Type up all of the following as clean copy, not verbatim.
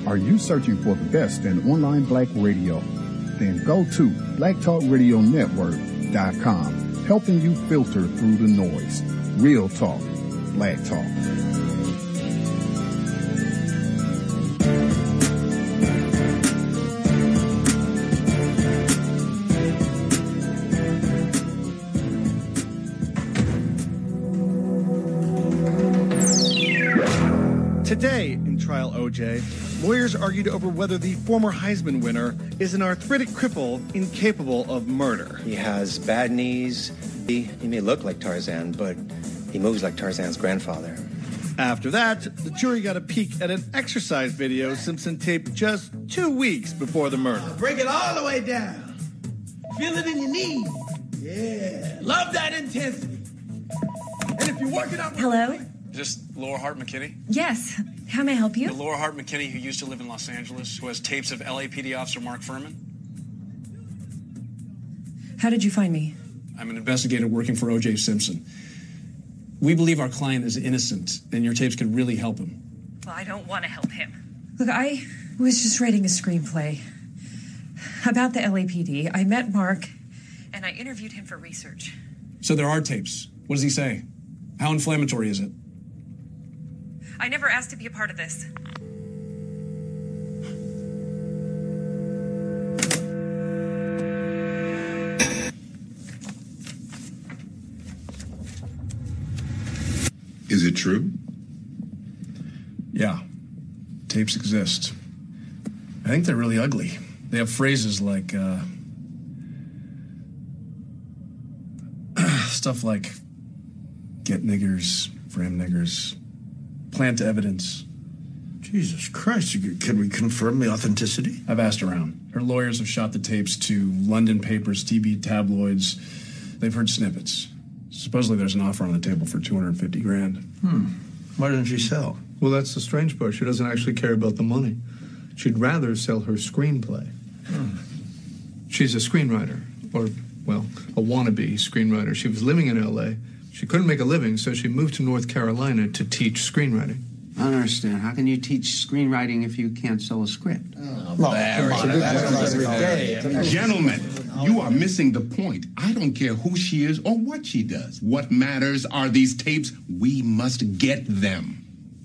Are you searching for the best in online black radio? Then go to blacktalkradionetwork.com, helping you filter through the noise. Real talk, black talk. Today, in Trial OJ, lawyers argued over whether the former Heisman winner is an arthritic cripple incapable of murder. He has bad knees. He may look like Tarzan, but he moves like Tarzan's grandfather. After that, the jury got a peek at an exercise video Simpson taped just 2 weeks before the murder. Break it all the way down. Feel it in your knees. Yeah. Love that intensity. And if you're working out... Hello? Is this Laura Hart McKinney? Yes. How may I help you? The Laura Hart McKinney who used to live in Los Angeles, who has tapes of LAPD officer Mark Furman? How did you find me? I'm an investigator working for OJ Simpson. We believe our client is innocent, and your tapes could really help him. Well, I don't want to help him. Look, I was just writing a screenplay about the LAPD. I met Mark, and I interviewed him for research. So there are tapes. What does he say? How inflammatory is it? I never asked to be a part of this. Is it true? Yeah. Tapes exist. I think they're really ugly. They have phrases like, stuff like, get niggers, frame niggers, plant evidence. Jesus Christ, can we confirm the authenticity? I've asked around. Her lawyers have shot the tapes to London papers, TV tabloids. They've heard snippets. Supposedly there's an offer on the table for $250,000. Why didn't she sell? Well, that's the strange part. She doesn't actually care about the money. She'd rather sell her screenplay. She's a screenwriter, or, well, a wannabe screenwriter. She was living in L.A. She couldn't make a living, so she moved to North Carolina to teach screenwriting. I don't understand. How can you teach screenwriting if you can't sell a script? Gentlemen, you are missing the point. I don't care who she is or what she does. What matters are these tapes. We must get them.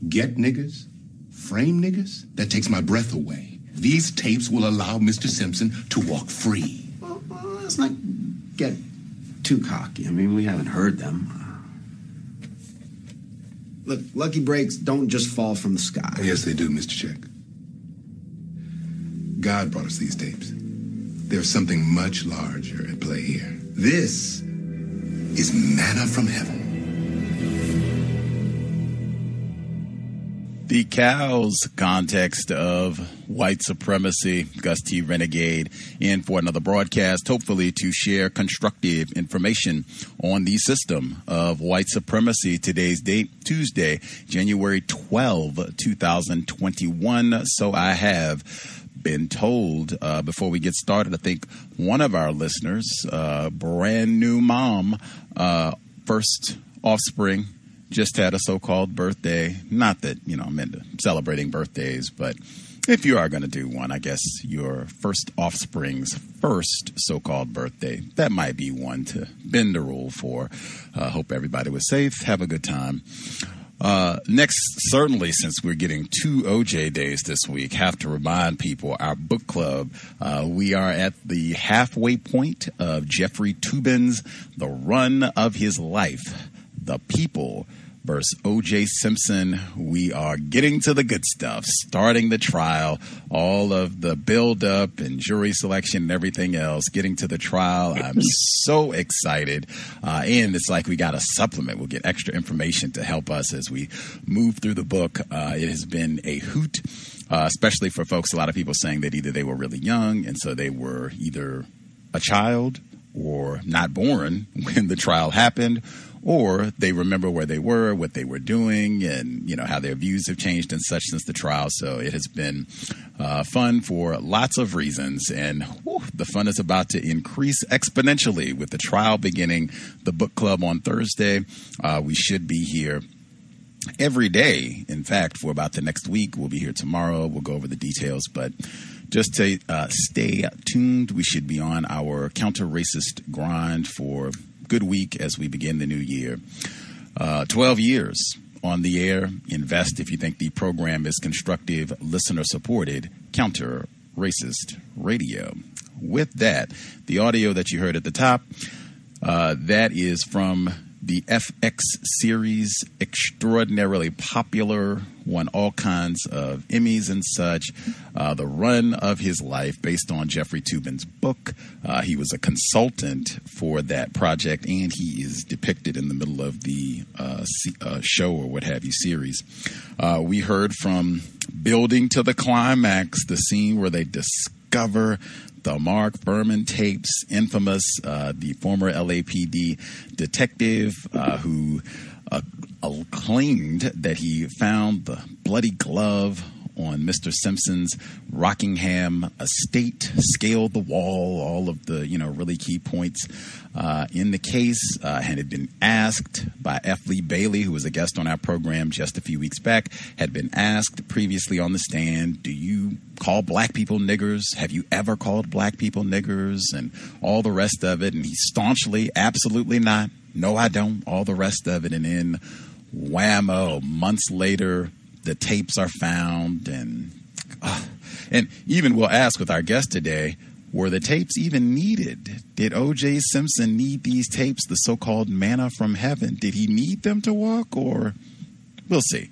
Get niggers? Frame niggers? That takes my breath away. These tapes will allow Mr. Simpson to walk free. Well, let's not get too cocky. I mean, we haven't heard them. Look, lucky breaks don't just fall from the sky. Yes, they do, Mr. Chick. God brought us these tapes. There's something much larger at play here. This is manna from heaven. The Cows context of white supremacy. Gus T, Renegade, in for another broadcast, hopefully to share constructive information on the system of white supremacy. Today's date, Tuesday, January 12, 2021. So I have been told before we get started, I think one of our listeners, brand new mom, first offspring, just had a so-called birthday. Not that, I'm into celebrating birthdays, but if you are going to do one, I guess your first offspring's first so-called birthday, that might be one to bend the rule for. Hope everybody was safe. Have a good time. Next, certainly, since we're getting 2 OJ days this week, have to remind people, our book club, we are at the halfway point of Jeffrey Toobin's The Run of His Life, The People versus OJ Simpson. We are getting to the good stuff, starting the trial, all of the build-up and jury selection and everything else, getting to the trial. I'm so excited. And it's like we got a supplement. We'll get extra information to help us as we move through the book. It has been a hoot, especially for folks, a lot of people saying that either they were really young, and so they were either a child or not born when the trial happened, or they remember where they were, what they were doing, and, how their views have changed and such since the trial. So it has been fun for lots of reasons. And the fun is about to increase exponentially with the trial beginning. The book club on Thursday. We should be here every day. In fact, for about the next week. We'll be here tomorrow. We'll go over the details, but just to stay tuned. We should be on our counter-racist grind for a good week as we begin the new year. 12 years on the air. Invest if you think the program is constructive, listener-supported, counter-racist radio. With that, the audio that you heard at the top, that is from the FX series, extraordinarily popular, won all kinds of Emmys and such. The run of his life based on Jeffrey Toobin's book. He was a consultant for that project, and he is depicted in the middle of the show or what have you series. We heard from Building to the Climax, the scene where they discover the Mark Furman tapes, infamous, the former LAPD detective who claimed that he found the bloody glove on Mr. Simpson's Rockingham estate, scaled the wall, all of the, really key points in the case, had been asked by F. Lee Bailey, who was a guest on our program just a few weeks back, had been asked previously on the stand, do you call black people niggers? Have you ever called black people niggers? And all the rest of it. And he staunchly, absolutely not. No, I don't. All the rest of it. And then whammo, months later, the tapes are found. And even we'll ask with our guest today, were the tapes even needed? Did OJ Simpson need these tapes, the so-called manna from heaven? Did he need them to walk, or... We'll see.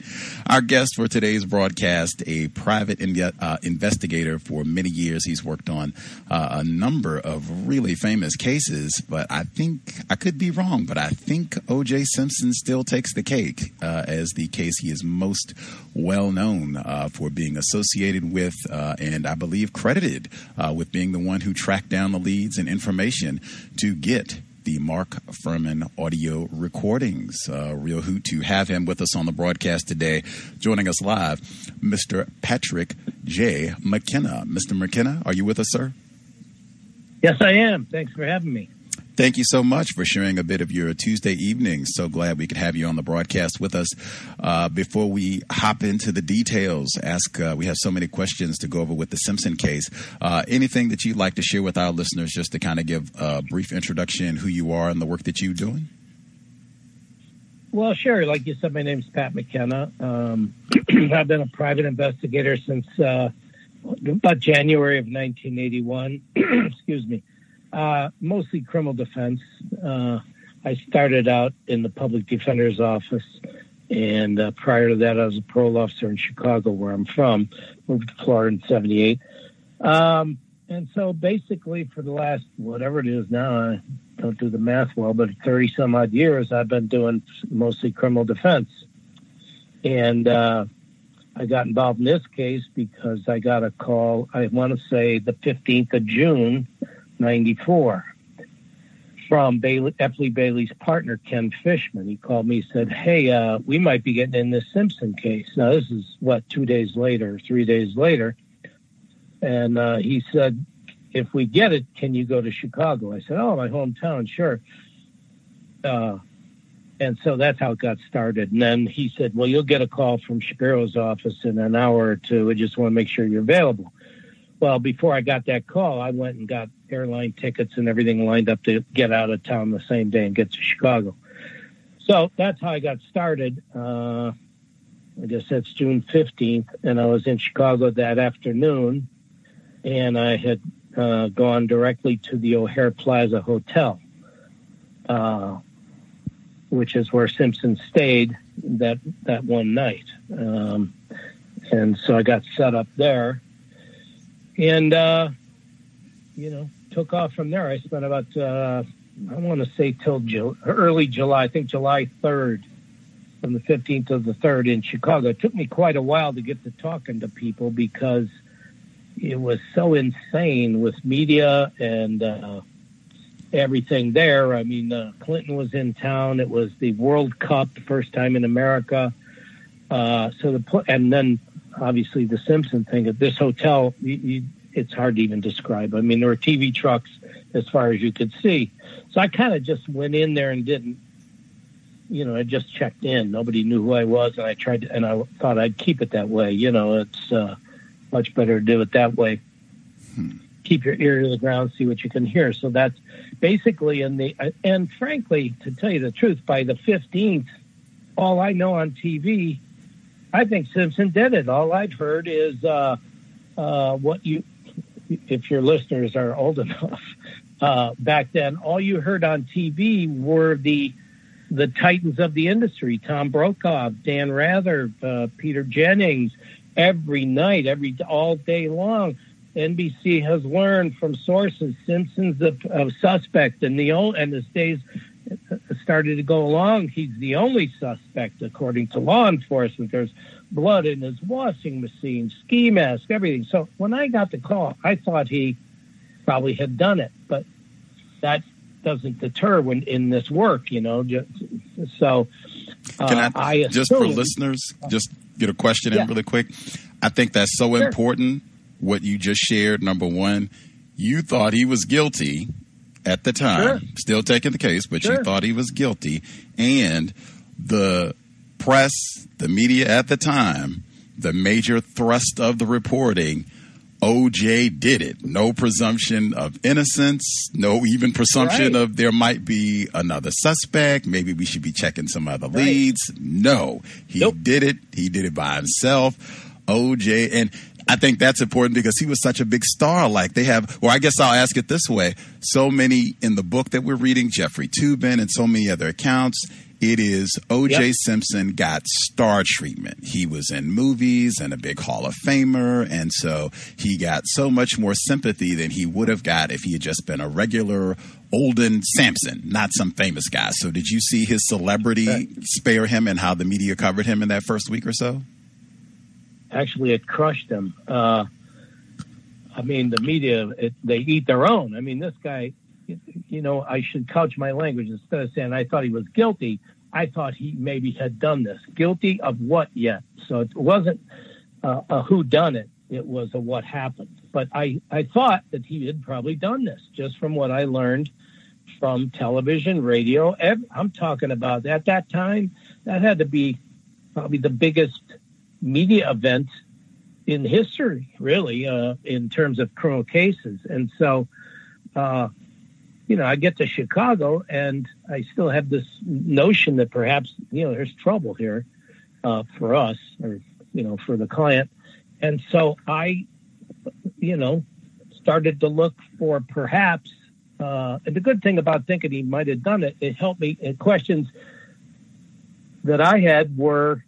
Our guest for today's broadcast, a private investigator for many years. He's worked on a number of really famous cases, but I think, I could be wrong, but I think OJ Simpson still takes the cake as the case he is most well known for being associated with and I believe credited with being the one who tracked down the leads and information to get the Mark Furman audio recordings. Real hoot to have him with us on the broadcast today. Joining us live, Mr. Patrick J. McKenna. Mr. McKenna, are you with us, sir? Yes, I am. Thanks for having me. Thank you so much for sharing a bit of your Tuesday evening. So glad we could have you on the broadcast with us. Before we hop into the details, we have so many questions to go over with the Simpson case. Anything that you'd like to share with our listeners just to kind of give a brief introduction, who you are and the work that you're doing? Well, sure. Like you said, my name's Pat McKenna. I've been a private investigator since about January of 1981. Excuse me. Mostly criminal defense. I started out in the public defender's office, and prior to that, I was a parole officer in Chicago, where I'm from. Moved to Florida in '78. And so basically for the last, whatever it is now, I don't do the math well, but 30 some odd years, I've been doing mostly criminal defense. And I got involved in this case because I got a call, I want to say the 15th of June, 94, from F. Lee Bailey's partner, Ken Fishman. He called me, said, hey, we might be getting in this Simpson case. Now, this is, 3 days later. And he said, if we get it, can you go to Chicago? I said, oh, my hometown, sure. And so that's how it got started. And then he said, well, you'll get a call from Shapiro's office in an hour or two. We just want to make sure you're available. Well, before I got that call, I went and got airline tickets and everything lined up to get out of town the same day and get to Chicago. So that's how I got started. I guess that's June 15th. And I was in Chicago that afternoon, and I had gone directly to the O'Hare Plaza Hotel, which is where Simpson stayed that one night. And so I got set up there. And, took off from there. I spent about, I want to say till early July, I think July 3rd, from the 15th to the 3rd in Chicago. It took me quite a while to get to talking to people because it was so insane with media and everything there. I mean, Clinton was in town. It was the World Cup, the first time in America. And then obviously the Simpson thing at this hotel, it's hard to even describe. I mean, there were TV trucks as far as you could see. So I kind of just went in there and didn't I just checked in. Nobody knew who I was, and I thought I'd keep it that way. It's much better to do it that way. Keep your ear to the ground, see what you can hear. So that's basically and frankly, to tell you the truth, by the 15th, all I know on TV, I think Simpson did it. All I've heard is if your listeners are old enough, back then, all you heard on TV were the titans of the industry: Tom Brokaw, Dan Rather, Peter Jennings. Every night, all day long, NBC has learned from sources Simpson's a suspect, and as days started to go along, he's the only suspect according to law enforcement. There's blood in his washing machine, ski mask, everything. So when I got the call, I thought he probably had done it, but that doesn't deter when in this work, So can I just for listeners, just get a question in really quick? I think that's so important, what you just shared. Number one, you thought he was guilty at the time, still taking the case, but you thought he was guilty. And the press, the media at the time, the major thrust of the reporting, OJ did it. No presumption of innocence, no even presumption of there might be another suspect. Maybe we should be checking some other leads. No, he did it. He did it by himself. OJ, and I think that's important because he was such a big star. Like they have, or I guess I'll ask it this way. So many in the book that we're reading, Jeffrey Toobin and so many other accounts, it is O.J. Simpson got star treatment. He was in movies and a big Hall of Famer, and so he got so much more sympathy than he would have got if he had just been a regular Olden Sampson, not some famous guy. So did you see his celebrity spare him and how the media covered him in that first week or so? Actually, it crushed him. The media, they eat their own. I mean, this guy... I should couch my language. Instead of saying I thought he was guilty, I thought he maybe had done this. Guilty of what yet? So it wasn't a who done it. It was a what happened. But I thought that he had probably done this just from what I learned from television, radio. I'm talking about at that time, that had to be probably the biggest media event in history, really, in terms of criminal cases. And so, I get to Chicago and I still have this notion that perhaps, there's trouble here for us or, for the client. And so I, started to look for perhaps, and the good thing about thinking he might have done it, it helped me. And questions that I had were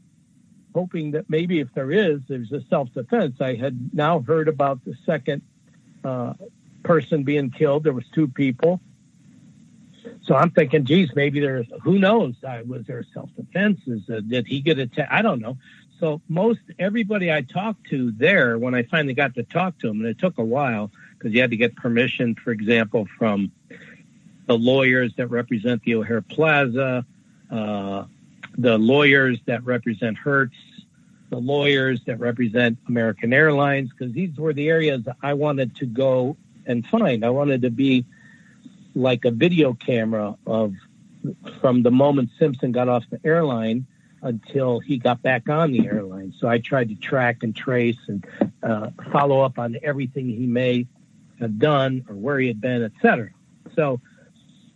hoping that maybe if there's a self-defense. I had now heard about the second person being killed. There was 2 people. So I'm thinking, geez, maybe who knows? Was there self-defense? Did he get attacked? I don't know. So everybody I talked to there, when I finally got to talk to him, and it took a while because you had to get permission, for example, from the lawyers that represent the O'Hare Plaza, the lawyers that represent Hertz, the lawyers that represent American Airlines, because these were the areas I wanted to go and find. I wanted to be like a video camera from the moment Simpson got off the airline until he got back on the airline. So I tried to track and trace and follow up on everything he may have done or where he had been, etc. So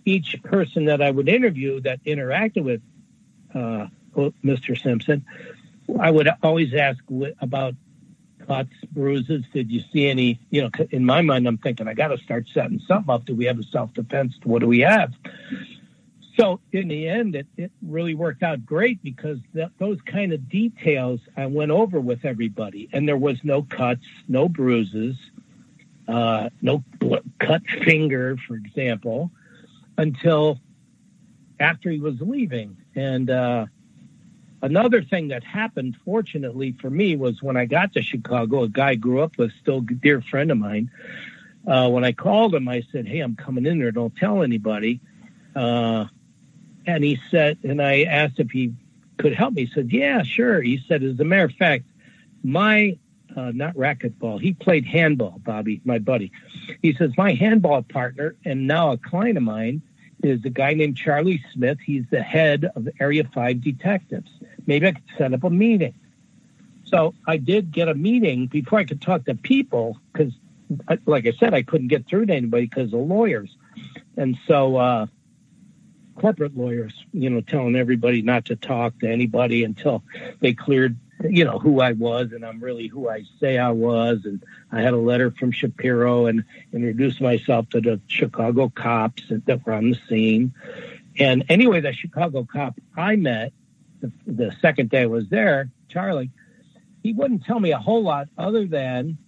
each person that I would interview that interacted with Mr. Simpson, I would always ask about cuts, bruises. Did you see any, in my mind, I'm thinking, I got to start setting something up. Do we have a self-defense? What do we have? So in the end, it really worked out great because those kind of details I went over with everybody. And there was no cuts, no bruises, no cut finger, for example, until after he was leaving. And, another thing that happened, fortunately for me, was when I got to Chicago, a guy I grew up with, still a dear friend of mine. When I called him, I said, hey, I'm coming in there. Don't tell anybody. And he said, and I asked if he could help me. He said, yeah, sure. He said, as a matter of fact, my, not racquetball, he played handball, Bobby, my buddy. He says, my handball partner and now a client of mine is a guy named Charlie Smith. He's the head of Area 5 detectives. Maybe I could set up a meeting. So I did get a meeting before I could talk to people because, like I said, I couldn't get through to anybody because of lawyers. And so corporate lawyers, telling everybody not to talk to anybody until they cleared, who I was, and I'm really who I say I was. And I had a letter from Shapiro and introduced myself to the Chicago cops that were on the scene. And anyway, the Chicago cop I met the second day I was there, Charlie, he wouldn't tell me a whole lot other than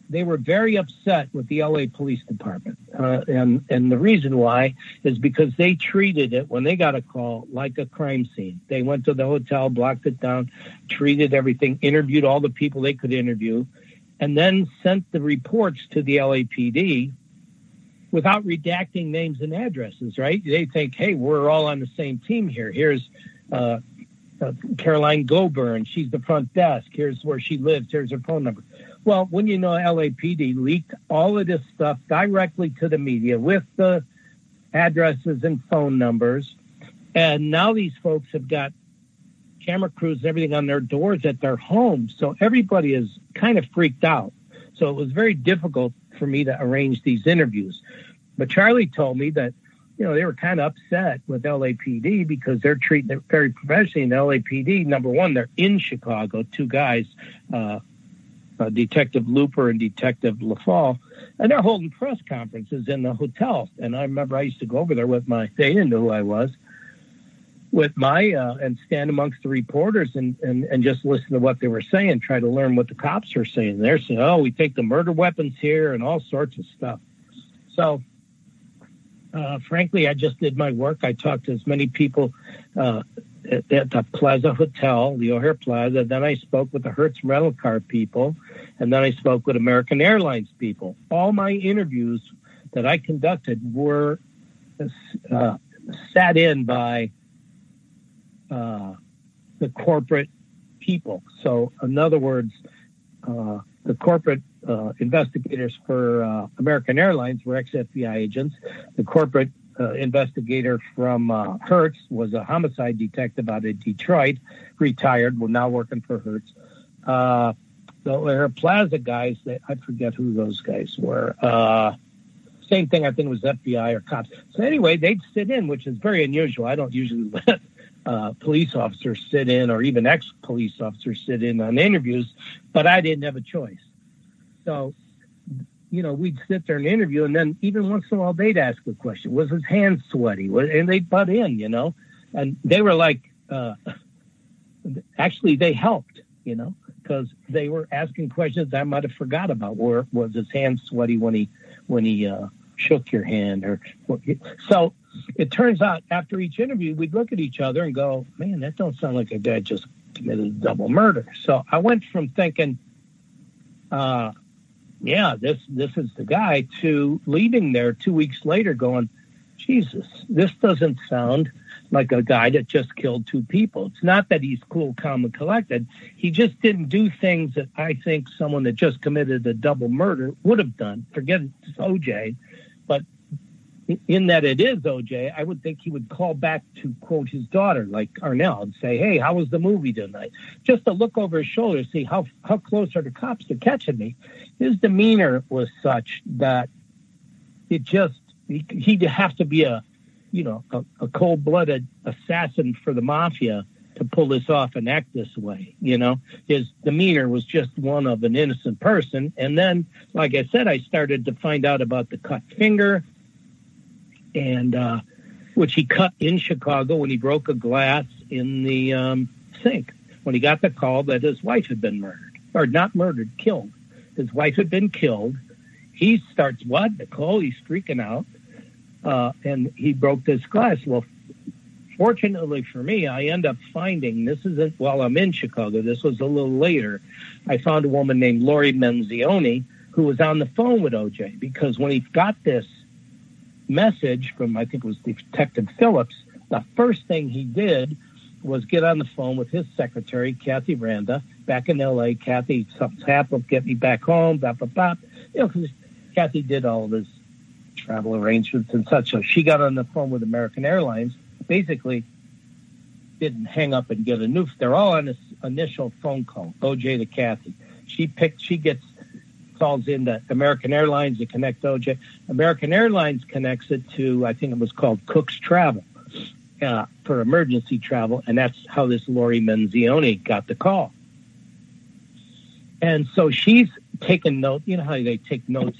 they were very upset with the LA Police Department. And the reason why is because they treated it, when they got a call, like a crime scene. They went to the hotel, blocked it down, treated everything, interviewed all the people they could interview, and then sent the reports to the LAPD without redacting names and addresses, right? They think, hey, we're all on the same team here. Here's Caroline Goburn. She's the front desk. Here's where she lives. Here's her phone number. Well, when LAPD leaked all of this stuff directly to the media with the addresses and phone numbers, and now these folks have got camera crews and everything on their doors at their homes, so everybody is kind of freaked out. So it was very difficult for me to arrange these interviews. But Charlie told me that, they were kind of upset with LAPD because they're treating it very professionally. And LAPD, number one, they're in Chicago, two guys, Detective Looper and Detective LaFall, and they're holding press conferences in the hotel. And I remember I used to go over there with they didn't know who I was, and stand amongst the reporters and just listen to what they were saying, try to learn what the cops are saying. They're saying, oh, we think the murder weapon's here and all sorts of stuff. So, frankly, I just did my work. I talked to as many people at the Plaza Hotel, the O'Hare Plaza. Then I spoke with the Hertz rental car people, and then I spoke with American Airlines people. All my interviews that I conducted were sat in by the corporate people. So, in other words, the corporate investigators for American Airlines were ex-FBI agents. The corporate investigator from Hertz was a homicide detective out of Detroit, retired, we're now working for Hertz. The O'Hare Plaza guys, I forget who those guys were. Same thing, I think it was FBI or cops. So anyway, they'd sit in, which is very unusual. I don't usually let police officers sit in, or even ex-police officers sit in on interviews, but I didn't have a choice. So, we'd sit there and interview, and then even once in a while they'd ask a question. Was his hands sweaty? And they'd butt in, and they were like, actually they helped, because they were asking questions I might have forgot about. Or was his hands sweaty when he shook your hand? So it turns out after each interview, we'd look at each other and go, man, that don't sound like a guy just committed a double murder. So I went from thinking, this is the guy, to leaving there 2 weeks later going, Jesus, this doesn't sound like a guy that just killed two people. It's not that he's cool, calm, and collected. He just didn't do things that I think someone that just committed a double murder would have done. Forget it's OJ, but in that it is OJ, I would think he would call back to quote his daughter, like Arnell, and say, hey, how was the movie tonight? Just to look over his shoulder, see how close are the cops to catching me. His demeanor was such that it just, he'd have to be a cold-blooded assassin for the mafia to pull this off and act this way. His demeanor was just one of an innocent person. And then, like I said, I started to find out about the cut finger, and which he cut in Chicago when he broke a glass in the sink, when he got the call that his wife had been murdered, or not murdered, killed. His wife had been killed. He starts, what, Nicole? He's freaking out, and he broke this glass. Well, fortunately for me, I end up finding, this isn't while I'm in Chicago, this was a little later, I found a woman named Lori Menzioni who was on the phone with OJ, because when he got this message from, I think it was Detective Phillips, the first thing he did was get on the phone with his secretary, Kathy Randa, back in L.A. Kathy, something's happened, get me back home, blah, blah, blah. Because Kathy did all of his travel arrangements and such. So she got on the phone with American Airlines, basically didn't hang up and get a new. They're all on this initial phone call, OJ to Kathy. She calls in to American Airlines to connect OJ. American Airlines connects it to, I think it was called Cook's Travel for emergency travel, and that's how this Lori Menzione got the call. And so she's taking notes. You know how they take notes,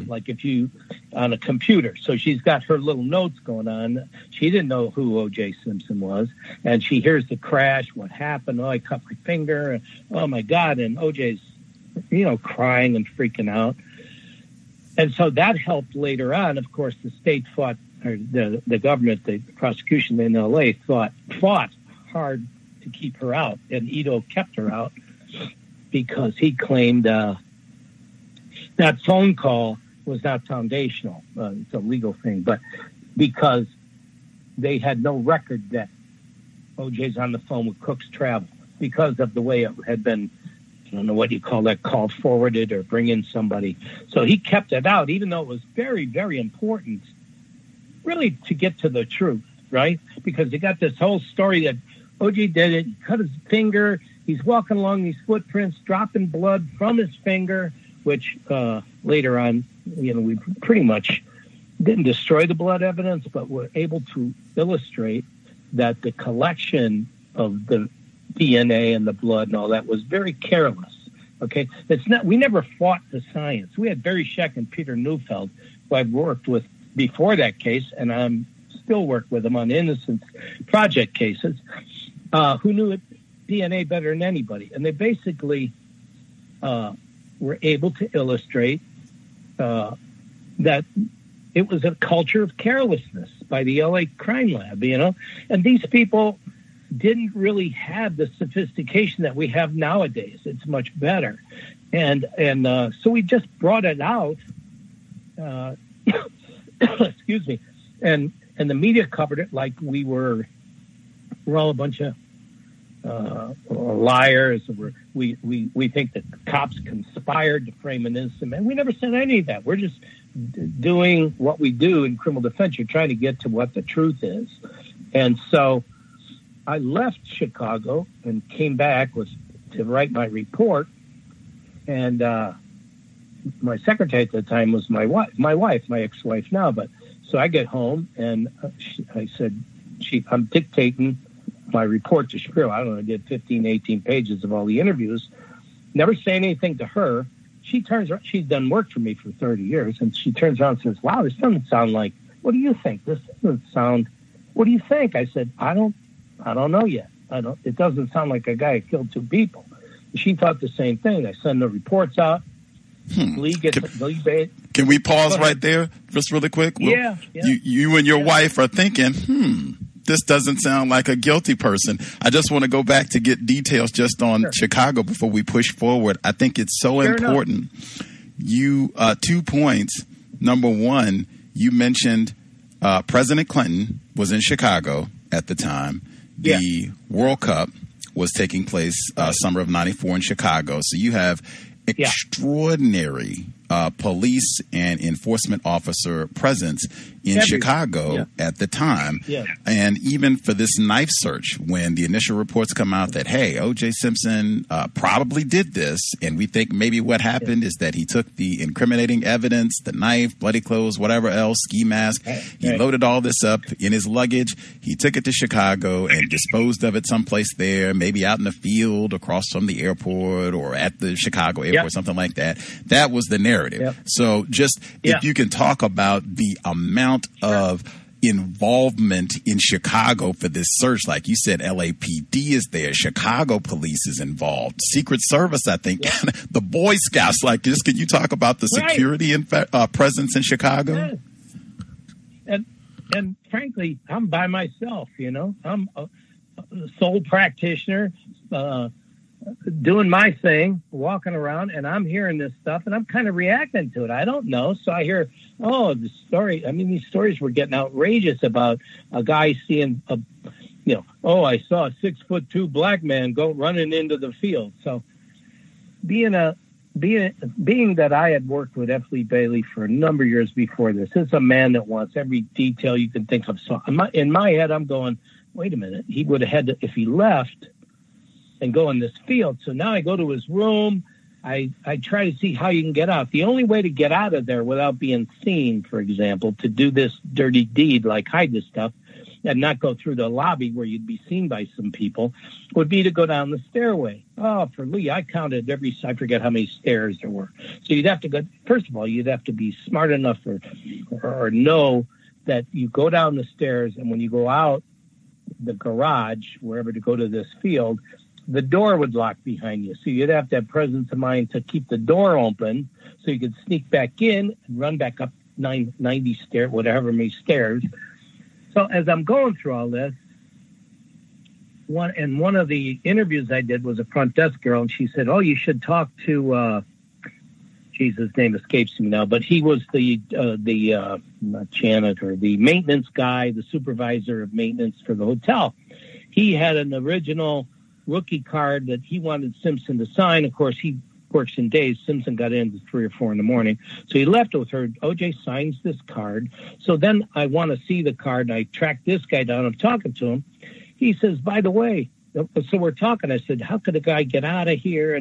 like if you on a computer. So she's got her little notes going on. She didn't know who OJ Simpson was, and she hears the crash. What happened? Oh, I cut my finger. Oh my God! And OJ's, crying and freaking out. And so that helped later on. Of course, the state fought, or the government, the prosecution in L.A. fought hard to keep her out, and Ito kept her out because he claimed that phone call was not foundational. It's a legal thing, but because they had no record that OJ's on the phone with Cook's Travel because of the way it had been, I don't know what you call that, called forwarded or bring in somebody. So he kept it out, even though it was very, very important, really, to get to the truth, right? Because they got this whole story that OJ did it, he cut his finger, he's walking along these footprints, dropping blood from his finger, which later on, we pretty much didn't destroy the blood evidence, but were able to illustrate that the collection of the DNA and the blood and all that was very careless. Okay, we never fought the science. We had Barry Scheck and Peter Neufeld, who I've worked with before that case, and I'm still work with them on Innocence Project cases, who knew DNA better than anybody, and they basically were able to illustrate that it was a culture of carelessness by the LA crime lab, and these people didn't really have the sophistication that we have nowadays. It's much better. And so we just brought it out, excuse me, and the media covered it like we're all a bunch of liars. We think that cops conspired to frame an innocent man. We never said any of that. We're just doing what we do in criminal defense. You're trying to get to what the truth is. And so I left Chicago and came back to write my report. And my secretary at the time was my ex-wife now. But so I get home and I said, I'm dictating my report to Shapiro. I don't know, I did 15, 18 pages of all the interviews. Never say anything to her. She turns around, she's done work for me for 30 years, and she turns around and says, wow, this doesn't sound like, what do you think? This doesn't sound, what do you think? I said, I don't know yet. It doesn't sound like a guy who killed two people. She thought the same thing. I send the reports out. Lee gets Can we pause right there just really quick? Yeah. You and your wife are thinking, this doesn't sound like a guilty person. I just want to go back to get details just on Chicago before we push forward. I think it's so important. You, 2 points. Number one, you mentioned President Clinton was in Chicago at the time. The World Cup was taking place summer of '94 in Chicago. So you have extraordinary police and enforcement officer presence in Chicago at the time. And even for this knife search, when the initial reports come out that, hey, OJ Simpson probably did this, and we think maybe what happened is that he took the incriminating evidence, the knife, bloody clothes, whatever else, ski mask, he loaded all this up in his luggage, he took it to Chicago and disposed of it someplace there, maybe out in the field across from the airport or at the Chicago airport, something like that. That was the narrative. So just if you can talk about the amount of involvement in Chicago for this search, like you said, LAPD is there, Chicago police is involved, Secret Service, I think, the Boy Scouts. Like, just can you talk about the security and presence in Chicago? And frankly, I'm by myself. I'm a sole practitioner. Doing my thing, walking around, and I'm hearing this stuff, and I'm kind of reacting to it. I don't know. So I hear, the story. I mean, these stories were getting outrageous about a guy seeing, I saw a 6'2" black man go running into the field. So being a being that I had worked with F. Lee Bailey for a number of years before this, it's a man that wants every detail you can think of. So in my head, I'm going, wait a minute. He would have had to, if he left and go in this field. So now I go to his room. I try to see how you can get out. The only way to get out of there without being seen, for example, to do this dirty deed, like hide this stuff and not go through the lobby where you'd be seen by some people, would be to go down the stairway. Oh, for Lee, I counted I forget how many stairs there were. So you'd have to go, first of all, you'd have to be smart enough or know that you go down the stairs, and when you go out the garage, wherever to go to this field, the door would lock behind you. So you'd have to have presence of mind to keep the door open so you could sneak back in and run back up 90 stairs, whatever many stairs. So as I'm going through all this, one of the interviews I did was a front desk girl, and she said, oh, you should talk to, his name escapes me now, but he was the not janitor, the maintenance guy, the supervisor of maintenance for the hotel. He had an original rookie card that he wanted Simpson to sign. Of course, he works in days. Simpson got in at 3 or 4 in the morning. So he left with her. OJ signs this card. So then I want to see the card. And I track this guy down. I'm talking to him. He says, by the way, so we're talking. I said, how could a guy get out of here?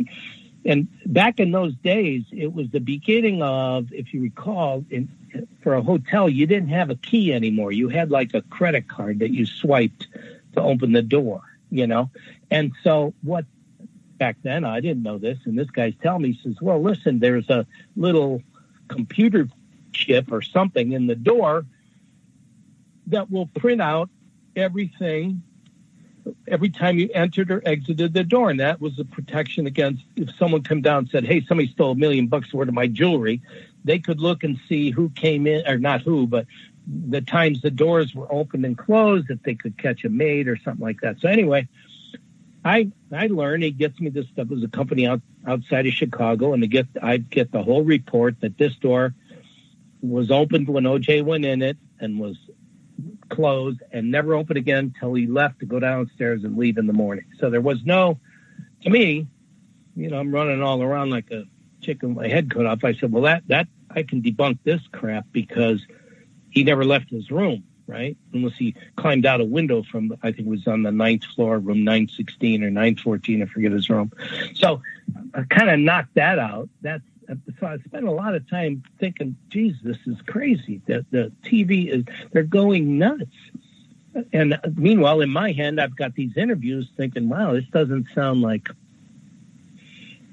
And back in those days, it was the beginning of, if you recall, for a hotel, you didn't have a key anymore. You had like a credit card that you swiped to open the door, you know? And so back then, I didn't know this, and this guy's telling me, he says, well, listen, there's a little computer chip or something in the door that will print out everything every time you entered or exited the door. And that was a protection against if someone come down and said, hey, somebody stole $1 million worth of my jewelry, they could look and see who came in, or not who, but the times the doors were opened and closed, if they could catch a maid or something like that. So anyway, I learned, he gets me this stuff. It was a company outside of Chicago, and I'd get the whole report that this door was opened when OJ went in it and was closed and never opened again till he left to go downstairs and leave in the morning. So there was no, to me, you know, I'm running all around like a chicken with my head cut off. I said, well, that I can debunk this crap because he never left his room, right? Unless he climbed out a window from, I think it was on the 9th floor, room 916 or 914, I forget his room. So I kind of knocked that out. So I spent a lot of time thinking, geez, this is crazy. The TV they're going nuts. And meanwhile, in my hand, I've got these interviews thinking, wow, this doesn't sound like,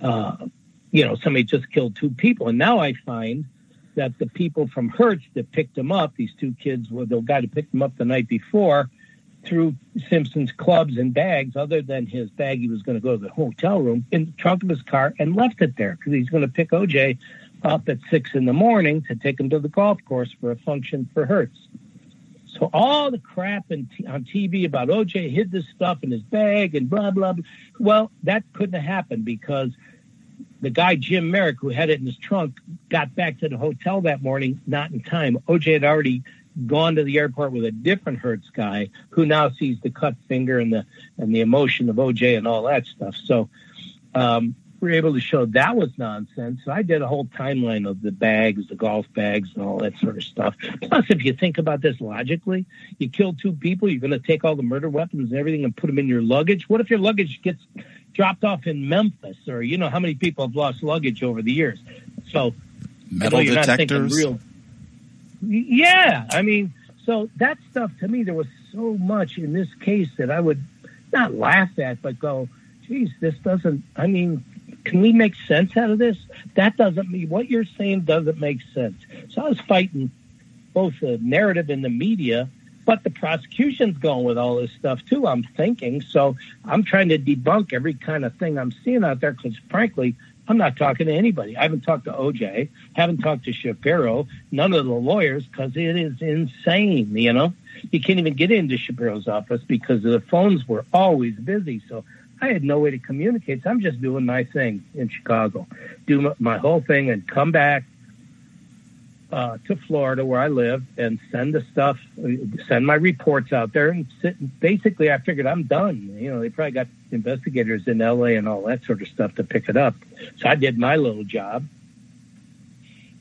somebody just killed 2 people. And now I find that the people from Hertz that picked him up, these 2 kids, were the guy that picked him up the night before, threw Simpson's clubs and bags, other than his bag he was going to go to the hotel room, in the trunk of his car and left it there because he's going to pick OJ up at 6 in the morning to take him to the golf course for a function for Hertz. So all the crap on TV about OJ hid this stuff in his bag and blah, blah, blah. Well, that couldn't have happened because the guy, Jim Merrick, who had it in his trunk, got back to the hotel that morning, not in time. OJ had already gone to the airport with a different Hertz guy who now sees the cut finger and the emotion of OJ and all that stuff. So we were able to show that was nonsense. So I did a whole timeline of the bags, the golf bags, and all that sort of stuff. Plus, if you think about this logically, you kill 2 people, you're going to take all the murder weapons and everything and put them in your luggage. What if your luggage gets dropped off in Memphis? Or you know how many people have lost luggage over the years? So metal detectors. Yeah, I mean, so that stuff, to me, there was so much in this case that I would not laugh at, but go, geez, this doesn't, I mean, can we make sense out of this? That doesn't mean, what you're saying doesn't make sense. So I was fighting both the narrative and the media, but the prosecution's going with all this stuff too, I'm thinking. So I'm trying to debunk every kind of thing I'm seeing out there because, frankly, I'm not talking to anybody. I haven't talked to OJ, haven't talked to Shapiro, none of the lawyers, because it is insane, you know? You can't even get into Shapiro's office because the phones were always busy. So I had no way to communicate. So I'm just doing my thing in Chicago, do my whole thing and come back to Florida where I live and send my reports out there and basically I figured I'm done. They probably got investigators in LA and all that sort of stuff to pick it up. So I did my little job.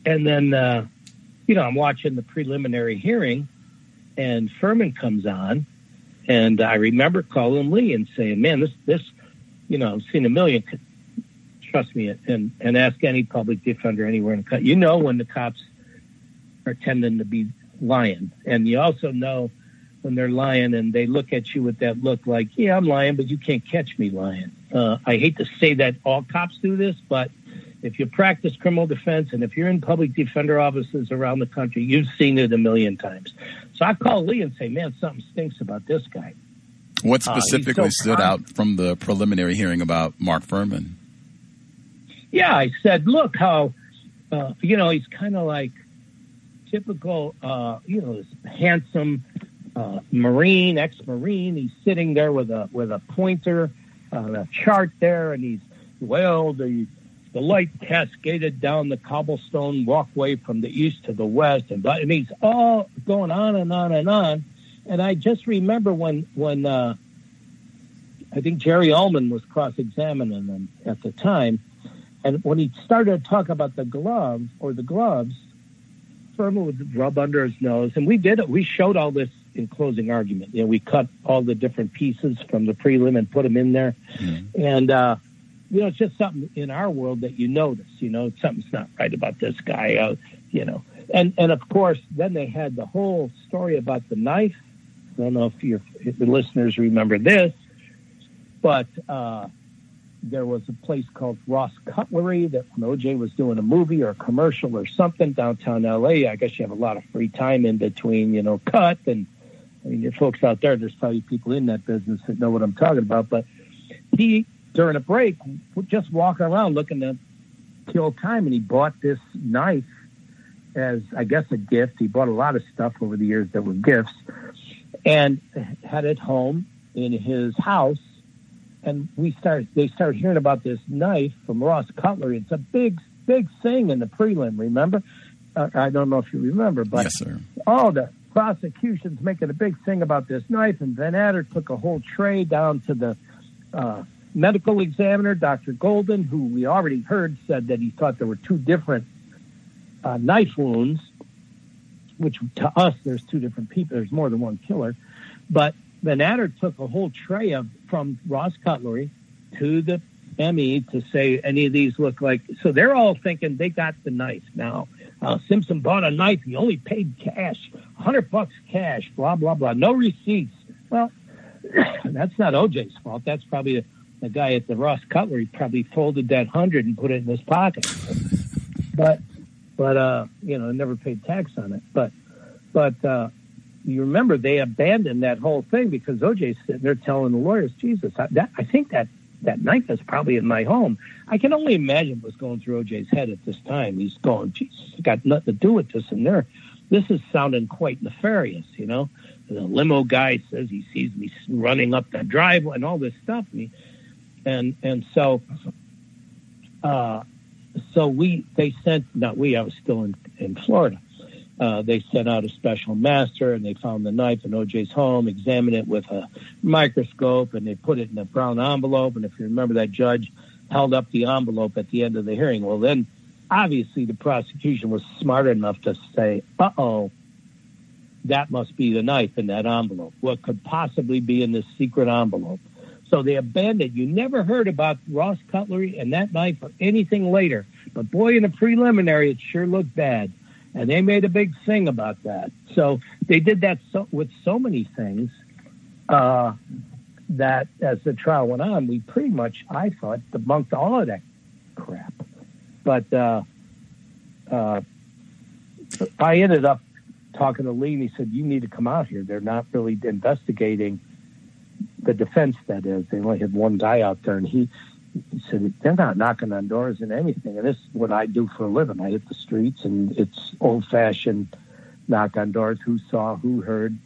And then, I'm watching the preliminary hearing and Furman comes on and I remember calling Lee and saying, man, this, I've seen a million, trust me, and ask any public defender anywhere in the country. When the cops are tending to be lying. And you also know when they're lying and they look at you with that look like, yeah, I'm lying, but you can't catch me lying. I hate to say that all cops do this, but if you practice criminal defense and if you're in public defender offices around the country, you've seen it a million times. So I call Lee and say, man, something stinks about this guy. What specifically stood out from the preliminary hearing about Mark Furman? Yeah, I said, look how, he's kind of like typical, this handsome Marine, ex-Marine. He's sitting there with a pointer, a chart there, and he's, the light cascaded down the cobblestone walkway from the east to the west, and he's all going on and on and on. And I just remember when I think Jerry Ullman was cross-examining them at the time, and when he started to talk about the gloves, Furman would rub under his nose, and we did it. We showed all this in closing argument. We cut all the different pieces from the prelim and put them in there, and it's just something in our world that you notice. Something's not right about this guy. And of course, then they had the whole story about the knife. I don't know if the listeners remember this, but there was a place called Ross Cutlery that when OJ was doing a movie or a commercial or something downtown LA, I guess you have a lot of free time in between, cut. And your folks out there, there's probably people in that business that know what I'm talking about. But he, during a break, would just walk around looking to kill time. And he bought this knife as, I guess, a gift. He bought a lot of stuff over the years that were gifts and had it home in his house. And they started hearing about this knife from Ross Cutlery. It's a big thing in the prelim, remember? I don't know if you remember, but yes, sir. The prosecution's making a big thing about this knife, and Van Adder took a whole tray down to the medical examiner, Dr. Golden, who we already heard said that he thought there were two different knife wounds, which to us, there's two different people. There's more than one killer. But Van Adder took a whole tray from Ross Cutlery to the ME to say any of these look like. So they're all thinking they got the knife. Now, Simpson bought a knife. He only paid cash, $100 cash, blah, blah, blah. No receipts. Well, that's not OJ's fault. That's probably the guy at the Ross Cutlery probably folded that 100 and put it in his pocket. But never paid tax on it. But you remember they abandoned that whole thing because OJ's sitting there telling the lawyers, Jesus, I think that knife is probably in my home. I can only imagine what's going through OJ's head at this time. He's going, Jesus, it's got nothing to do with this. And this is sounding quite nefarious, The limo guy says he sees me running up the driveway and all this stuff. I was still in Florida. They sent out a special master, and they found the knife in OJ's home, examined it with a microscope, and they put it in a brown envelope. And if you remember, that judge held up the envelope at the end of the hearing. Well, then, obviously, the prosecution was smart enough to say, that must be the knife in that envelope. What could possibly be in this secret envelope? So they abandoned. You never heard about Ross Cutlery and that knife or anything later. But, boy, in a preliminary, it sure looked bad. And they made a big thing about that. So they did that with so many things that as the trial went on, we pretty much, I thought, debunked all of that crap. But I ended up talking to Lee, and he said, you need to come out here. They're not really investigating the defense, that is. They only had one guy out there, and he said, they're not knocking on doors and anything. And this is what I do for a living. I hit the streets, and it's old-fashioned knock on doors. Who saw, who heard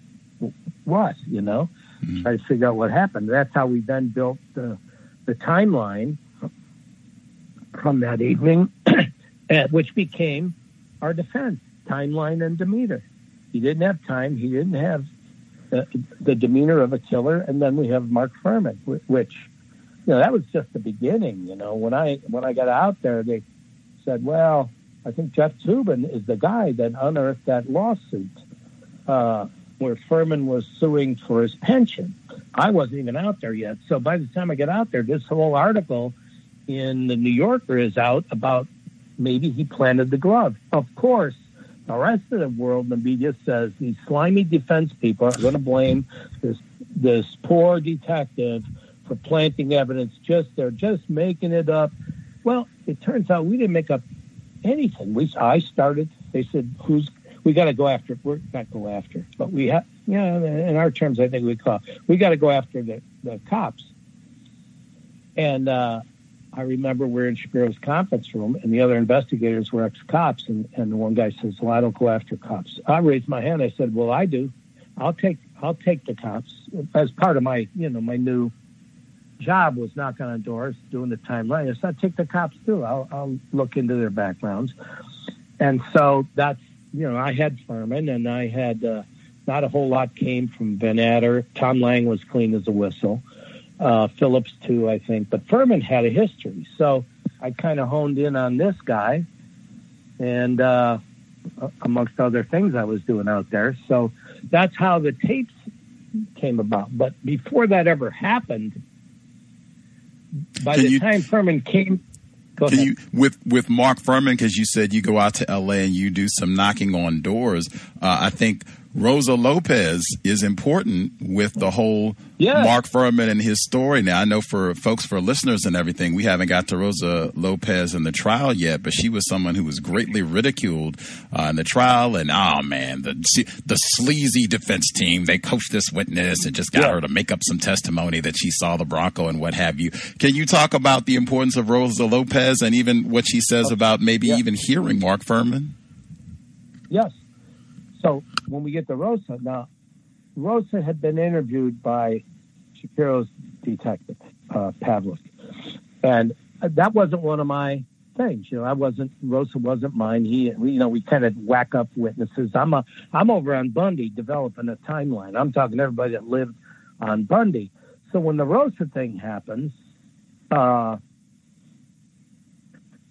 what, Try to figure out what happened. That's how we then built the timeline from that evening, which became our defense. timeline and demeanor. He didn't have time. He didn't have the demeanor of a killer. And then we have Mark Furman, which, that was just the beginning. When I got out there, they said, well, I think Jeff Toobin is the guy that unearthed that lawsuit where Furman was suing for his pension. I wasn't even out there yet. So by the time I get out there, this whole article in the New Yorker is out about maybe he planted the glove. Of course, the rest of the world, the media says these slimy defense people are going to blame this poor detective for planting evidence. They're just making it up. Well, it turns out we didn't make up anything. I started. They said, we got to go after. We're not go after, but we have. In our terms, I think we got to go after the cops. And I remember we're in Shapiro's conference room, and the other investigators were ex-cops, and the one guy says, "Well, I don't go after cops." I raised my hand. I said, "Well, I do. I'll take the cops." As part of my, my new job was knocking on doors, doing the timeline. I said, "I'll take the cops too. I'll look into their backgrounds." And so that's, I had Furman, and I had not a whole lot came from Van Adder. Tom Lang was clean as a whistle. Phillips too, I think, but Furman had a history. So I kind of honed in on this guy, and amongst other things I was doing out there. So that's how the tapes came about. But before that ever happened, by the time Furman came, with Mark Furman, because you said you go out to L.A. and you do some knocking on doors. I think Rosa Lopez is important with the whole Mark Furman and his story. Now, I know for listeners and everything, we haven't got to Rosa Lopez in the trial yet, but she was someone who was greatly ridiculed in the trial. And, the sleazy defense team, they coached this witness and just got her to make up some testimony that she saw the Bronco and what have you. Can you talk about the importance of Rosa Lopez and even what she says about maybe even hearing Mark Furman? Yes. So when we get to Rosa, now, Rosa had been interviewed by Shapiro's detective, Pavlik. And that wasn't one of my things. Rosa wasn't mine. We kind of whack up witnesses. I'm over on Bundy developing a timeline. I'm talking to everybody that lived on Bundy. So when the Rosa thing happens,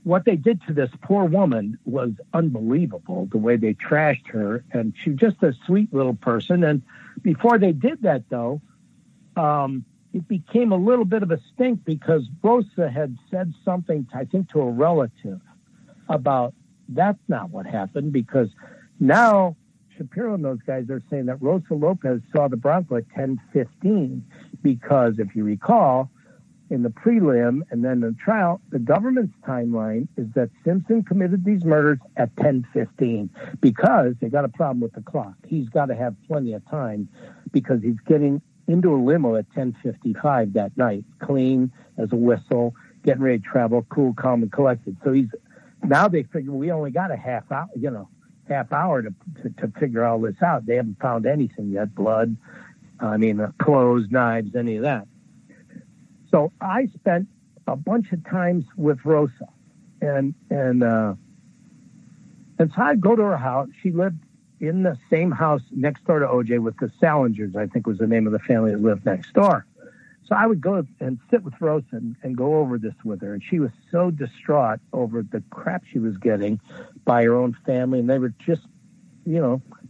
what they did to this poor woman was unbelievable, the way they trashed her. And she was just a sweet little person. And before they did that, though, it became a little bit of a stink because Rosa had said something, I think, to a relative about that's not what happened, because now Shapiro and those guys are saying that Rosa Lopez saw the Bronco at 10:15 because, if you recall, in the prelim and then the trial, the government's timeline is that Simpson committed these murders at 10:15 because they got a problem with the clock. He's got to have plenty of time because he's getting into a limo at 10:55 that night, clean as a whistle, getting ready to travel, cool, calm, and collected. So now they figure we only got a half hour to figure all this out. They haven't found anything yet, blood, clothes, knives, any of that. So I spent a bunch of times with Rosa, and so I'd go to her house. She lived in the same house next door to OJ with the Salingers, I think was the name of the family that lived next door. So I would go and sit with Rosa and go over this with her, and she was so distraught over the crap she was getting by her own family, and they were just,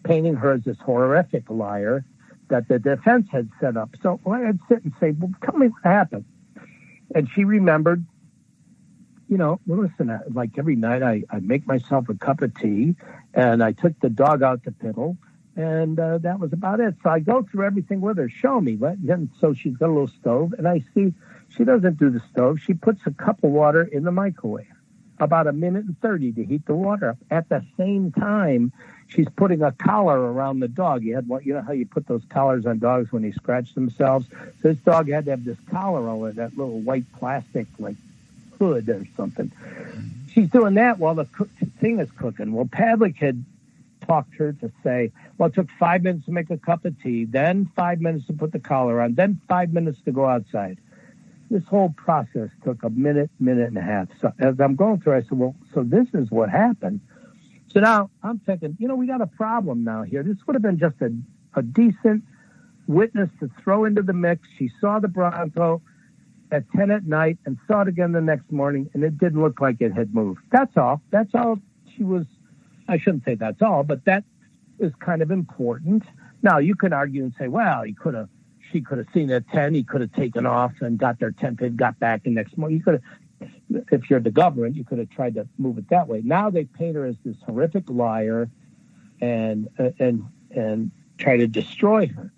painting her as this horrific liar that the defense had set up. So I'd sit and say, well, tell me what happened. And she remembered, listen, like every night I'd make myself a cup of tea and I took the dog out to piddle, and that was about it. So I go through everything with her, show me. And so she's got a little stove, and I see she doesn't do the stove. She puts a cup of water in the microwave, about 1:30 to heat the water up. At the same time, she's putting a collar around the dog. You know how you put those collars on dogs when they scratch themselves? This dog had to have this collar over that little white plastic, like hood or something. She's doing that while the thing is cooking. Well, Pavlik had talked her to say, well, it took 5 minutes to make a cup of tea, then 5 minutes to put the collar on, then 5 minutes to go outside. This whole process took a minute and a half. So as I'm going through, I said, well, so this is what happened. So now I'm thinking, we got a problem now here. This would have been just a decent witness to throw into the mix. She saw the Bronco at 10 at night and saw it again the next morning, and it didn't look like it had moved. That's all. That's all she was. I shouldn't say that's all, but that is kind of important. Now, you can argue and say, well, she could have seen it at 10. He could have taken off and got there 10, got back the next morning. You could have, if you're the government, you could have tried to move it that way. Now they paint her as this horrific liar and try to destroy her.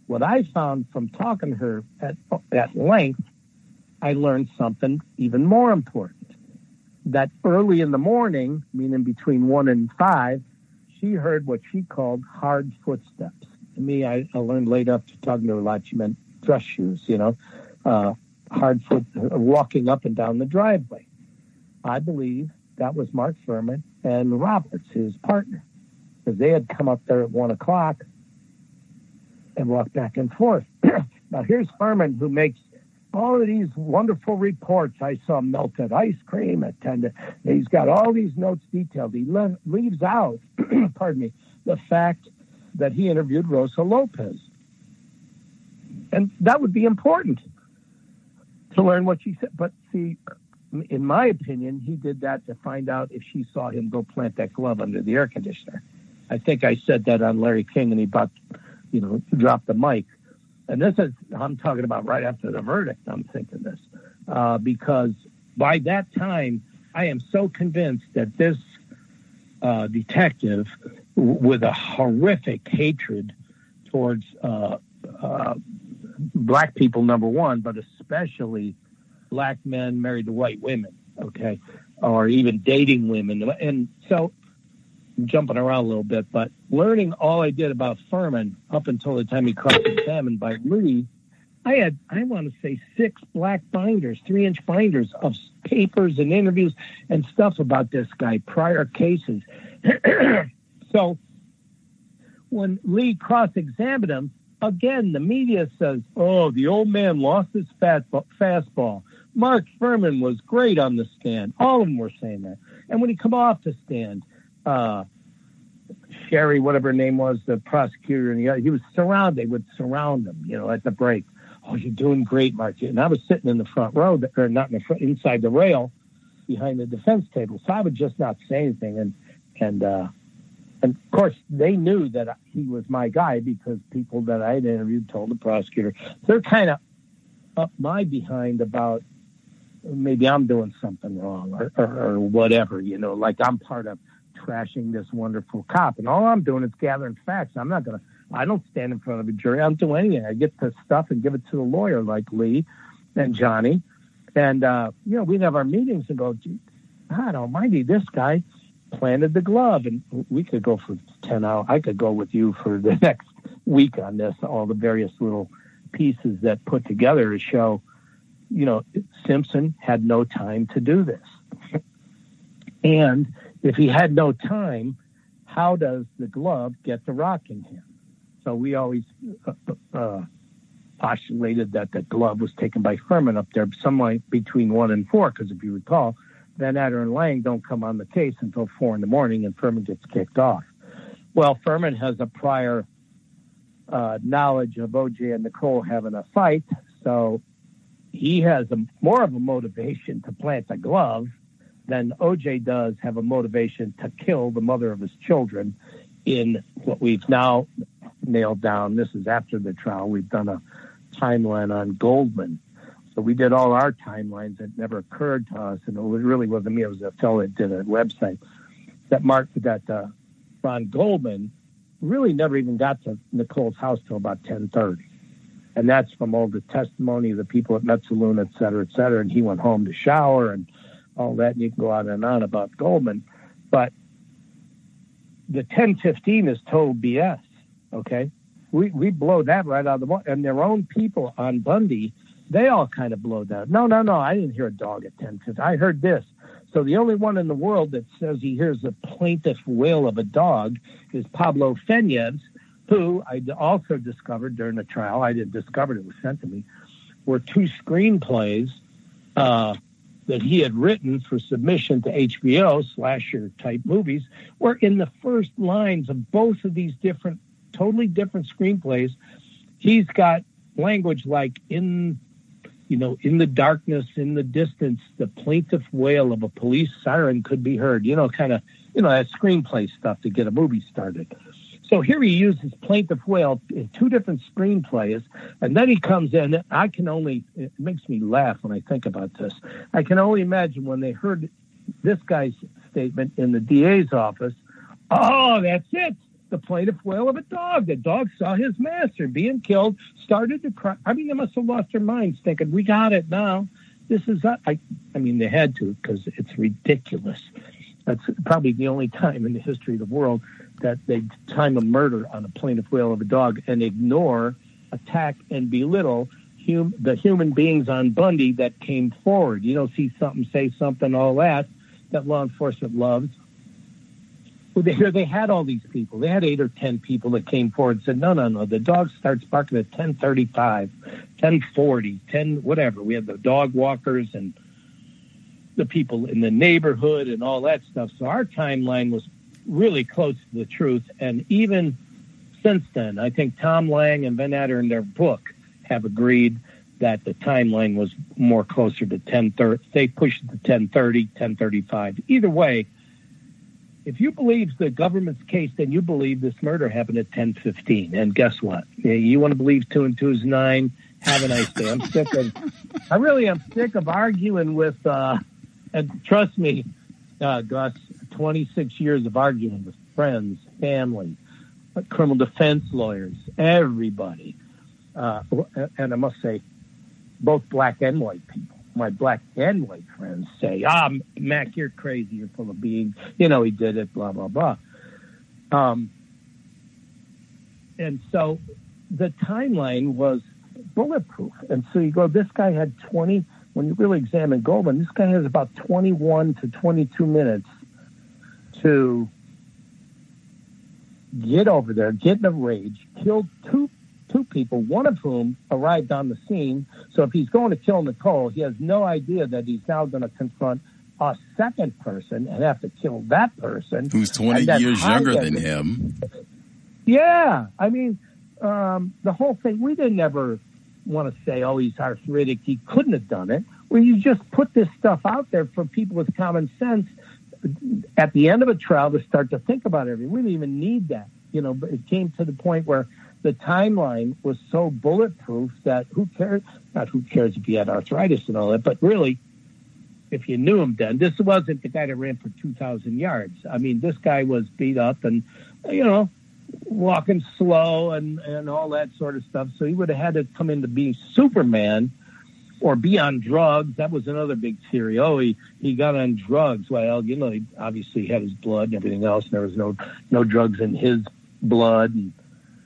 What I found from talking to her at length, I learned something even more important. That early in the morning, meaning between 1 and 5, she heard what she called hard footsteps. To me, I learned later after talking to her a lot, she meant dress shoes, hard foot, walking up and down the driveway. I believe that was Mark Furman and Roberts, his partner, because they had come up there at 1 o'clock and walked back and forth. Now, here's Furman, who makes all of these wonderful reports. I saw melted ice cream at 10. He's got all these notes detailed. He leaves out, pardon me, the fact that he interviewed Rosa Lopez. And that would be important to learn what she said. But see, in my opinion, he did that to find out if she saw him go plant that glove under the air conditioner. I think I said that on Larry King, and he dropped the mic. And I'm talking about right after the verdict, I'm thinking this. Because by that time, I am so convinced that this detective, with a horrific hatred towards black people, number one, but especially black men married to white women, okay, or even dating women. And so I'm jumping around a little bit, but learning all I did about Furman up until the time he cross-examined by Lee, I had, I want to say, 6 black binders, 3-inch binders of papers and interviews and stuff about this guy, prior cases. So when Lee cross-examined him, again, the media says, oh, the old man lost his fastball. Mark Furman was great on the stand. All of them were saying that. And when he come off the stand, Sherry, whatever her name was, the prosecutor, and he was surrounded. They would surround him, at the break. Oh, you're doing great, Mark. And I was sitting in the front row, or not in the front, inside the rail, behind the defense table. So I would just not say anything. And of course, they knew that he was my guy because people that I had interviewed told the prosecutor. They're kind of up my behind about maybe I'm doing something wrong or whatever, like I'm part of trashing this wonderful cop. And all I'm doing is gathering facts. I don't stand in front of a jury. I don't do anything. I get the stuff and give it to the lawyer like Lee and Johnny. And, we'd have our meetings and go, God almighty, this guy planted the glove. And we could go for 10 hours. I could go with you for the next week on this, all the various little pieces that put together to show, Simpson had no time to do this. And if he had no time, how does the glove get the rock in him? So we always postulated that the glove was taken by Furman up there somewhere between 1 and 4, because if you recall, Van Adder and Lang don't come on the case until 4 in the morning, and Furman gets kicked off. Well, Furman has a prior knowledge of OJ and Nicole having a fight, so he has more of a motivation to plant the glove than OJ does have a motivation to kill the mother of his children in what we've now nailed down. This is after the trial. We've done a timeline on Goldman. So we did all our timelines. It never occurred to us, and it really wasn't me. It was a fellow that did a website that Ron Goldman really never even got to Nicole's house till about 10:30. And that's from all the testimony of the people at Metzaloon, et cetera, and he went home to shower and all that, and you can go on and on about Goldman. But the 10:15 is total BS, okay? We blow that right out of the water. And their own people on Bundy, they all kind of blow that. No, I didn't hear a dog at 10:15. I heard this. So the only one in the world that says he hears the plaintive wail of a dog is Pablo Feñez, who I also discovered during the trial. I didn't discover it. It was sent to me. Were 2 screenplays that he had written for submission to HBO, slasher-type movies, were in the first lines of both of these totally different screenplays. He's got language like in the darkness, in the distance, the plaintive wail of a police siren could be heard, that screenplay stuff to get a movie started. So here he uses plaintive wail in two different screenplays, and then he comes in. It makes me laugh when I think about this. I can only imagine when they heard this guy's statement in the DA's office. Oh, that's it. The plaintive wail of a dog. The dog saw his master being killed, started to cry. I mean, they must have lost their minds thinking, we got it now. This is, they had to, because it's ridiculous. That's probably the only time in the history of the world that they time a murder on a plaintive wail of a dog and ignore, attack, and belittle the human beings on Bundy that came forward. See something, say something, all that law enforcement loves. Well, they had all these people. They had 8 or 10 people that came forward and said, no. The dog starts barking at 10:35, 10:40, 10 whatever. We had the dog walkers and the people in the neighborhood and all that stuff. So our timeline was really close to the truth. And even since then, I think Tom Lang and Van Adder in their book have agreed that the timeline was more closer to 10:30. They pushed it to 10:30, 10:35. Either way, if you believe the government's case, then you believe this murder happened at 10:15. And guess what? You want to believe 2 and 2 is 9. Have a nice day. I really am sick of arguing with, and trust me, Gus, 26 years of arguing with friends, family, criminal defense lawyers, everybody. And I must say, both black and white people. My black and white friends say, Mac, you're crazy. You're full of beans. He did it, blah, blah, blah. And so the timeline was bulletproof. And so you go, this guy had 20, when you really examine Goldman, this guy has about 21 to 22 minutes to get over there, get in a rage, kill two people, one of whom arrived on the scene. So if he's going to kill Nicole, he has no idea that he's now going to confront a second person and have to kill that person. Who's 20 years younger than him. Yeah. I mean, the whole thing, we didn't ever want to say, he's arthritic, he couldn't have done it. When you just put this stuff out there for people with common sense at the end of a trial to start to think about everything. We didn't even need that. But it came to the point where the timeline was so bulletproof that who cares? Not who cares if he had arthritis and all that, but really, if you knew him then, this wasn't the guy that ran for 2,000 yards. I mean, this guy was beat up and, walking slow and all that sort of stuff. So he would have had to come in to be Superman or be on drugs. That was another big theory. He got on drugs. Well, he obviously had his blood and everything else. And there was no drugs in his blood and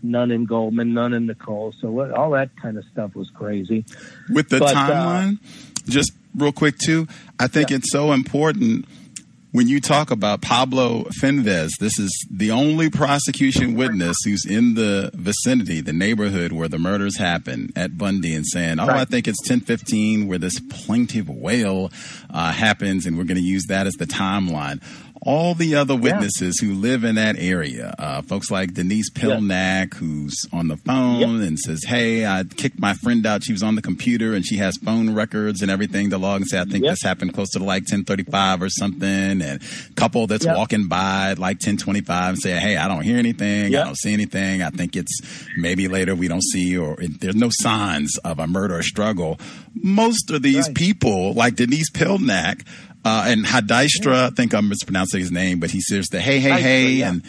none in Goldman, none in Nicole. So all that kind of stuff was crazy. With the timeline, just real quick too, I think it's so important when you talk about Pablo Fenves. This is the only prosecution witness who's in the vicinity, the neighborhood where the murders happen at Bundy, and saying, I think it's 10:15 where this plaintive wail happens, and we're going to use that as the timeline. All the other witnesses who live in that area, folks like Denise Pilnack, who's on the phone and says, hey, I kicked my friend out. She was on the computer and she has phone records and everything to log and say, I think this happened close to 10:35 or something. And a couple that's walking by at 10:25 and say, hey, I don't hear anything. I don't see anything. I think it's maybe later we don't see, or there's no signs of a murder or struggle. Most of these people, like Denise Pilnack, and Hadaistra, I think I'm mispronouncing his name, but he says the hey, and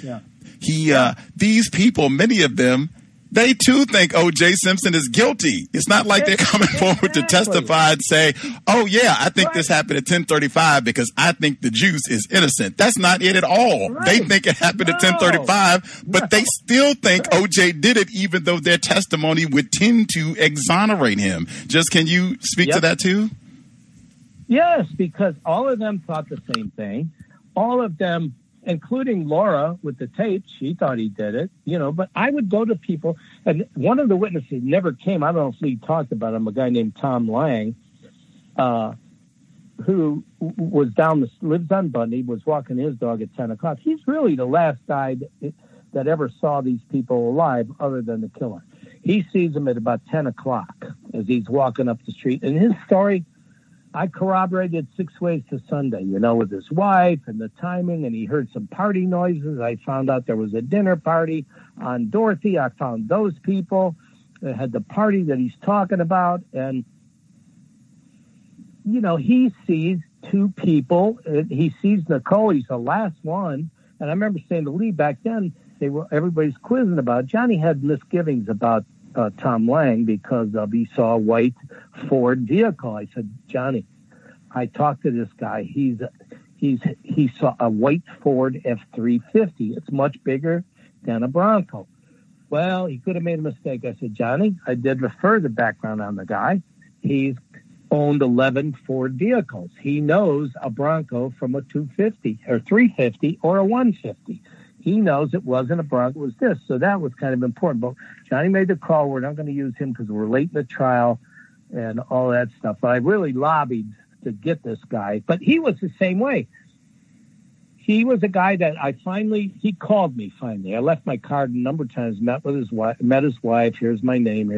these people, many of them, they too think OJ Simpson is guilty. It's not like they're coming forward to testify and say, I think this happened at 10:35 because I think the juice is innocent. That's not it at all. They think it happened at 10:35, but they still think OJ did it, even though their testimony would tend to exonerate him. Just can you speak to that too? Yes, because all of them thought the same thing. All of them, including Laura with the tapes, she thought he did it, but I would go to people, and one of the witnesses never came. I don't know if Lee talked about him, a guy named Tom Lang. who lives on Bundy, was walking his dog at 10 o'clock. He's really the last guy that ever saw these people alive other than the killer. He sees them at about 10 o'clock as he's walking up the street. And his story, I corroborated 6 ways to Sunday, with his wife and the timing, and he heard some party noises. I found out there was a dinner party on Dorothy. I found those people that had the party that he's talking about. And, he sees 2 people. He sees Nicole. He's the last one. And I remember saying to Lee back then, everybody's quizzing about. Johnny had misgivings about Tom Lang because he saw a white Ford vehicle. I said, Johnny, I talked to this guy. He saw a white Ford F-350. It's much bigger than a Bronco. Well, he could have made a mistake. I said, Johnny, I did refer the background on the guy. He's owned 11 Ford vehicles. He knows a Bronco from a 250 or 350 or a 150. He knows it wasn't a Bronco, it was this. So that was kind of important. But Johnny made the call. We're not going to use him because we're late in the trial and all that stuff. But I really lobbied to get this guy. But he was the same way. He was a guy that he called me finally. I left my card a number of times, met his wife. Here's my name.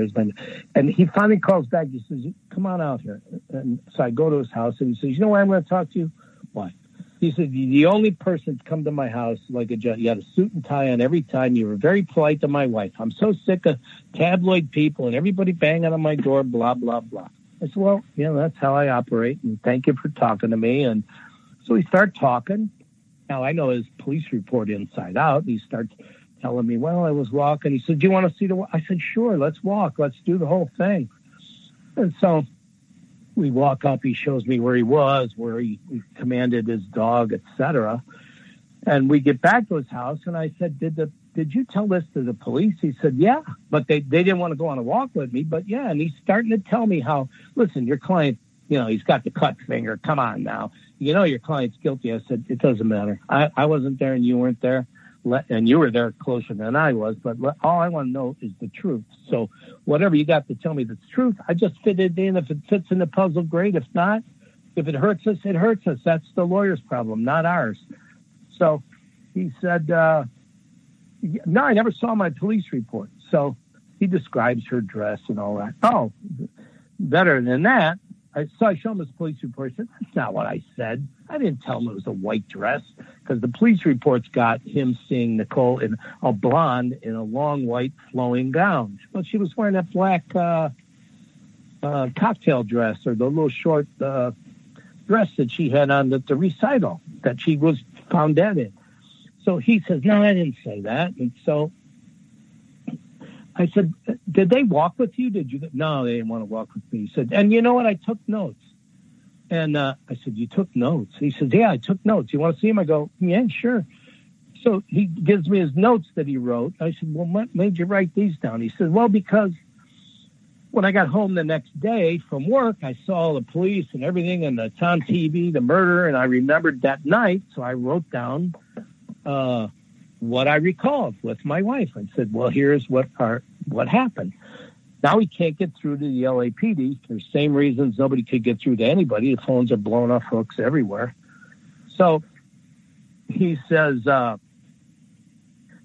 And he finally calls back. He says, come on out here. And so I go to his house and he says, you know why I'm going to talk to you? Why? He said, the only person to come to my house like a judge. You had a suit and tie on every time. You were very polite to my wife. I'm so sick of tabloid people and everybody banging on my door, blah, blah, blah. I said, well, that's how I operate. And thank you for talking to me. And so we start talking. Now, I know his police report inside out. He starts telling me, well, I was walking. He said, do you want to see I said, sure, let's walk. Let's do the whole thing. And so we walk up. He shows me where he was, where he commanded his dog, etc. And we get back to his house. And I said, did you tell this to the police? He said, yeah. But they didn't want to go on a walk with me. But, yeah, and he's starting to tell me how, listen, your client, he's got the cut finger. Come on now. Your client's guilty. I said, it doesn't matter. I wasn't there and you weren't there. And you were there closer than I was. But all I want to know is the truth. So whatever you got to tell me that's truth, I just fit it in. If it fits in the puzzle, great. If not, if it hurts us, it hurts us. That's the lawyer's problem, not ours. So he said, no, I never saw my police report. So he describes her dress and all that. Oh, better than that. So I show him his police report. He said, that's not what I said. I didn't tell him it was a white dress because the police reports got him seeing Nicole in a blonde in a long white flowing gown. Well, she was wearing that black cocktail dress or the little short dress that she had on the recital that she was found dead in. So he says, no, I didn't say that. And so I said, did they walk with you? No, they didn't want to walk with me. He said, and you know what? I took notes. And I said, you took notes? He says, yeah, I took notes. You want to see him? I go, yeah, sure. So he gives me his notes that he wrote. I said, well, what made you write these down? He said, well, because when I got home the next day from work, I saw the police and everything, and it's on TV, the murder, and I remembered that night. So I wrote down what I recalled with my wife. I said, well, here's what happened. Now we can't get through to the LAPD for the same reasons nobody could get through to anybody. The phones are blown off hooks everywhere. So he says, not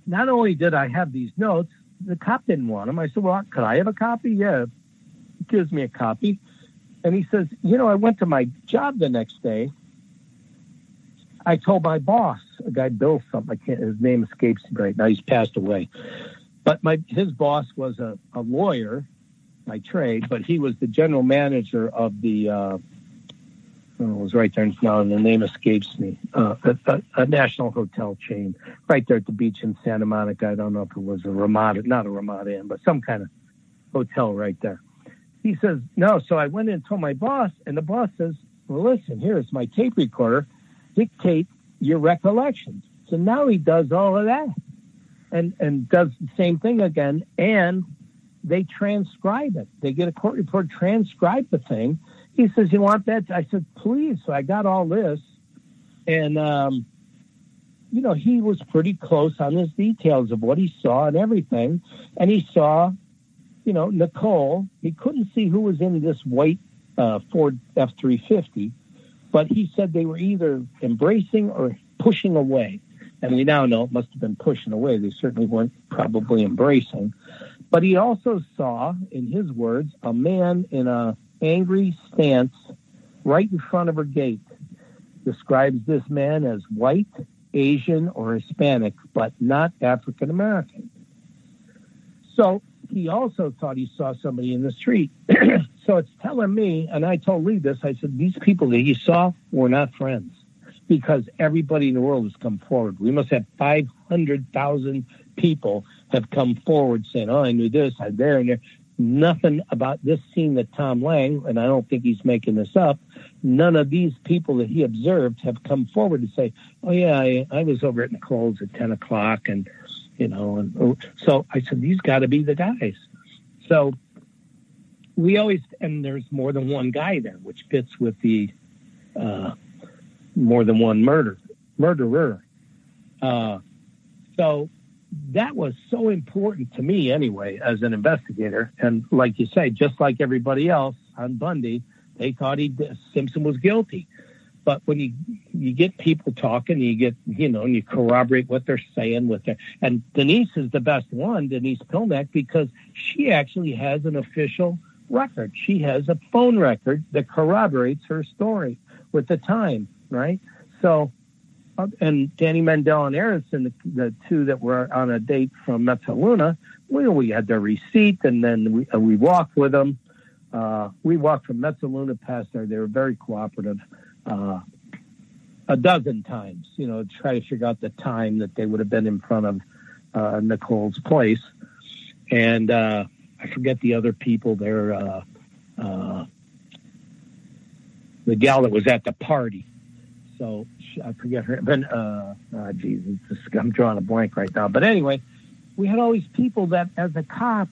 only did I have these notes, the cop didn't want them. I said, well, could I have a copy? Yeah. He gives me a copy. And he says, I went to my job the next day. I told my boss, a guy, Bill something, his name escapes me right now. He's passed away. But his boss was a lawyer by trade, but he was the general manager of the, it was right there now, and the name escapes me, a national hotel chain right there at the beach in Santa Monica. I don't know if it was a Ramada, not a Ramada Inn, but some kind of hotel right there. He says, no. So I went in and told my boss, and the boss says, well, listen, here's my tape recorder. Dictate your recollections. So now he does all of that. And does the same thing again, and they transcribe it. They get a court report, transcribe the thing. He says, you want that? I said, please. So I got all this. And, he was pretty close on his details of what he saw and everything. And he saw, Nicole. He couldn't see who was in this white Ford F-350, But he said they were either embracing or pushing away. And we now know it must have been pushing away. They certainly weren't probably embracing. But he also saw, in his words, a man in a angry stance right in front of her gate. Describes this man as white, Asian, or Hispanic, but not African American. So he also thought he saw somebody in the street. So it's telling me, and I told Lee this, I said, these people that he saw were not friends, because everybody in the world has come forward. We must have 500,000 people have come forward saying, oh, I knew this, I there, and there. Nothing about this scene that Tom Lang, and I don't think he's making this up, none of these people that he observed have come forward to say, oh, yeah, I was over at Nicole's at 10 o'clock, and, you know, and so I said, these got to be the guys. So we always, and there's more than one guy there, which fits with the more than one murderer. So that was so important to me anyway, as an investigator. And like you say, just like everybody else on Bundy, they thought Simpson was guilty. But when you get people talking, you get, you know, and you corroborate what they're saying with their, and Denise is the best one, Denise Pilnack, because she actually has an official record. She has a phone record that corroborates her story with the time, right? So, and Danny Mandel and Aronson, the two that were on a date from Mezzaluna, we had their receipt, and then we walked with them. We walked from Mezzaluna past there. They were very cooperative. A dozen times, you know, to try to figure out the time that they would have been in front of Nicole's place. And I forget the other people there. The gal that was at the party. So I forget her. But Jesus, I'm drawing a blank right now. But anyway, we had all these people that, as a cop,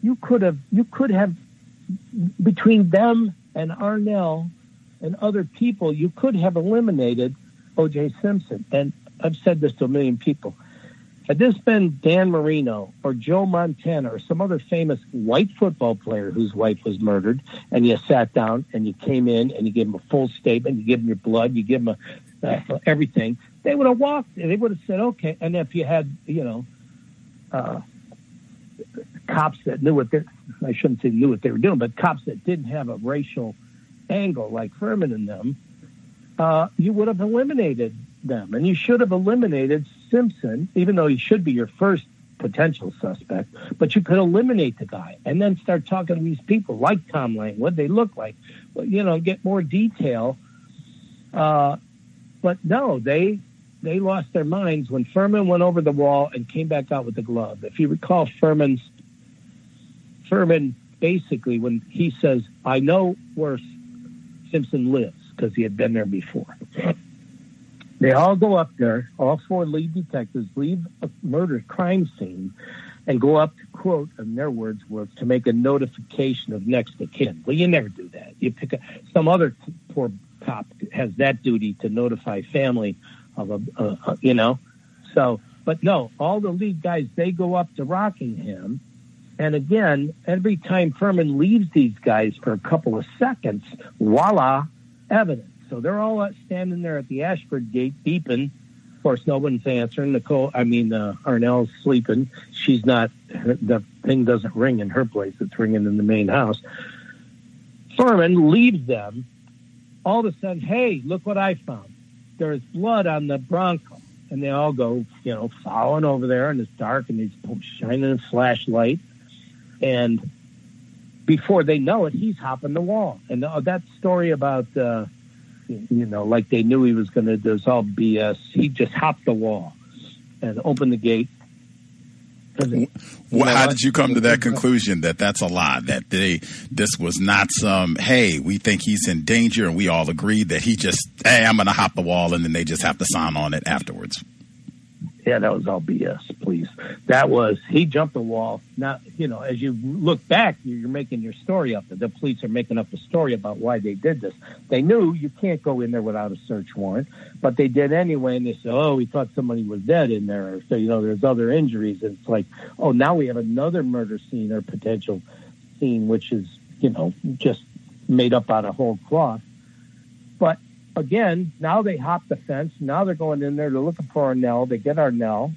you could have between them and Arnell and other people, you could have eliminated OJ Simpson. And I've said this to a million people. Had this been Dan Marino or Joe Montana or some other famous white football player whose wife was murdered, and you sat down and you came in and you gave them a full statement, you give them your blood, you give them everything, they would have walked. They would have said, okay. And if you had, you know, cops that knew what I shouldn't say knew what they were doing, but cops that didn't have a racial angle like Furman and them, you would have eliminated them. And you should have eliminated Simpson, even though he should be your first potential suspect, but you could eliminate the guy and then start talking to these people like Tom Lang, what they look like, you know, get more detail. But no, they lost their minds when Furman went over the wall and came back out with the glove. If you recall Furman basically, when he says, I know where Simpson lives, because he had been there before. They all go up there, all four lead detectives leave a murder crime scene and go up to, quote, in their words, was to make a notification of next of kin. Well, you never do that. You pick some other poor cop has that duty to notify family of you know. So, but no, all the lead guys, they go up to Rockingham. And again, every time Furman leaves these guys for a couple of seconds, voila, evidence. So they're all standing there at the Ashford gate beeping. Of course, no one's answering. Arnell's sleeping. She's not, the thing doesn't ring in her place. It's ringing in the main house. Furman leaves them. All of a sudden, hey, look what I found. There's blood on the Bronco. And they all go, you know, following over there, and it's dark, and he's shining a flashlight. And before they know it, he's hopping the wall. And that story about, you know, like they knew he was going to do, it's all BS. He just hopped the wall and opened the gate. How did you come to that conclusion that that's a lie, that this was not some, hey, we think he's in danger, and we all agreed that he just, hey, I'm going to hop the wall, and then they just have to sign on it afterwards? Yeah, that was all BS, please. That was, he jumped the wall. Now, you know, as you look back, you're making your story up. The police are making up a story about why they did this. They knew you can't go in there without a search warrant, but they did anyway, and they said, oh, we thought somebody was dead in there. So, you know, there's other injuries. And it's like, oh, now we have another murder scene or potential scene, which is, you know, just made up out of whole cloth. But again, now they hop the fence. Now they're going in there. They're looking for Arnell. They get Arnell.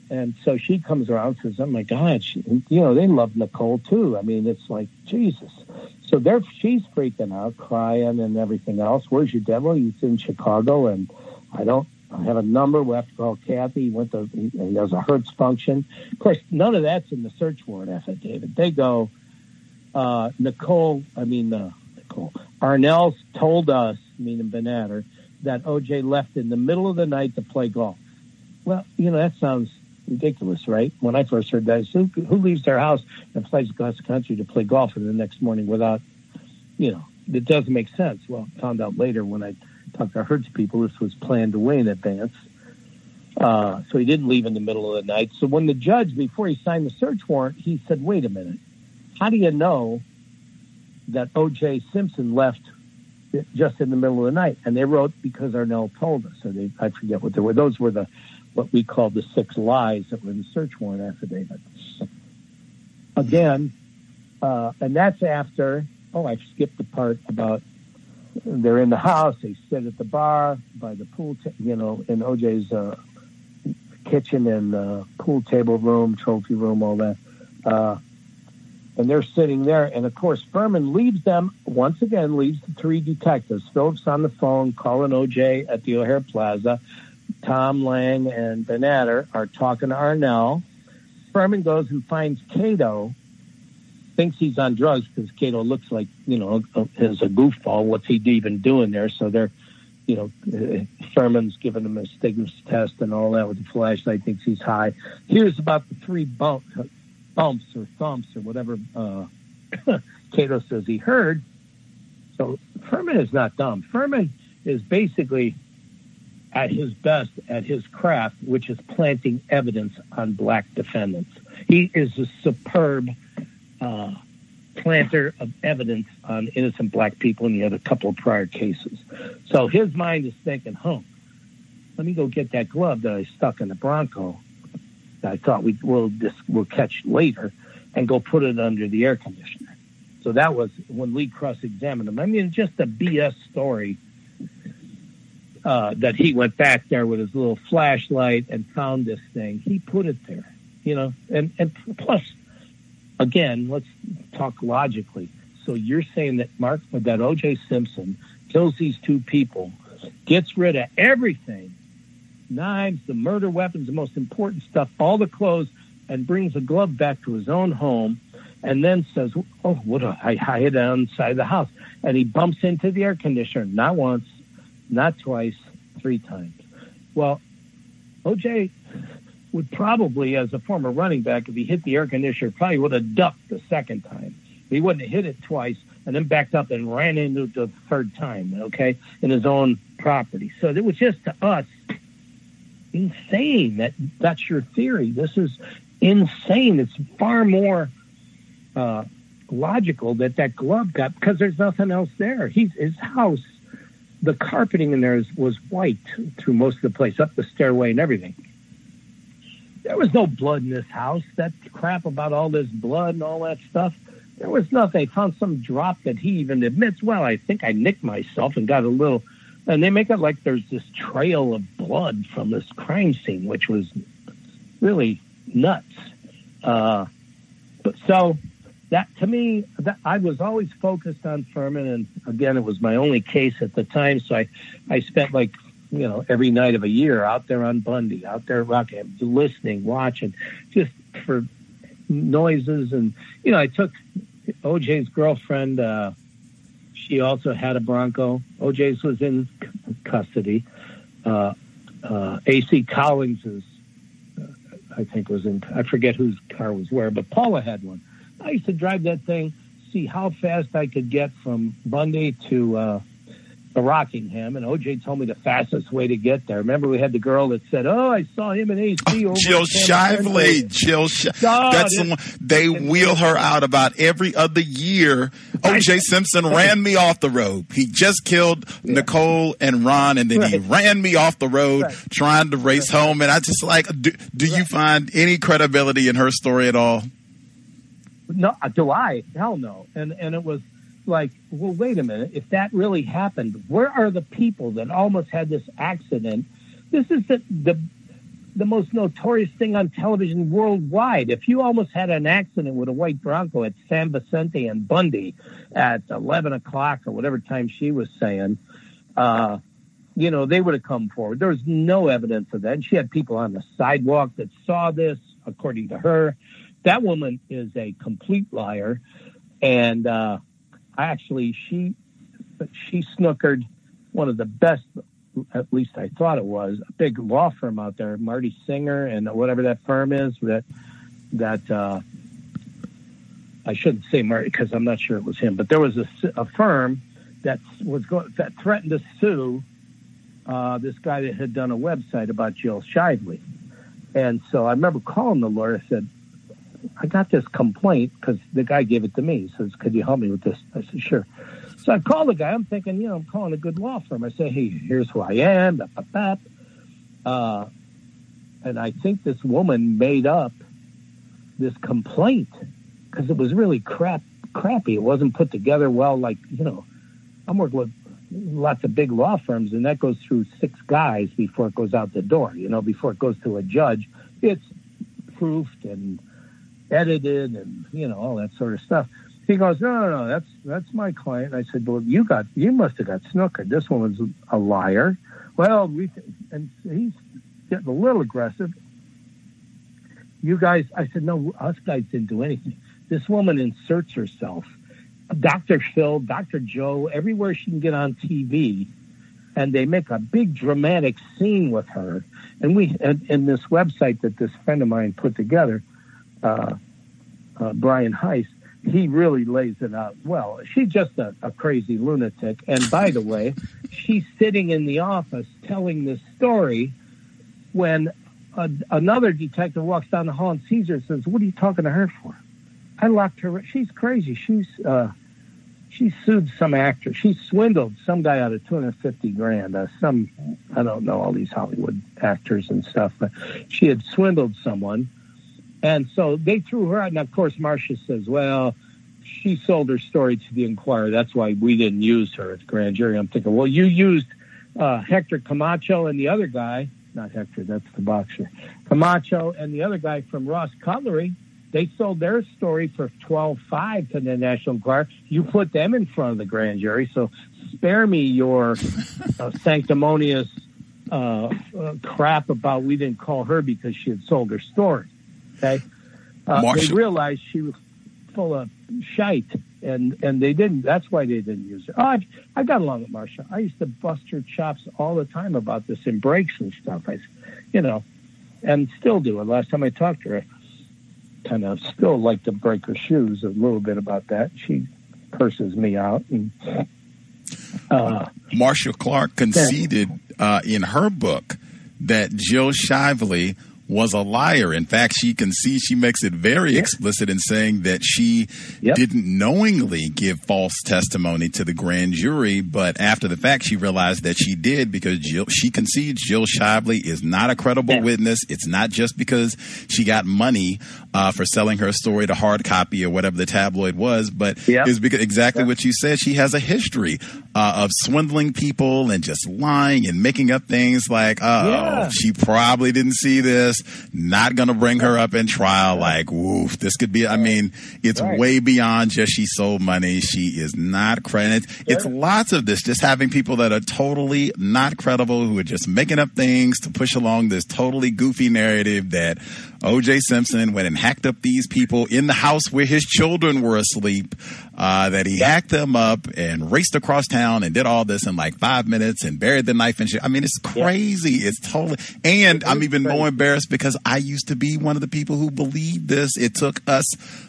And so she comes around and says, oh, my God, they love Nicole, too. I mean, it's like, Jesus. So she's freaking out, crying and everything else. Where's your devil? He's in Chicago, and I have a number. We have to call Kathy. He has a Hertz function. Of course, none of that's in the search warrant affidavit. They go, Nicole, Arnell told us, meaning Benatter, that OJ left in the middle of the night to play golf. Well, that sounds ridiculous, right? When I first heard that, I said, who leaves their house and flies across the country to play golf the next morning without, it doesn't make sense. Well, I found out later when I talked to Hertz people, this was planned away in advance. So he didn't leave in the middle of the night. So when the judge, before he signed the search warrant, he said, wait a minute, how do you know that OJ Simpson left just in the middle of the night? And they wrote, because Arnell told us. So I forget what they were. Those were what we call the 6 lies that were in the search warrant affidavit. Again, and that's after, I skipped the part about they're in the house, they sit at the bar by the pool, in OJ's kitchen and pool table room, trophy room, all that. And they're sitting there, and of course, Furman leaves the 3 detectives. Phillips on the phone, calling OJ at the O'Hare Plaza. Tom Lang and Benatter are talking to Arnell. Furman goes and finds Cato, thinks he's on drugs because Cato looks like, is a goofball. What's he even doing there? So they're, Furman's giving him a stigmas test and all that with the flashlight, thinks he's high. Here's about the 3 bumps or thumps or whatever Cato says he heard. So Furman is not dumb. Furman is basically at his best at his craft, which is planting evidence on black defendants. He is a superb planter of evidence on innocent black people, and he had a couple of prior cases. So his mind is thinking, let me go get that glove that I stuck in the Bronco that I thought we'll catch later, and go put it under the air conditioner. So that was when Lee cross-examined him. I mean, just a BS story that he went back there with his little flashlight and found this thing. He put it there, and plus, again, let's talk logically. So you're saying that that O.J. Simpson kills these 2 people, gets rid of everything, knives, the murder weapons, the most important stuff, all the clothes, and brings a glove back to his own home, and then says, what do I hide outside the house? And he bumps into the air conditioner, not once, not twice, 3 times. Well, O.J. would probably, as a former running back, if he hit the air conditioner, probably would have ducked the 2nd time. He wouldn't have hit it twice and then backed up and ran into it the 3rd time, in his own property. So it was just, to us, insane. That's your theory. This is insane. It's far more logical that glove got, because there's nothing else there. His house, the carpeting in there was white through most of the place, up the stairway and everything. There was no blood in this house. That crap about all this blood and all that stuff, there was nothing. They found some drop that he even admits, well, I think I nicked myself and got a little, and they make it like there's this trail of blood from this crime scene, which was really nuts. But so that, to me, I was always focused on Furman, and again, it was my only case at the time, so I spent every night of a year out there on Bundy, out there rocking, listening, watching, just for noises. And, I took OJ's girlfriend. She also had a Bronco. OJ's was in custody. A.C. Collins's, I think, was in, I forget whose car was where, but Paula had one. I used to drive that thing, see how fast I could get from Bundy to Rockingham, and OJ told me the fastest way to get there. Remember, we had the girl that said, I saw him in AC over Jill Shively. That's the one. They wheel her out about every other year. OJ Simpson ran me off the road. He just killed Nicole and Ron, and then he ran me off the road trying to race home. And I just do you find any credibility in her story at all? No, do I? Hell no. And it was, like, well, wait a minute. If that really happened, where are the people that almost had this accident? This is the most notorious thing on television worldwide. If you almost had an accident with a white Bronco at San Vicente and Bundy at 11 o'clock or whatever time she was saying, they would have come forward. There was no evidence of that. And she had people on the sidewalk that saw this, according to her. That woman is a complete liar. And actually, she snookered one of the best, at least I thought it was, a big law firm out there, Marty Singer and whatever that firm is, that I shouldn't say Marty because I'm not sure it was him, but there was a firm that threatened to sue this guy that had done a website about Jill Shively. And so I remember calling the lawyer. I said, I got this complaint because the guy gave it to me. He says, could you help me with this? I said, sure. So I called the guy. I'm thinking, I'm calling a good law firm. I say, hey, here's who I am. And I think this woman made up this complaint because it was really crappy. It wasn't put together well. Like, I'm working with lots of big law firms, and that goes through 6 guys before it goes out the door. Before it goes to a judge, it's proofed and edited and, all that sort of stuff. He goes, no, that's my client. I said, well, you must have got snookered. This woman's a liar. Well, and he's getting a little aggressive. You guys, I said, no, us guys didn't do anything. This woman inserts herself. Dr. Phil, Dr. Joe, everywhere she can get on TV, and they make a big dramatic scene with her. And in this website that this friend of mine put together, Brian Heiss, he really lays it out well. She's just a crazy lunatic. And by the way, she's sitting in the office telling this story when another detective walks down the hall and sees her and says, what are you talking to her for? I locked her. She's crazy. She sued some actor. She swindled some guy out of $250,000. I don't know all these Hollywood actors and stuff, but she had swindled someone. And so they threw her out. And of course, Marcia says, well, she sold her story to the Inquirer. That's why we didn't use her at the grand jury. I'm thinking, well, you used Hector Camacho and the other guy, not Hector, that's the boxer, Camacho and the other guy from Ross Cutlery. They sold their story for $12.5 to the National Enquirer. You put them in front of the grand jury. So spare me your sanctimonious crap about we didn't call her because she had sold her story. Okay, they realized she was full of shite, and they didn't. That's why they didn't use her. Oh, I got along with Marcia. I used to bust her chops all the time about this in breaks and stuff. And still do it. Last time I talked to her, I kind of still like to break her shoes a little bit about that. She curses me out. And Marcia Clark conceded in her book that Jill Shively was a liar. In fact, she concedes, she makes it very explicit in saying that she didn't knowingly give false testimony to the grand jury, but after the fact, she realized that she did because she concedes Jill Shively is not a credible witness. It's not just because she got money for selling her story to hard copy or whatever the tabloid was, but it's because exactly what you said. She has a history of swindling people and just lying and making up things like, she probably didn't see this. Not going to bring her up in trial. Like, woof, this could be, I mean, it's way beyond just she sold money. She is not credible. It's lots of this, just having people that are totally not credible, who are just making up things to push along this totally goofy narrative that OJ Simpson went and hacked up these people in the house where his children were asleep, that he hacked them up and raced across town and did all this in like 5 minutes and buried the knife and shit. I mean, it's crazy. It's totally, and I'm even more embarrassed because I used to be one of the people who believed this. It took us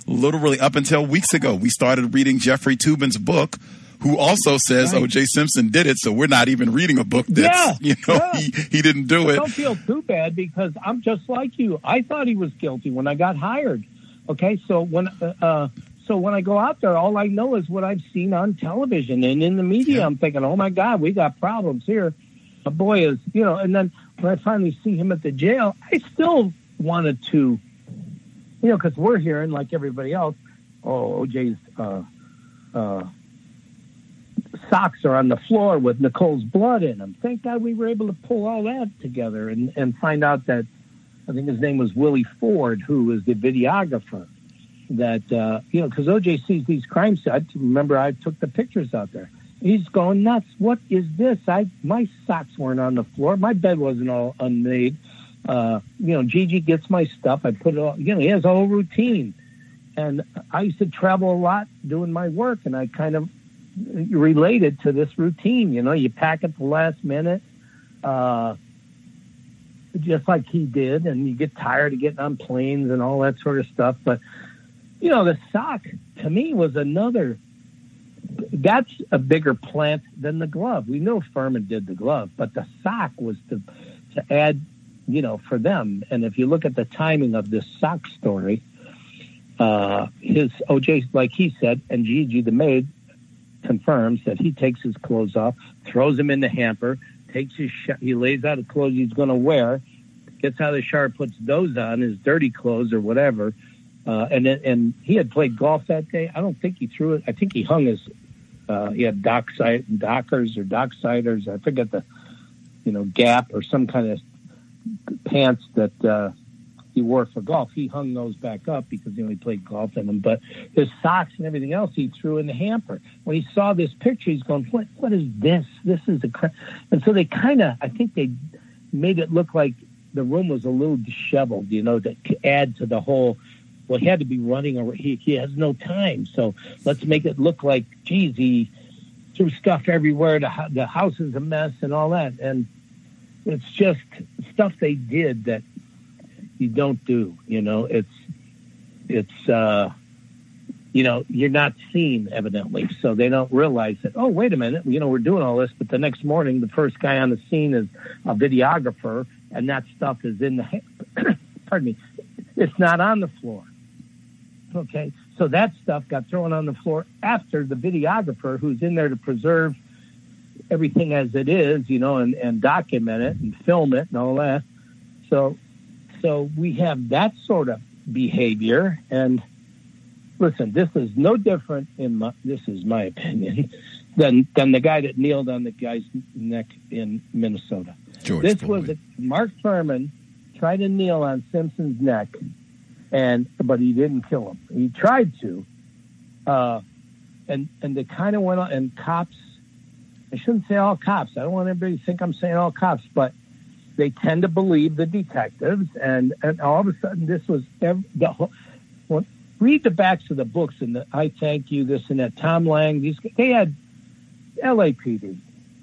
literally up until weeks ago. We started reading Jeffrey Toobin's book, who also says OJ Simpson did it, so we're not even reading a book that's, he didn't do it. I don't feel too bad because I'm just like you. I thought he was guilty when I got hired. Okay, so when I go out there, all I know is what I've seen on television and in the media. I'm thinking, oh my God, we got problems here. A boy is, and then when I finally see him at the jail, I still wanted to, because we're hearing like everybody else, OJ's, socks are on the floor with Nicole's blood in them. Thank God we were able to pull all that together and find out that, I think his name was Willie Ford, who was the videographer. That, because OJ sees these crime scenes. Remember, I took the pictures out there. He's going nuts. What is this? My socks weren't on the floor. My bed wasn't all unmade. Gigi gets my stuff. I put it all, he has a whole routine. And I used to travel a lot doing my work, and I kind of related to this routine. You pack at the last minute, just like he did, and you get tired of getting on planes and all that sort of stuff. But, the sock, to me, was that's a bigger plant than the glove. We know Furman did the glove, but the sock was to add, for them. And if you look at the timing of this sock story, his OJ, like he said, and Gigi, the maid, confirms that he takes his clothes off, throws them in the hamper, he lays out the clothes he's going to wear, gets out of the shower, puts those on, his dirty clothes or whatever. And he had played golf that day. I don't think he threw it. I think he hung his, he had dockers or docksiders. I forget the, Gap or some kind of pants that he wore for golf. He hung those back up because he only played golf in them. But his socks and everything else he threw in the hamper. When he saw this picture, he's going, what is this? This is and so they I think they made it look like the room was a little disheveled, to add to the whole. Well, he had to be running, or he has no time. So let's make it look like, geez, he threw stuff everywhere. The house is a mess and all that. And it's just stuff they did that you don't do. You're not seen, evidently. So they don't realize that, oh, wait a minute, we're doing all this. But the next morning, the first guy on the scene is a videographer, and that stuff is in the, pardon me, it's not on the floor. Okay, so that stuff got thrown on the floor after the videographer, who's in there to preserve everything as it is, and document it and film it and all that. So we have that sort of behavior. And listen, this is no different this is my opinion, than the guy that kneeled on the guy's neck in Minnesota. Mark Furman tried to kneel on Simpson's neck, but he didn't kill him. He tried to, and they kind of went on. And cops, I shouldn't say all cops. I don't want everybody to think I'm saying all cops, but they tend to believe the detectives. And all of a sudden, this was read the backs of the books and the I Thank You, this and that. Tom Lang, they had LAPD,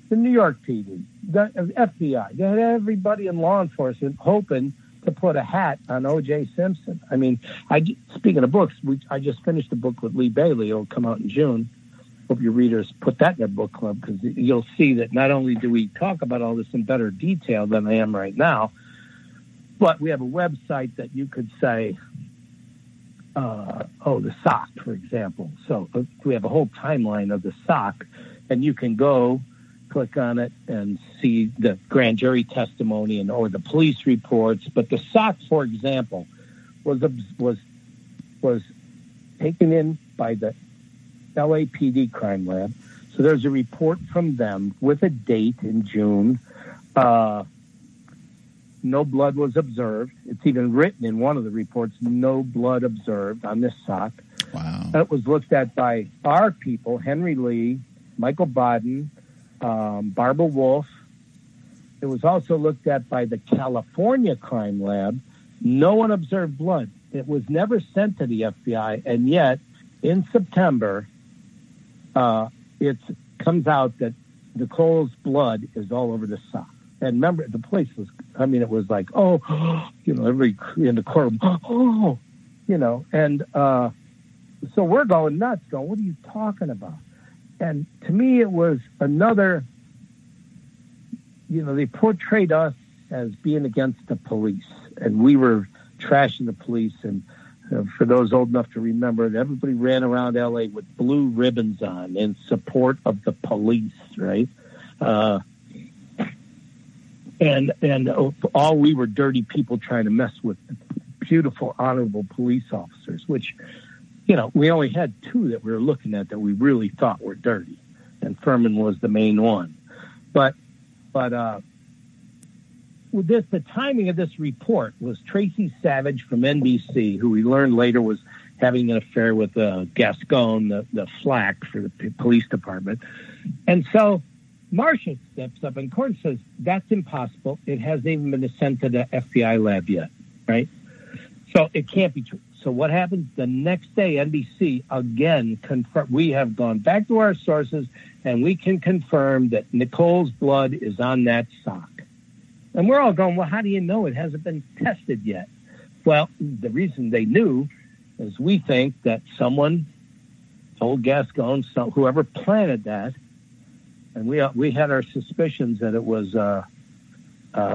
the New York PD, the FBI. They had everybody in law enforcement hoping to put a hat on OJ Simpson. I mean, speaking of books, I just finished a book with Lee Bailey. It'll come out in June. Hope your readers put that in their book club, because you'll see that not only do we talk about all this in better detail than I am right now, but we have a website that you could say, the sock, for example. So we have a whole timeline of the sock, and you can go click on it and see the grand jury testimony or the police reports. But the sock, for example, was taken in by the LAPD crime lab. So there's a report from them with a date in June. No blood was observed. It's even written in one of the reports, no blood observed on this sock. Wow. It was looked at by our people, Henry Lee, Michael Bodden, Barbara Wolf. It was also looked at by the California crime lab. No one observed blood. It was never sent to the FBI, and yet in September, it comes out that Nicole's blood is all over the sock. And remember, the place was, it was like, everybody in the courtroom, and so we're going nuts, what are you talking about? And to me, it was another, they portrayed us as being against the police, and we were trashing the police. And for those old enough to remember, everybody ran around LA with blue ribbons on in support of the police, right? And all we were dirty people trying to mess with beautiful, honorable police officers, which, we only had two that we were looking at that we really thought were dirty. and Furman was the main one. But the timing of this report was Tracy Savage from NBC, who we learned later was having an affair with Gascon, the flack for the police department. And so Marcia steps up, and court says, that's impossible. It hasn't even been sent to the FBI lab yet, right? So it can't be true. So what happens the next day, NBC again confirmed, we have gone back to our sources, and we can confirm that Nicole's blood is on that sock. And we're all going, well, how do you know it hasn't been tested yet? Well, the reason they knew is we think that someone told Gascon, whoever planted that, and we had our suspicions that it was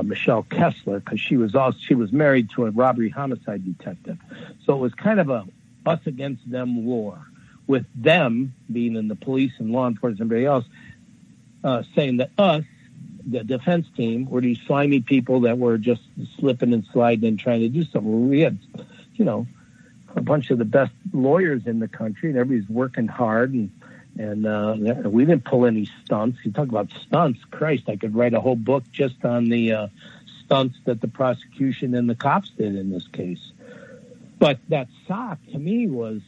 Michelle Kessler, because she was married to a robbery homicide detective. So it was kind of a us against them war, with them being in the police and law enforcement and everybody else saying that us, the defense team, were these slimy people that were just slipping and sliding and trying to do something. We had, a bunch of the best lawyers in the country, and everybody's working hard, and we didn't pull any stunts. You talk about stunts, Christ, I could write a whole book just on the stunts that the prosecution and the cops did in this case. But that sock, to me, was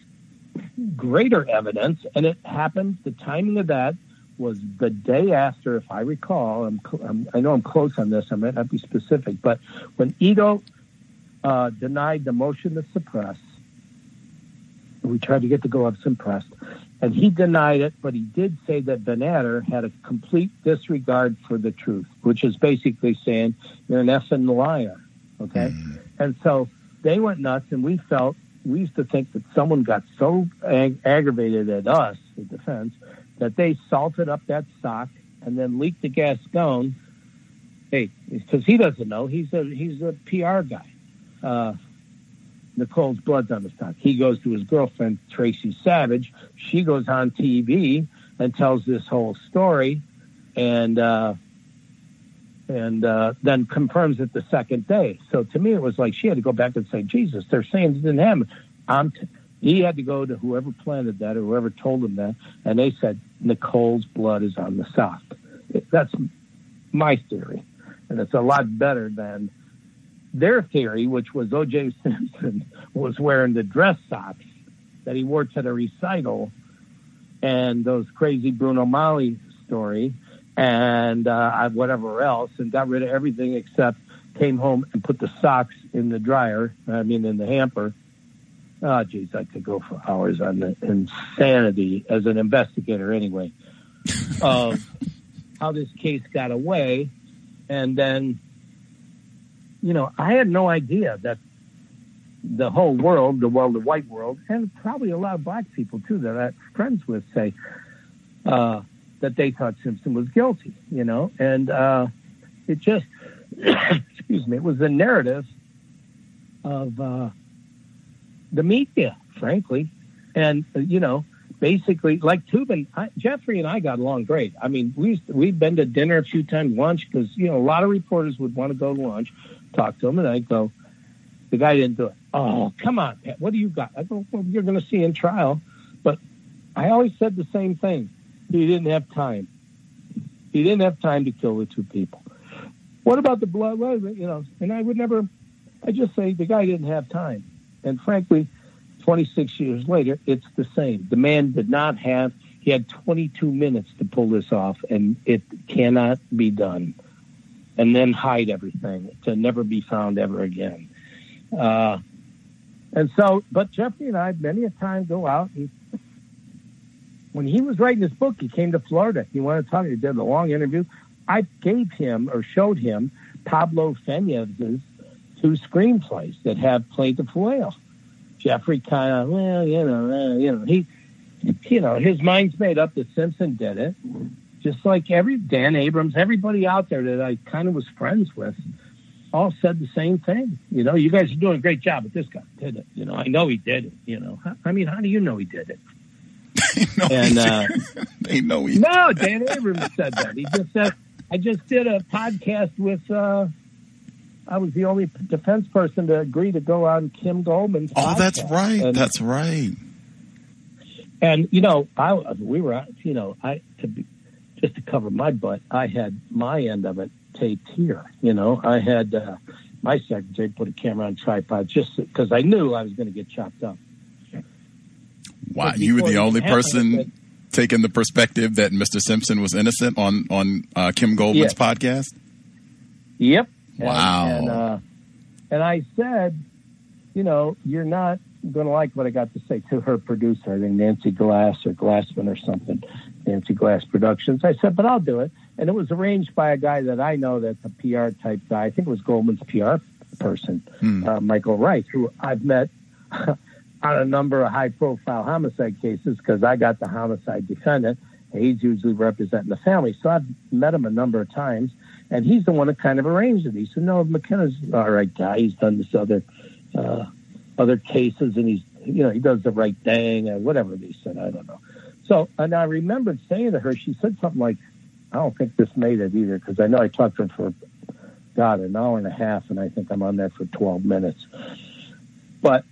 greater evidence, and it happened, the timing of that was the day after, if I recall, I know I'm close on this, I might not be specific, but when Ito denied the motion to suppress, we tried to get the go-ups suppressed, and he denied it, but he did say that Benatter had a complete disregard for the truth, which is basically saying you're an effing liar, okay? And so they went nuts, and we used to think that someone got so aggravated at us, the defense, that they salted up that sock and then leaked to Gascon. Hey, because he doesn't know. He's a PR guy. Nicole's blood's on the sock. He goes to his girlfriend, Tracy Savage. She goes on TV and tells this whole story, and then confirms it the second day. So to me, it was like she had to go back and say, Jesus, they're saying it didn't happen. He had to go to whoever planted that or whoever told him that, and they said Nicole's blood is on the sock. That's my theory, and it's a lot better than their theory, which was OJ Simpson was wearing the dress socks that he wore to the recital, and those crazy Bruno Mali story, and whatever else, and got rid of everything except came home and put the socks in the dryer, in the hamper. Oh, geez, I could go for hours on the insanity as an investigator anyway, of how this case got away. And then, I had no idea that the whole world, the white world, and probably a lot of black people too that I'm friends with say that they thought Simpson was guilty, and it just, excuse me, it was the narrative of the media, frankly. And, basically, like Tubin, Jeffrey and I got along great. I mean, we've been to dinner a few times, lunch, because, a lot of reporters would want to go to lunch, talk to him, and I'd go, the guy didn't do it. Oh, come on, Pat, what do you got? I go, well, you're going to see in trial. But I always said the same thing. He didn't have time. He didn't have time to kill the two people. What about the blood? And I just say the guy didn't have time. And frankly, 26 years later, it's the same. The man he had 22 minutes to pull this off, and it cannot be done. And then hide everything to never be found ever again. And so, but Jeffrey and I many a time go out, and when he was writing his book, he came to Florida. He wanted to talk. He did a long interview. I gave him or showed him Pablo Feñez's 2 screenplays that have Plaintiff Whale. Jeffrey kind of, his mind's made up that Simpson did it. Just like Dan Abrams, everybody out there that I kind of was friends with, all said the same thing. You guys are doing a great job, but this guy did it. I know he did it. I mean, how do you know he did it? They know he. No, Dan Abrams said that. He just said, I just did a podcast with. I was the only defense person to agree to go on Kim Goldman's podcast. Oh, that's right. That's right. And just to cover my butt, I had my end of it taped here. I had my secretary put a camera on tripod just because I knew I was going to get chopped up. Wow, you were the only person taking the perspective that Mr. Simpson was innocent on Kim Goldman's podcast? Yep. Wow. And I said, you're not going to like what I got to say to her producer, I think Nancy Glass or Glassman or something, Nancy Glass Productions. I said, but I'll do it. And it was arranged by a guy that I know that's a PR type guy. I think it was Goldman's PR person, Michael Wright, who I've met on a number of high-profile homicide cases because I got the homicide defendant. He's usually representing the family. So I've met him a number of times, and he's the one that kind of arranged it. He said, no, McKenna's all right guy. He's done this other cases, and he does the right thing, or whatever they said. I don't know. So, and I remembered saying to her, she said something like, I don't think this made it either, because I know I talked to her for, an hour and a half, and I think I'm on there for 12 minutes. But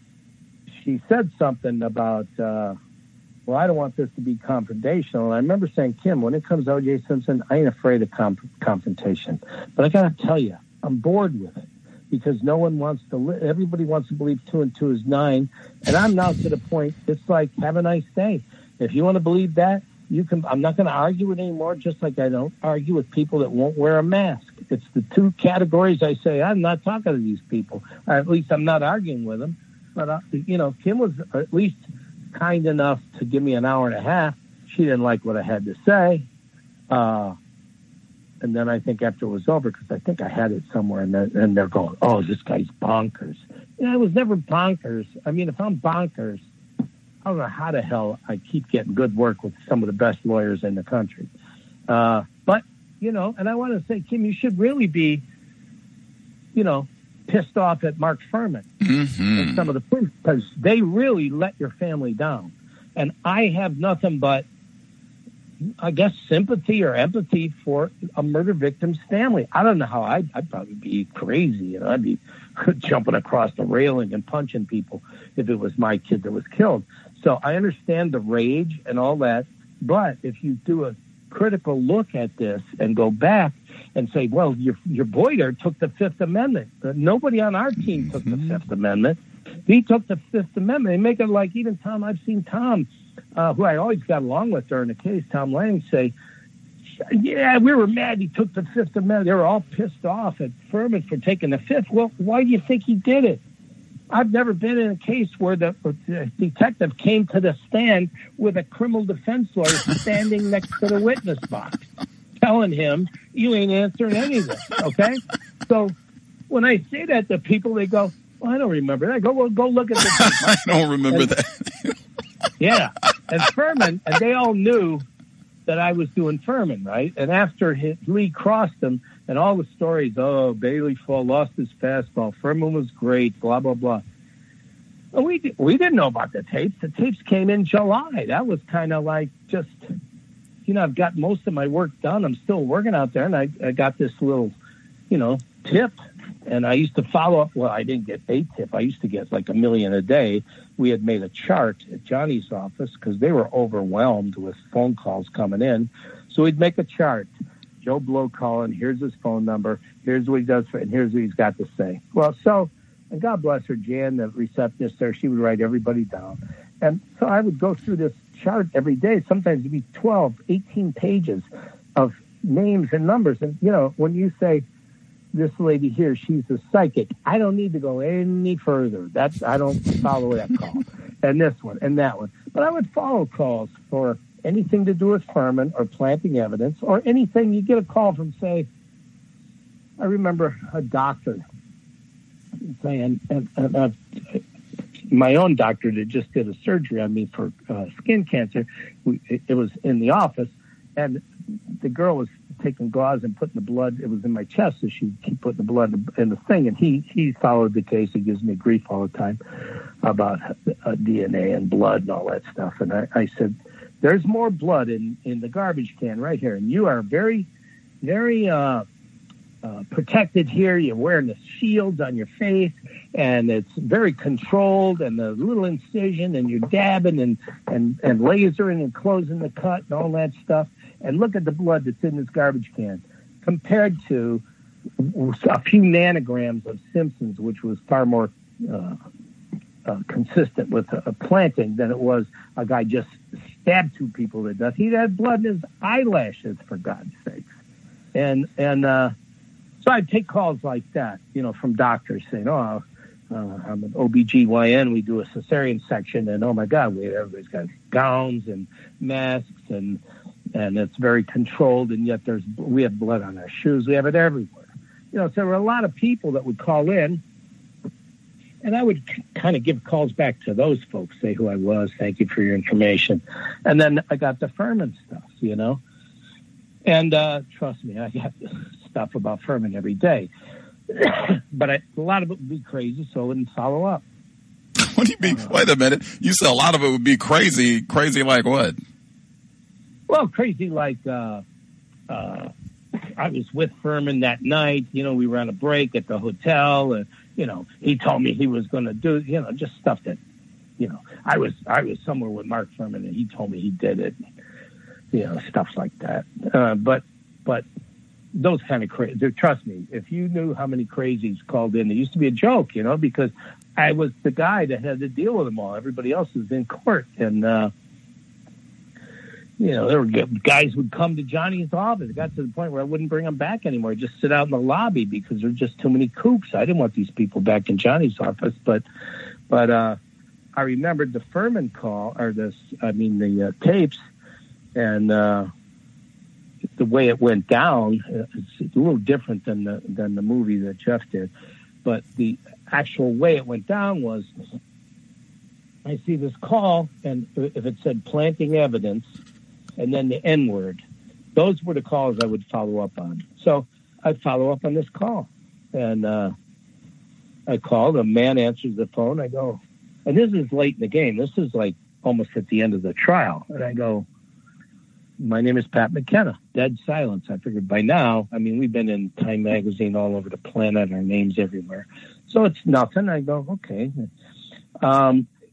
she said something about, well, I don't want this to be confrontational. And I remember saying, Kim, when it comes to OJ Simpson, I ain't afraid of confrontation. But I got to tell you, I'm bored with it because no one wants to everybody wants to believe 2 and 2 is 9. And I'm now to the point, it's like, have a nice day. If you want to believe that, you can. I'm not going to argue it anymore, just like I don't argue with people that won't wear a mask. It's the two categories I say, I'm not talking to these people. Or at least I'm not arguing with them. But, Kim was at least kind enough to give me an hour and a half. She didn't like what I had to say. And then I think after it was over, because I think I had it somewhere, and they're going, oh, this guy's bonkers. I was never bonkers. I mean, if I'm bonkers, I don't know how the hell I keep getting good work with some of the best lawyers in the country. But, and I want to say, Kim, you should really be, pissed off at Mark Furman and some of the police, because they really let your family down. And I have nothing but, I guess, sympathy or empathy for a murder victim's family. I don't know how I'd probably be crazy. I'd be jumping across the railing and punching people if it was my kid that was killed. So I understand the rage and all that. But if you do a critical look at this and go back and say, well, your boy there took the Fifth Amendment. Nobody on our team took the Fifth Amendment. He took the Fifth Amendment. They make it like even Tom, I've seen Tom, who I always got along with during the case, Tom Lang, say, yeah, we were mad he took the Fifth Amendment. They were all pissed off at Furman for taking the Fifth. Well, why do you think he did it? I've never been in a case where the detective came to the stand with a criminal defense lawyer standing next to the witness box, telling him, you ain't answering anything, okay? So when I say that to people, they go, well, I don't remember that. I go, well, go look at the tape. I don't remember that. Yeah. And Furman, and they all knew that I was doing Furman, right? And after Lee crossed him, and all the stories, oh, Bailey lost his fastball, Furman was great, blah, blah, blah. Well, we didn't know about the tapes. The tapes came in July. That was kind of like just, I've got most of my work done. I'm still working out there, and I got this little, tip. And I used to follow up. Well, I didn't get a tip. I used to get like $1 million a day. We had made a chart at Johnny's office because they were overwhelmed with phone calls coming in. So we'd make a chart. Joe Blow calling. Here's his phone number. Here's what he does, and here's what he's got to say. Well, and God bless her, Jan, the receptionist there, she would write everybody down. And so I would go through this chart every day. Sometimes it'd be 12, 18 pages of names and numbers. And, when you say, this lady here, she's a psychic, I don't need to go any further. I don't follow that call. And this one and that one. But I would follow calls for anything to do with Furman or planting evidence or anything. You get a call from, say, I remember a doctor saying, and my own doctor that just did a surgery on me for skin cancer. It was in the office, and the girl was taking gauze and putting the blood. It was in my chest, so she'd keep putting the blood in the thing. And he followed the case. He gives me grief all the time about DNA and blood and all that stuff. And I said, there's more blood in the garbage can right here. And you are very, very protected here. You're wearing the shields on your face, and it's very controlled, and the little incision, and you're dabbing and lasering and closing the cut and all that stuff. and look at the blood that's in this garbage can compared to a few nanograms of Simpson's, which was far more consistent with a planting than it was a guy just stabbed 2 people to death. He had blood in his eyelashes, for God's sakes. And so I'd take calls like that, from doctors saying, I'm an OBGYN. We do a cesarean section, and oh my God, everybody's got gowns and masks, and it's very controlled, and yet we have blood on our shoes. We have it everywhere. So there were a lot of people that would call in, and I would kind of give calls back to those folks, say who I was, thank you for your information. And then I got the Furman stuff, And trust me, I got stuff about Furman every day. But a lot of it would be crazy, so I wouldn't follow up. What do you mean? Wait a minute. You said a lot of it would be crazy. Crazy like what? Well, crazy like I was with Furman that night. We were on a break at the hotel. And, he told me he was going to do, just stuff that, I was somewhere with Mark Furman, and he told me he did it. Stuff like that. But those kind of crazy, trust me, if you knew how many crazies called in, it used to be a joke, because I was the guy that had to deal with them all. Everybody else was in court. And, there were guys would come to Johnny's office. It got to the point where I wouldn't bring them back anymore. I'd just sit out in the lobby because there were just too many kooks. I didn't want these people back in Johnny's office. But I remembered the Furman call, the tapes. And the way it went down, it's a little different than the movie that Jeff did. But the actual way it went down was, I see this call, and if it said planting evidence, and then the N-word, those were the calls I would follow up on. So I'd follow up on this call. And I called, a man answers the phone. I go, and this is late in the game. This is like almost at the end of the trial. And I go, my name is Pat McKenna. Dead silence. I figured by now, we've been in Time Magazine all over the planet, our names everywhere. So it's nothing. I go, okay.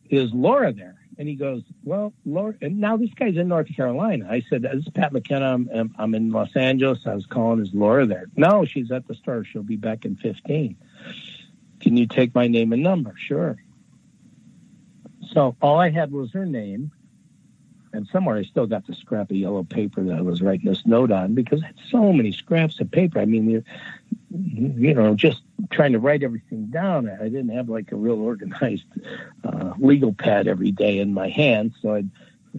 Is Laura there? And he goes, well, Laura, and now this guy's in North Carolina. I said, this is Pat McKenna. I'm in Los Angeles. I was calling. Is Laura there? No, she's at the store. She'll be back in 15. Can you take my name and number? Sure. So all I had was her name. And somewhere I still got the scrap of yellow paper that I was writing this note on, because I had so many scraps of paper. Just trying to write everything down. I didn't have like a real organized legal pad every day in my hand. So I'd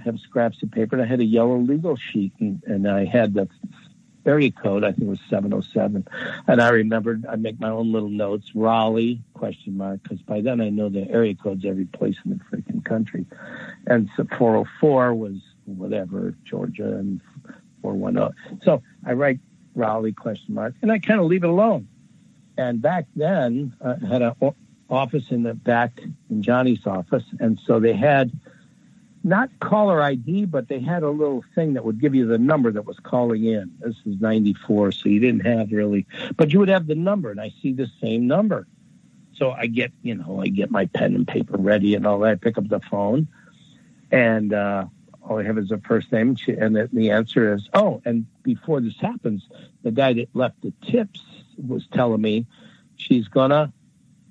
have scraps of paper, and I had a yellow legal sheet, and I had the area code. I think it was 707. And I remembered I make my own little notes, Raleigh, ? Because by then I know the area codes every place in the freaking country. And so 404 was whatever, Georgia, and 410. So I write Raleigh ? And I kind of leave it alone. And back then I had an office in the back in Johnny's office. And so they had not caller ID, but they had a little thing that would give you the number that was calling in. This was 94, so you didn't have really, but you would have the number, and I see the same number. So I get my pen and paper ready and all that. I pick up the phone, and all I have is her first name, and the answer is, and before this happens, the guy that left the tips was telling me she's gonna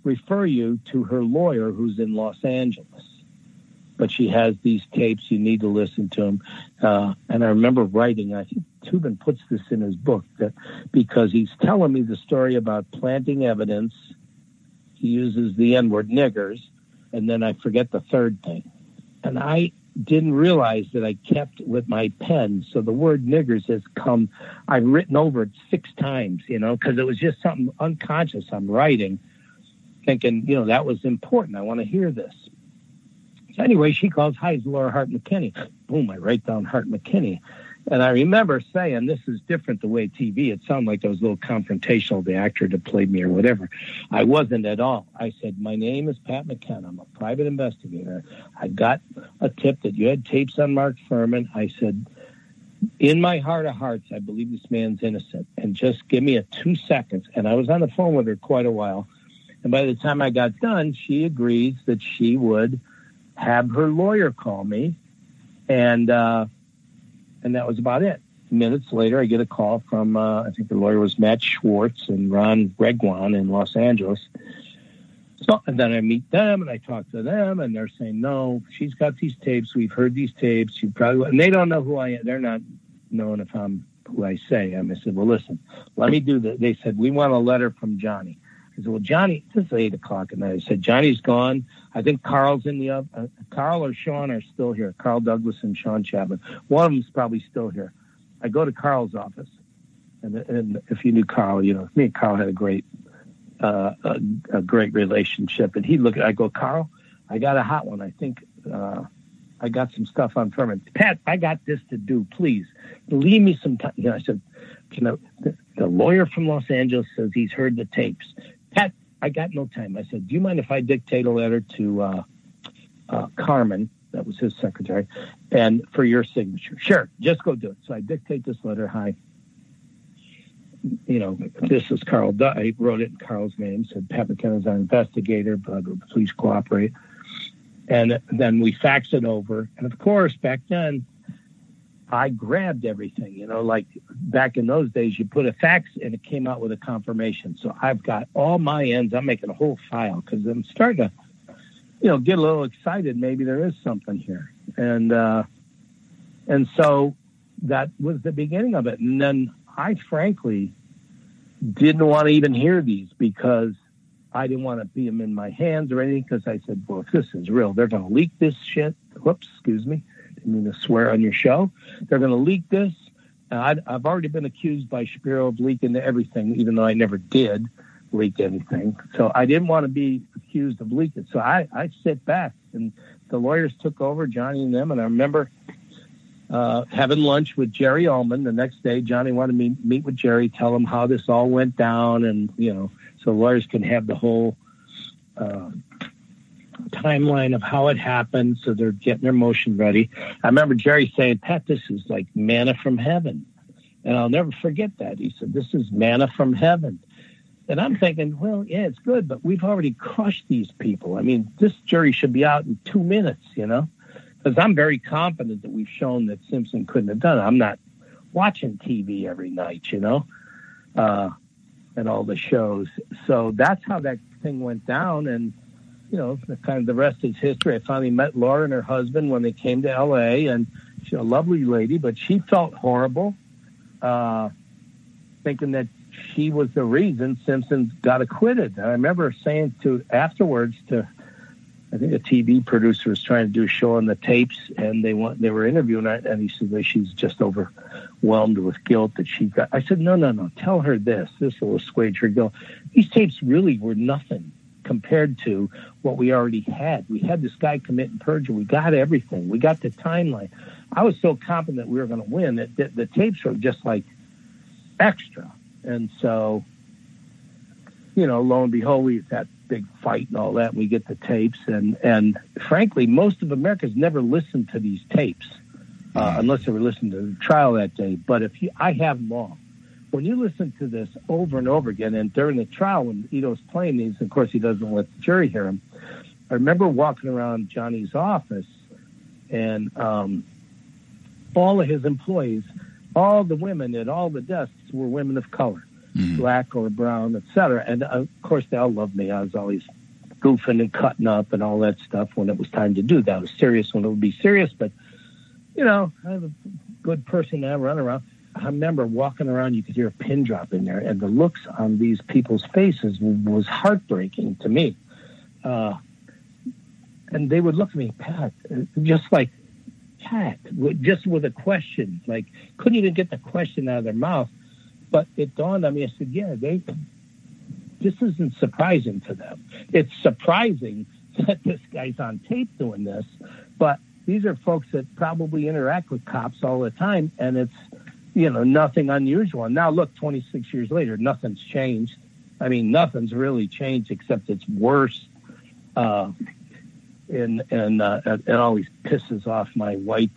refer you to her lawyer who's in Los Angeles. But she has these tapes. You need to listen to them. And I remember writing, I think Tubin puts this in his book, that because he's telling me the story about planting evidence, he uses the N-word, niggers, and then I forget the third thing. And I didn't realize that I kept with my pen. So the word niggers has come, I've written over it 6 times, because it was just something unconscious I'm writing, thinking, that was important. I want to hear this. So anyway, she calls, hi, it's Laura Hart McKinney. Boom, I write down Hart McKinney. And I remember saying, this is different the way TV, it sounded like I was a little confrontational, the actor that played me or whatever. I wasn't at all. I said, my name is Pat McKenna. I'm a private investigator. I got a tip that you had tapes on Mark Furman. I said, in my heart of hearts, I believe this man's innocent. And just give me 2 seconds. And I was on the phone with her quite a while. And by the time I got done, she agrees that she would have her lawyer call me, and that was about it. minutes later, I get a call from, I think the lawyer was Matt Schwartz and Ron Regwan in Los Angeles. So, and then I meet them and I talk to them and they're saying, no, she's got these tapes. We've heard these tapes. You probably, and they don't know who I am. They're not knowing if I'm who I say. I said, well, listen, let me do that. They said, we want a letter from Johnny. I said, well, Johnny, this is 8 o'clock at night. I said, Johnny's gone. I think Carl's in the, Carl or Sean are still here. Carl Douglas and Sean Chapman. One of them's probably still here. I go to Carl's office. And if you knew Carl, you know, me and Carl had a great relationship. And he looked at, I go, Carl, I got a hot one. I think I got some stuff on firm. Pat, I got this to do. Please leave me some time. You know, I said, the lawyer from Los Angeles says he's heard the tapes. Pat, I got no time. I said, do you mind if I dictate a letter to Carmen, that was his secretary, and for your signature? Sure, just go do it. So I dictate this letter. Hi. You know, this is Carl. I wrote it in Carl's name. Said, Pat McKenna's our investigator, but please cooperate. And then we fax it over. And of course, back then, I grabbed everything. You know, like back in those days, you put a fax and it came out with a confirmation. So I've got all my ends. I'm making a whole file because I'm starting to, you know, get a little excited. Maybe there is something here. And so that was the beginning of it. And then I frankly didn't want to even hear these because I didn't want to be them in my hands or anything, because I said, well, if this is real, they're going to leak this shit. Whoops, excuse me. Didn't mean to swear on your show. They're going to leak this. I've already been accused by Shapiro of leaking everything, even though I never did leak anything. So I didn't want to be accused of leaking. So I sit back, and the lawyers took over, Johnny and them. And I remember having lunch with Jerry Ullman the next day. Johnny wanted me to meet with Jerry, tell him how this all went down, and, you know, so lawyers can have the whole timeline of how it happened, so they're getting their motion ready. I remember Jerry saying, Pat, this is like manna from heaven. And I'll never forget that. He said, this is manna from heaven. And I'm thinking, well, yeah, it's good, but we've already crushed these people. I mean, this jury should be out in 2 minutes, you know, because I'm very confident that we've shown that Simpson couldn't have done it. I'm not watching TV every night, you know, and all the shows. So that's how that thing went down. And, you know, the rest is history. I finally met Laura and her husband when they came to L.A., and she's a lovely lady, but she felt horrible, thinking that she was the reason Simpson got acquitted. And I remember saying afterwards to, I think a TV producer was trying to do a show on the tapes, and they were interviewing her, and he said that she's just overwhelmed with guilt that she got. I said, no, tell her this. This will assuage her guilt. These tapes really were nothing compared to what we already had. We had this guy committing perjury. We got everything. We got the timeline. I was so confident we were going to win that the tapes were just like extra. And so, you know, lo and behold, we had that big fight and all that, and we get the tapes. And frankly, most of America's never listened to these tapes unless they were listening to the trial that day. But I have them all. When you listen to this over and over again, and during the trial when Ito's playing these, of course he doesn't let the jury hear him. I remember walking around Johnny's office, and all of his employees, all the women at all the desks were women of color, black or brown, etc. And of course they all loved me. I was always goofing and cutting up and all that stuff when it was time to do that. I was serious when it would be serious, but, you know, I'm a good person now, run around. I remember walking around, you could hear a pin drop in there, and the looks on these people's faces was heartbreaking to me. And they would look at me, Pat, just like, Pat, just with a question, like, couldn't even get the question out of their mouth. But it dawned on me, I said, yeah, this isn't surprising to them. It's surprising that this guy's on tape doing this, but these are folks that probably interact with cops all the time, and it's, you know, nothing unusual. And now look, 26 years later, nothing's changed. I mean, nothing's really changed except it's worse. And it always pisses off my white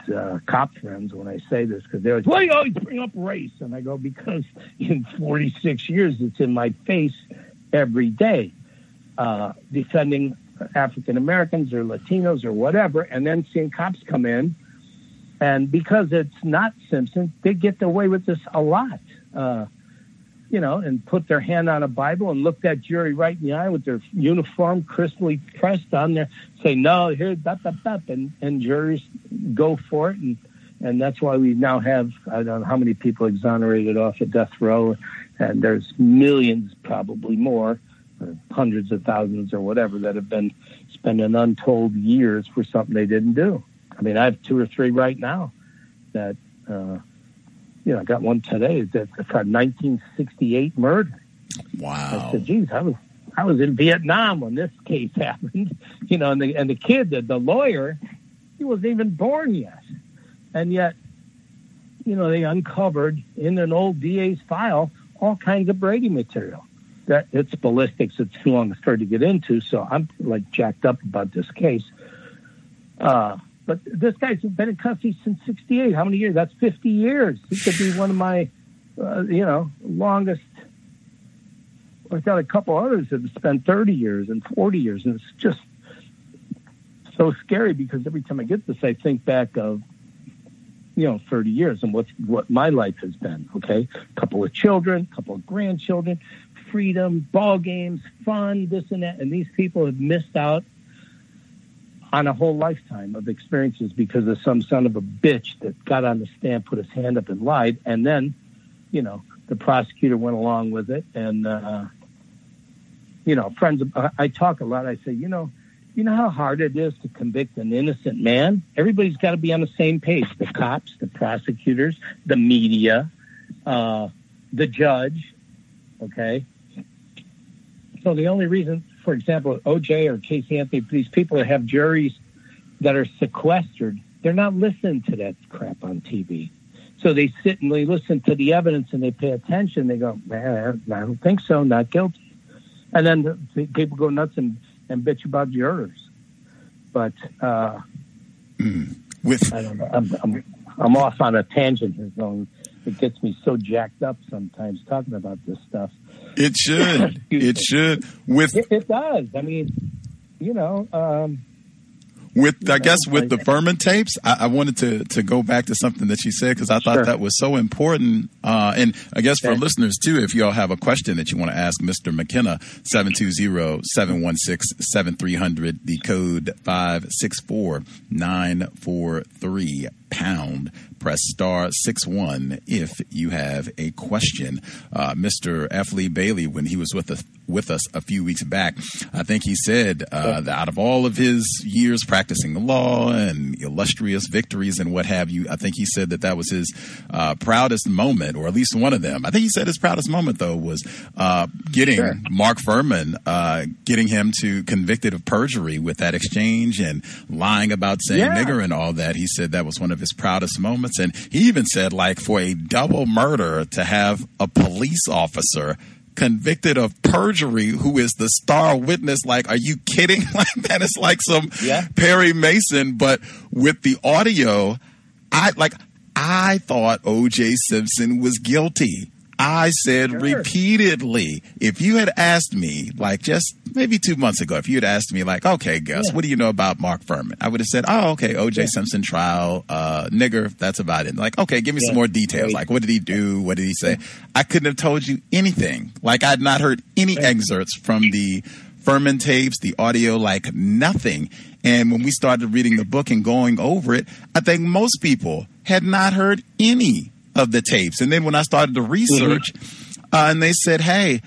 cop friends when I say this, because they're like, why do you always bring up race? And I go, because in 46 years, it's in my face every day, defending African Americans or Latinos or whatever, and then seeing cops come in And because it's not Simpson, they get away with this a lot, and put their hand on a Bible and look that jury right in the eye with their uniform crisply pressed on there, say, no, here, and juries go for it. And that's why we now have, I don't know how many people exonerated off of death row, and there's millions, probably more, or hundreds of thousands or whatever, that have been spending untold years for something they didn't do. I mean, I have 2 or 3 right now that, I got one today that's a 1968 murder. Wow. I said, geez, I was in Vietnam when this case happened, and the kid, the lawyer, he wasn't even born yet. And yet, they uncovered in an old DA's file all kinds of Brady material. That it's ballistics. It's too long a story to get into, so I'm like jacked up about this case. But this guy's been in custody since 68. How many years? That's 50 years. He could be one of my, longest. I've got a couple others that have spent 30 years and 40 years. And it's just so scary because every time I get this, I think back of, 30 years and what my life has been. Okay. A couple of children, a couple of grandchildren, freedom, ball games, fun, this and that. And these people have missed out on a whole lifetime of experiences because of some son of a bitch that got on the stand, put his hand up and lied. And then, the prosecutor went along with it. And, friends, I talk a lot. I say, you know how hard it is to convict an innocent man? Everybody's got to be on the same page. The cops, the prosecutors, the media, the judge. Okay. So the only reason, for example, OJ or Casey Anthony, these people that have juries that are sequestered, they're not listening to that crap on TV. So they sit and they listen to the evidence and they pay attention. They go, man, I don't think so, not guilty. And then the people go nuts and bitch about jurors. But I don't know. I'm off on a tangent here, going. It gets me so jacked up sometimes talking about this stuff. It should. It should. It does. I mean, with the Furman tapes, I wanted to go back to something that she said because I thought that was so important. And I guess for listeners too, if you all have a question that you want to ask Mr. McKenna, 720-716-7300, the code 564-943 pound. Press star 61 if you have a question. Mr. F. Lee Bailey, when he was with us a few weeks back, I think he said that out of all of his years practicing the law and illustrious victories and what have you, I think he said that was his proudest moment, or at least one of them. I think he said his proudest moment, though, was getting Mark Furman, getting him convicted of perjury with that exchange and lying about saying nigger and all that. He said that was one of his proudest moments. And he even said, like, for a double murder to have a police officer convicted of perjury who is the star witness, like, are you kidding? Like, that is like some Perry Mason. But with the audio, I thought OJ Simpson was guilty. I said repeatedly, if you had asked me, like just maybe 2 months ago, if you had asked me, like, okay, Gus, what do you know about Mark Furman? I would have said, oh, okay, OJ Simpson trial, nigger, that's about it. Like, okay, give me some more details. Like, what did he do? What did he say? I couldn't have told you anything. Like, I'd not heard any excerpts from the Furman tapes, the audio, like nothing. And when we started reading the book and going over it, I think most people had not heard any of the tapes. And then when I started to research, and they said, hey,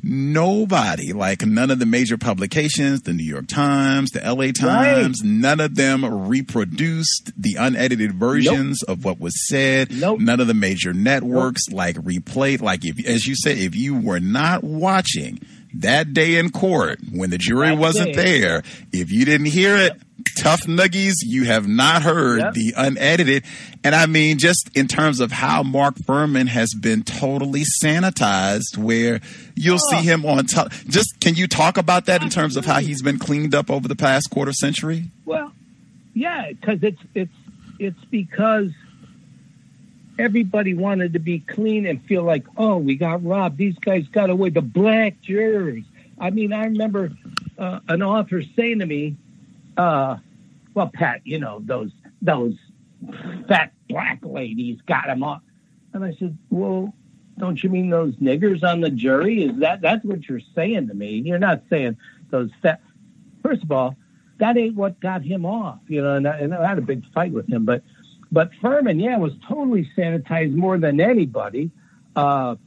nobody, like none of the major publications, the New York Times, the LA Times, none of them reproduced the unedited versions of what was said. None of the major networks like replayed. Like, if, as you said, if you were not watching that day in court when the jury wasn't there, if you didn't hear it, tough nuggies, you have not heard the unedited. And I mean, just in terms of how Mark Furman has been totally sanitized, where you'll see him on top. Just, can you talk about that in terms of how he's been cleaned up over the past quarter century? Well, yeah, because it's because everybody wanted to be clean and feel like, oh, we got robbed. These guys got away. The black jurors. I mean, I remember an author saying to me, well, Pat, you know, those fat black lady's got him off. And I said, well, don't you mean those niggers on the jury? That's what you're saying to me? You're not saying those fat. First of all, that ain't what got him off, and I had a big fight with him. But Furman, was totally sanitized more than anybody on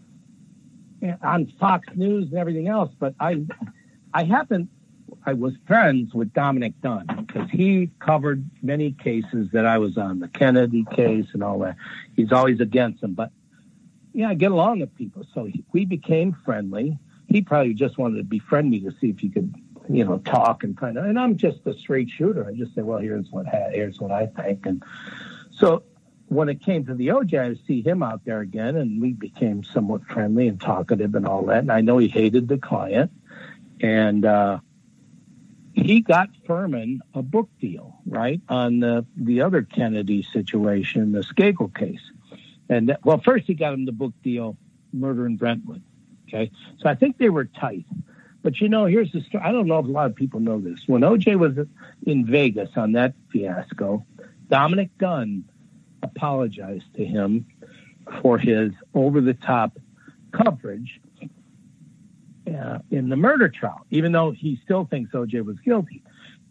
Fox News and everything else. But I was friends with Dominic Dunn because he covered many cases that I was on, the Kennedy case and all that. He's always against them. But, I get along with people. So we became friendly. He probably just wanted to befriend me to see if he could, talk and kind of. And I'm just a straight shooter. I just say, well, here's what I think. And so when it came to the OJ, I see him out there again, and we became somewhat friendly and talkative and all that. And I know he hated the client. And he got Furman a book deal, right, on the other Kennedy situation, the Skagel case. And, first he got him the book deal, Murder in Brentwood, okay? So I think they were tight. But, here's the story. I don't know if a lot of people know this. When OJ was in Vegas on that fiasco, Dominic Dunn apologized to him for his over-the-top coverage in the murder trial, even though he still thinks OJ was guilty.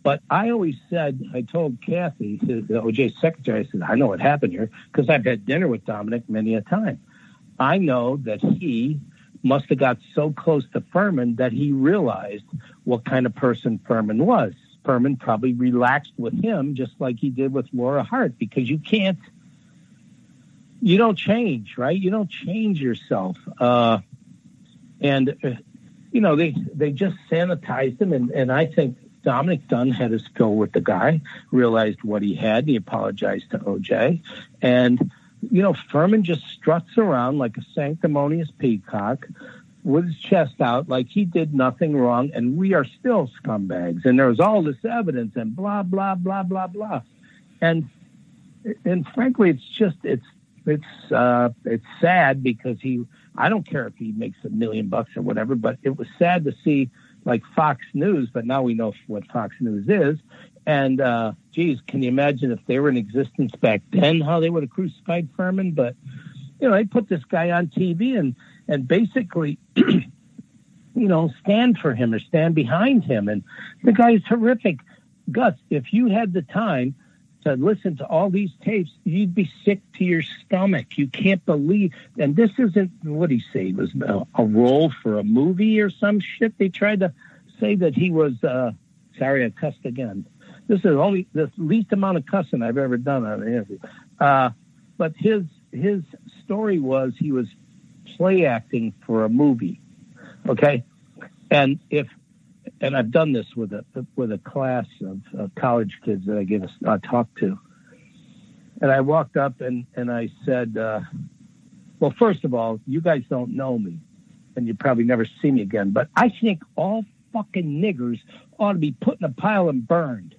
But I always said, I told Kathy, the OJ secretary, I said, I know what happened here because I've had dinner with Dominic many a time. I know that he must have got so close to Furman that he realized what kind of person Furman was. Furman probably relaxed with him just like he did with Laura Hart because you don't change, right? You don't change yourself. They just sanitized him. And I think Dominic Dunn had his fill with the guy, realized what he had. He apologized to OJ. And, Furman just struts around like a sanctimonious peacock with his chest out like he did nothing wrong. And we are still scumbags. And there was all this evidence and blah, blah, blah, blah, blah. And frankly, it's sad because I don't care if he makes $1 million or whatever, but it was sad to see like Fox News, but now we know what Fox News is. And, can you imagine if they were in existence back then, how they would have crucified Furman? But, they put this guy on TV and basically, stand for him or stand behind him. And the guy's horrific. Gus, if you had the time to listen to all these tapes, you'd be sick to your stomach. You can't believe. And this isn't, what did he say? It was a role for a movie or some shit. They tried to say that he was, sorry, I cussed again. This is only the least amount of cussing I've ever done on an interview. But his story was he was play acting for a movie. Okay. And I've done this with a class of college kids that I give a talk to. And I walked up and I said, well, first of all, you guys don't know me and you probably never see me again, but I think all fucking niggers ought to be put in a pile and burned.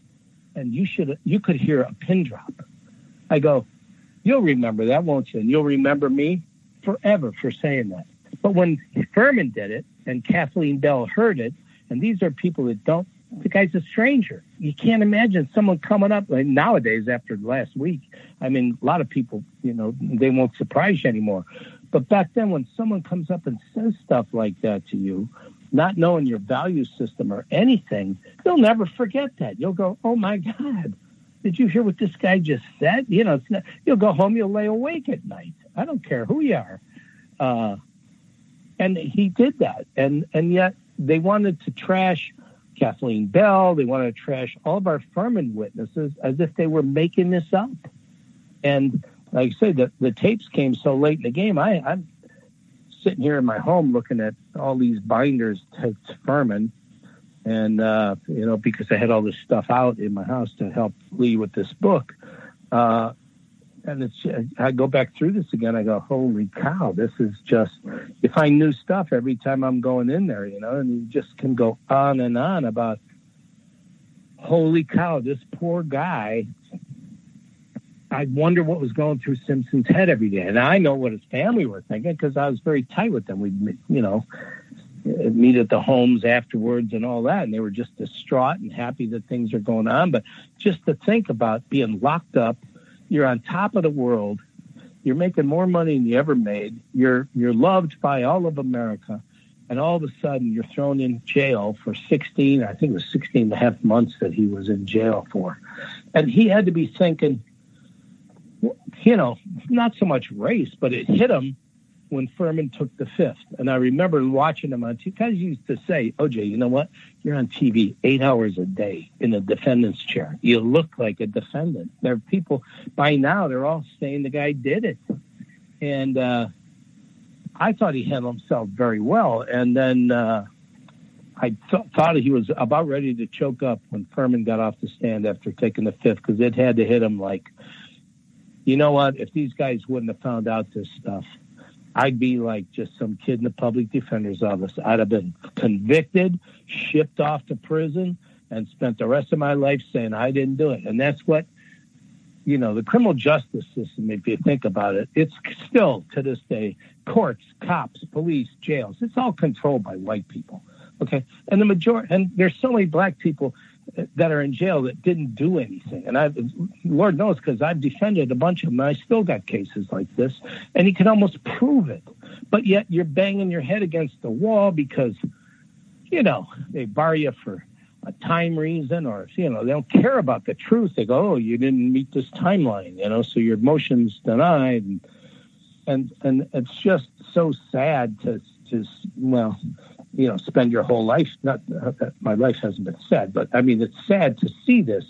And you could hear a pin drop. I go, you'll remember that, won't you? And you'll remember me forever for saying that. But when Furman did it and Kathleen Bell heard it, and these are people that the guy's a stranger. You can't imagine someone coming up like nowadays after last week. I mean, a lot of people, they won't surprise you anymore. But back then when someone comes up and says stuff like that to you, not knowing your value system or anything, you'll never forget that. You'll go, oh my God, did you hear what this guy just said? You'll go home, you'll lay awake at night. I don't care who you are. And he did that. And yet they wanted to trash Kathleen Bell. They wanted to trash all of our Furman witnesses as if they were making this up. And like I said, the tapes came so late in the game. I'm sitting here in my home looking at all these binders to Furman. And, because I had all this stuff out in my house to help Lee with this book. And I go back through this again. I go, holy cow, this is just, you find new stuff every time I'm going in there, and you just can go on and on about, holy cow, this poor guy. I wonder what was going through Simpson's head every day. And I know what his family were thinking because I was very tight with them. We'd, meet at the homes afterwards and all that. And they were just distraught and happy that things are going on. But just to think about being locked up You're on top of the world. You're making more money than you ever made. You're loved by all of America. And all of a sudden, you're thrown in jail for 16 and a half months that he was in jail for. And he had to be thinking, you know, not so much race, but it hit him when Furman took the fifth. And I remember watching him on TV. Guys used to say, OJ, you know what? You're on TV 8 hours a day in a defendant's chair. You look like a defendant. There are people, by now, they're all saying the guy did it. And I thought he handled himself very well. And then I thought he was about ready to choke up when Furman got off the stand after taking the fifth, because it had to hit him like, you know what? If these guys wouldn't have found out this stuff, I'd be like just some kid in the public defender's office. I'd have been convicted, shipped off to prison, and spent the rest of my life saying I didn't do it. And that's what, you know, the criminal justice system, if you think about it, it's still to this day, courts, cops, police, jails, it's all controlled by white people. Okay. And the majority, and there's so many black people that are in jail that didn't do anything. And Lord knows, because I've defended a bunch of them. I still got cases like this, and you can almost prove it. But yet you're banging your head against the wall because, you know, they bar you for a time reason, or, you know, they don't care about the truth. They go, oh, you didn't meet this timeline, you know, so your motion's denied. And it's just so sad to well, you know, spend your whole life, not that my life hasn't been sad, but I mean, it's sad to see this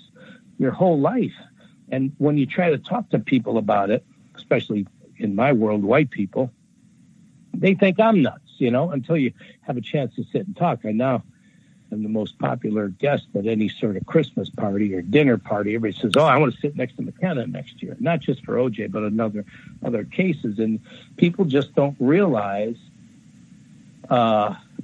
your whole life. And when you try to talk to people about it, especially in my world, white people, they think I'm nuts, you know, until you have a chance to sit and talk. I now am the most popular guest at any sort of Christmas party or dinner party. Everybody says, oh, I want to sit next to McKenna next year, not just for OJ, but other cases. And people just don't realize,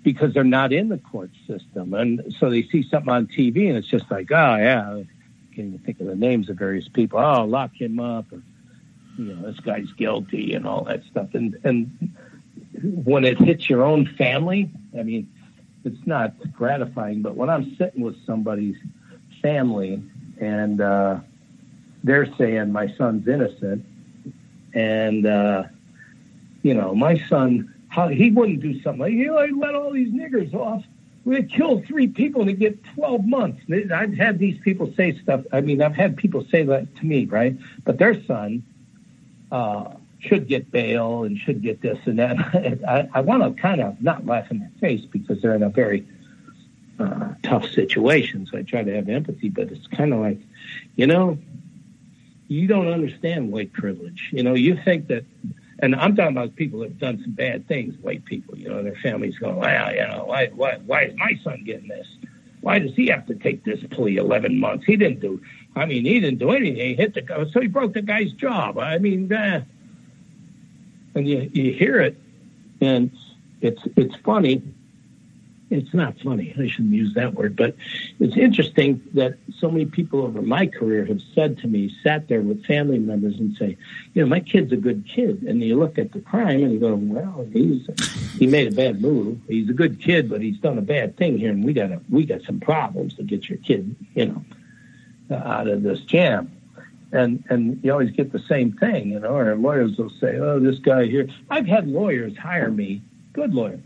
because they're not in the court system. And so they see something on TV and it's just like, oh, yeah, I can't even think of the names of various people. Oh, lock him up. Or, you know, this guy's guilty and all that stuff. And when it hits your own family, I mean, it's not gratifying. But when I'm sitting with somebody's family and they're saying my son's innocent, and, you know, my son, how he wouldn't do something like, you know, I let all these niggers off. We killed 3 people and they get 12 months. I've had these people say stuff. I mean, I've had people say that to me, right? But their son should get bail and should get this and that. I want to kind of not laugh in their face because they're in a very tough situation. So I try to have empathy, but it's kind of like, you know, you don't understand white privilege. You know, you think that. And I'm talking about people that have done some bad things, white people, you know, their families going, well, you know, why is my son getting this? Why does he have to take this plea 11 months? He didn't do anything. He hit the guy, so he broke the guy's job. I mean, and you hear it, and it's funny. It's not funny. I shouldn't use that word, but it's interesting that so many people over my career have said to me, sat there with family members and say, you know, my kid's a good kid. And you look at the crime and you go, well, he made a bad move. He's a good kid, but he's done a bad thing here. And we got some problems to get your kid, you know, out of this jam. And you always get the same thing, you know, or lawyers will say, oh, this guy here. I've had lawyers hire me, good lawyers,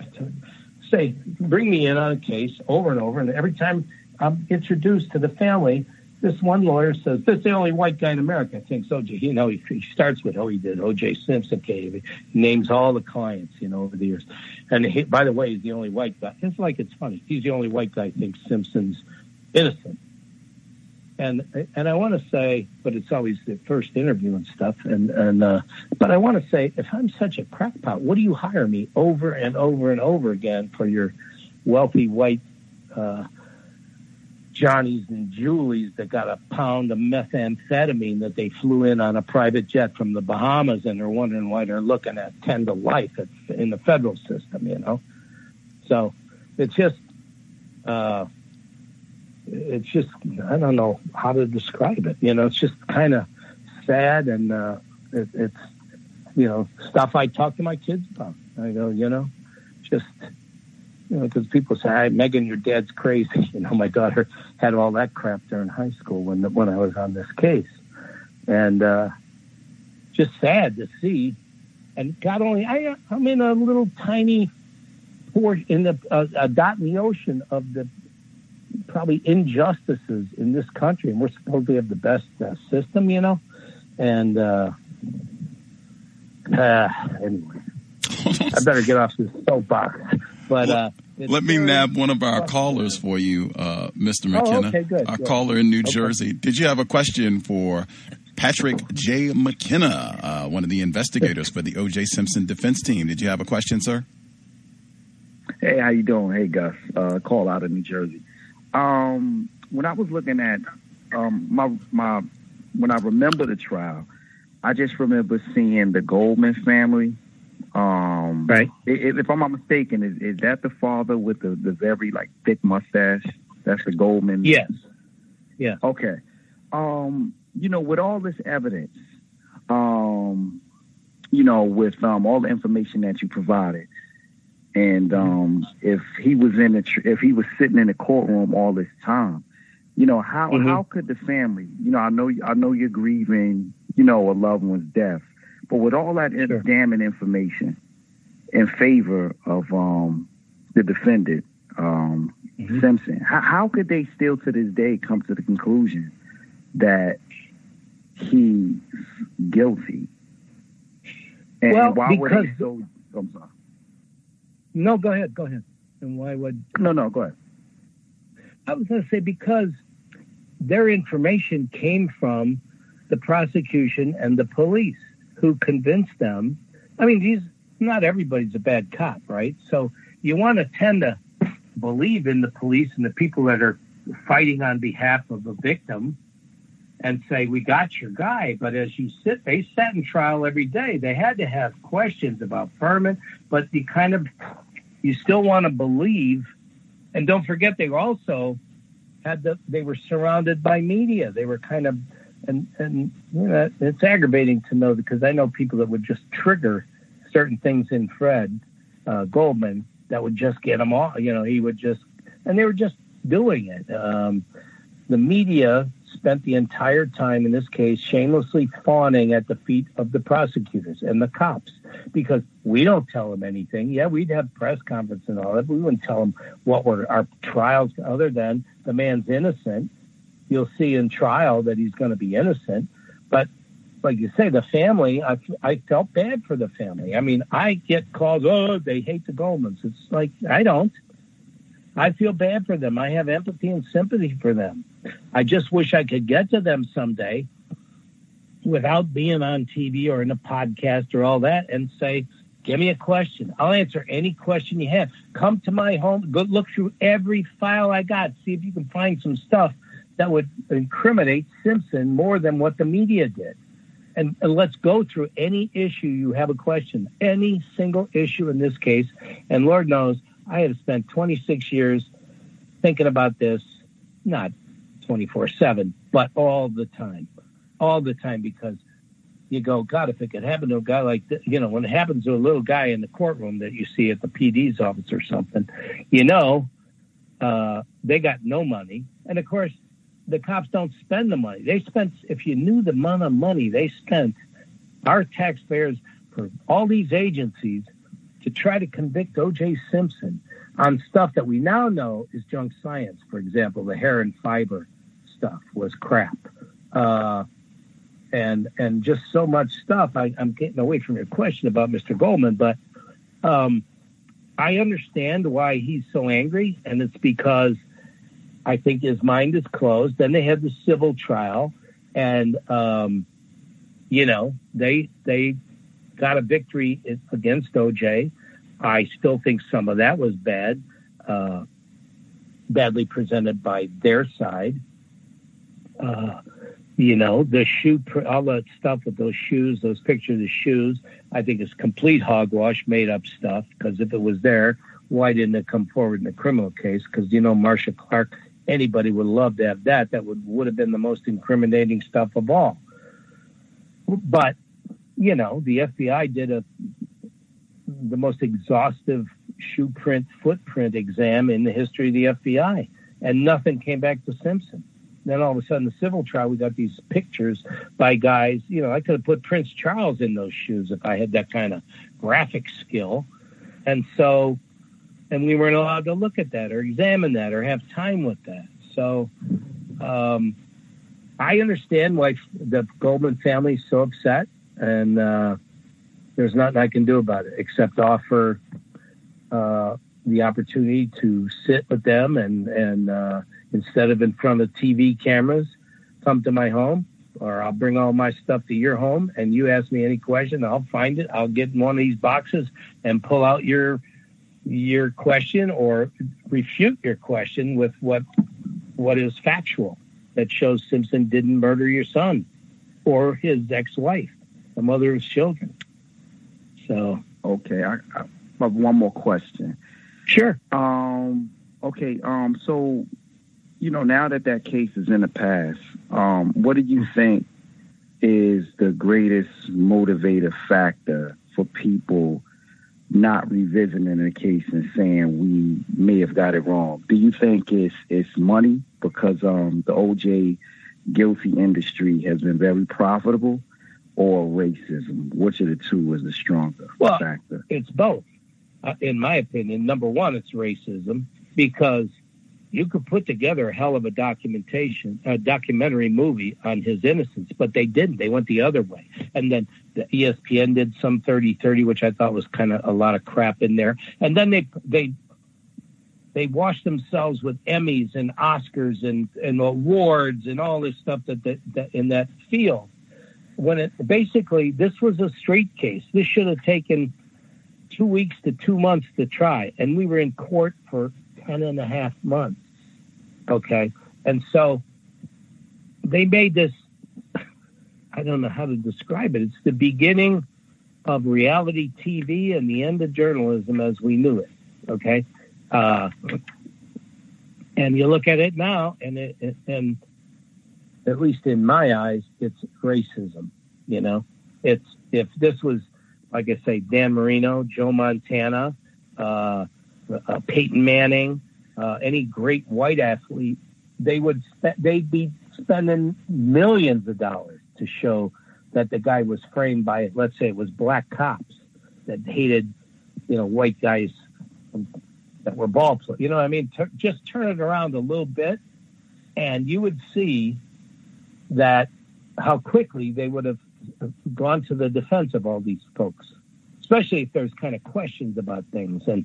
say, bring me in on a case over and over. And every time I'm introduced to the family, this one lawyer says, this is the only white guy in America thinks OJ. You know, he starts with, he did OJ Simpson case. He names all the clients, you know, over the years. And by the way, he's the only white guy. It's like, it's funny. He's the only white guy who thinks Simpson's innocent. And I want to say, but it's always the first interview and stuff. But I want to say, if I'm such a crackpot, what do you hire me over and over and over again for your wealthy white Johnnies and Julies that got a pound of methamphetamine that they flew in on a private jet from the Bahamas, and they're wondering why they're looking at 10 to life in the federal system, you know? So it's just, I don't know how to describe it. You know, it's just kind of sad, and it's, you know, stuff I talk to my kids about. I go, you know, just, you know, because people say, hey, Megan, your dad's crazy. You know, my daughter had all that crap during high school when I was on this case. and just sad to see. And God only, I'm in a little tiny port in a dot in the ocean of the probably injustices in this country, and we're supposed to have the best system, you know. And anyway, I better get off this soapbox. But let me nab one of our callers for you, Mr. McKenna. Okay, good. Our caller in New Jersey. Did you have a question for Patrick J. McKenna, one of the investigators for the OJ Simpson defense team? Did you have a question, sir? Hey, how you doing? Hey, Gus. Call out of New Jersey. When I was looking at when I remember the trial, I just remember seeing the Goldman family. Right. If I'm not mistaken, is that the father with the very like thick mustache? That's the Goldman. Yes. Yeah. Okay. You know, with all this evidence, you know, with all the information that you provided, and if he was if he was sitting in the courtroom all this time, you know, how could the family, you know, I know you're grieving, you know, a loved one's death, but with all that damning information in favor of the defendant, Simpson, how could they still to this day come to the conclusion that he's guilty? And why would they so? I'm sorry. No, go ahead. And why would? No, go ahead. I was going to say because their information came from the prosecution and the police, who convinced them. I mean, not everybody's a bad cop, right? So you want to tend to believe in the police and the people that are fighting on behalf of the victim and say, we got your guy. But as they sat in trial every day. They had to have questions about Furman, but you still want to believe. And don't forget, they also they were surrounded by media. They were kind of, and you know, it's aggravating to know, because I know people that would just trigger certain things in Fred Goldman that would just get him off. You know, he would just, and they were just doing it. The media spent the entire time, in this case, shamelessly fawning at the feet of the prosecutors and the cops, because we don't tell them anything. Yeah, we'd have press conference and all that, but we wouldn't tell them what were our trials, other than the man's innocent. You'll see in trial that he's going to be innocent. But like you say, the family, I felt bad for the family. I mean, I get calls, they hate the Goldmans. It's like, I don't. I feel bad for them. I have empathy and sympathy for them. I just wish I could get to them someday without being on TV or in a podcast or all that and say, give me a question. I'll answer any question you have. Come to my home. Go look through every file I got. See if you can find some stuff that would incriminate Simpson more than what the media did. And let's go through any issue you have a question, any single issue in this case. And Lord knows, I have spent 26 years thinking about this, not 24/7, but all the time, because you go, God, if it could happen to a guy like this, you know, when it happens to a little guy in the courtroom that you see at the PD's office or something, you know, they got no money. And of course, the cops don't spend the money. They spent, if you knew the amount of money they spent, our taxpayers, for all these agencies to try to convict O.J. Simpson on stuff that we now know is junk science. For example, the hair and fiber stuff was crap. And just so much stuff. I'm getting away from your question about Mr. Goldman, but I understand why he's so angry, and it's because I think his mind is closed. Then they had the civil trial, and you know, they got a victory against OJ. I still think some of that was badly presented by their side. You know, the shoe, all that stuff with those shoes, those pictures of shoes, I think is complete hogwash, made up stuff. Because if it was there, why didn't it come forward in a criminal case? Because, you know, Marcia Clark, anybody would love to have that. That would have been the most incriminating stuff of all. But, you know, the FBI did the most exhaustive footprint exam in the history of the FBI, and nothing came back to Simpson. Then all of a sudden, the civil trial, we got these pictures by guys. You know, I could have put Prince Charles in those shoes if I had that kind of graphic skill. And so, and we weren't allowed to look at that or examine that or have time with that. So I understand why the Goldman family is so upset, and there's nothing I can do about it except offer the opportunity to sit with them and instead of in front of TV cameras, come to my home, or I'll bring all my stuff to your home, and you ask me any question, I'll find it. I'll get in one of these boxes and pull out your question or refute your question with what is factual that shows Simpson didn't murder your son or his ex-wife, the mother of his children. So, okay, I have one more question. Sure. Okay. So, you know, now that case is in the past, what do you think is the greatest motivator factor for people not revisiting the case and saying we may have got it wrong? Do you think it's money because the OJ guilty industry has been very profitable, or racism? Which of the two is the stronger factor? It's both. In my opinion, number one, it's racism, because you could put together a hell of a documentary movie on his innocence, but they didn't. They went the other way. And then the ESPN did some 30-30, which I thought was kind of a lot of crap in there. And then they washed themselves with Emmys and Oscars and awards and all this stuff that in that field. When it basically, this was a straight case. This should have taken 2 weeks to 2 months to try, and we were in court for 10.5 months. Okay. And so they made this, I don't know how to describe it. It's the beginning of reality TV and the end of journalism as we knew it. Okay. And you look at it now, and at least in my eyes, it's racism. You know, if this was, like I say, Dan Marino, Joe Montana, Peyton Manning, any great white athlete, they'd be spending millions of dollars to show that the guy was framed by, let's say it was black cops that hated, white guys that were ball players. You know what I mean? Just turn it around a little bit, and you would see that how quickly they would have gone to the defense of all these folks, especially if there's kind of questions about things and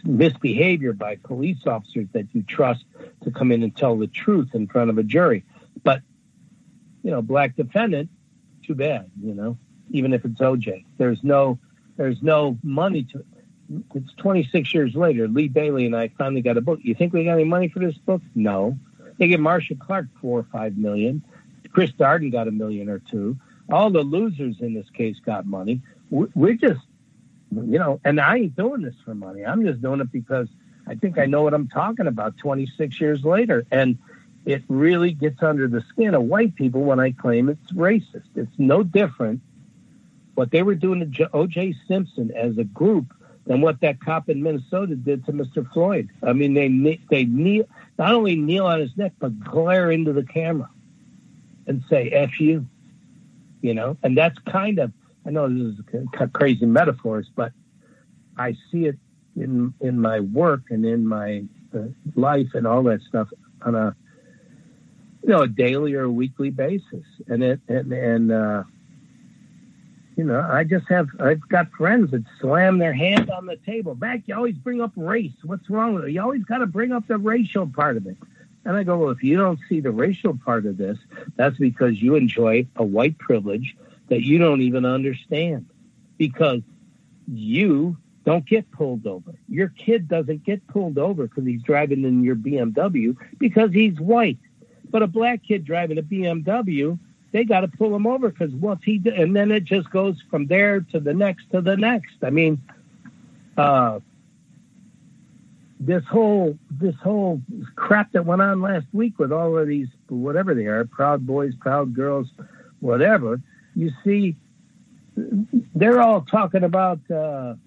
misbehavior by police officers that you trust to come in and tell the truth in front of a jury. But, black defendant, too bad, even if it's OJ. There's no money to it. It's 26 years later. Lee Bailey and I finally got a book. You think we got any money for this book? No. They give Marsha Clark $4 or $5 million. Chris Darden got $1 million or $2 million. All the losers in this case got money. We're just, and I ain't doing this for money. I'm just doing it because I think I know what I'm talking about 26 years later. And it really gets under the skin of white people when I claim it's racist. It's no different what they were doing to OJ Simpson as a group than what that cop in Minnesota did to Mr. Floyd. I mean, they kneel, not only kneel on his neck, but glare into the camera and say, F you, and that's kind of, I know this is crazy metaphors, but I see it in my work and in my life and all that stuff on a daily or a weekly basis. I've got friends that slam their hand on the table. Mac, you always bring up race. What's wrong with it? You always got to bring up the racial part of it. And I go, well, if you don't see the racial part of this, that's because you enjoy a white privilege that you don't even understand, because you don't get pulled over. Your kid doesn't get pulled over because he's driving in your BMW because he's white. But a black kid driving a BMW, they got to pull him over because what's he do? And then it just goes from there to the next to the next. I mean, this whole crap that went on last week with all of these, whatever they are, Proud Boys, Proud Girls, whatever, you see, they're all talking about how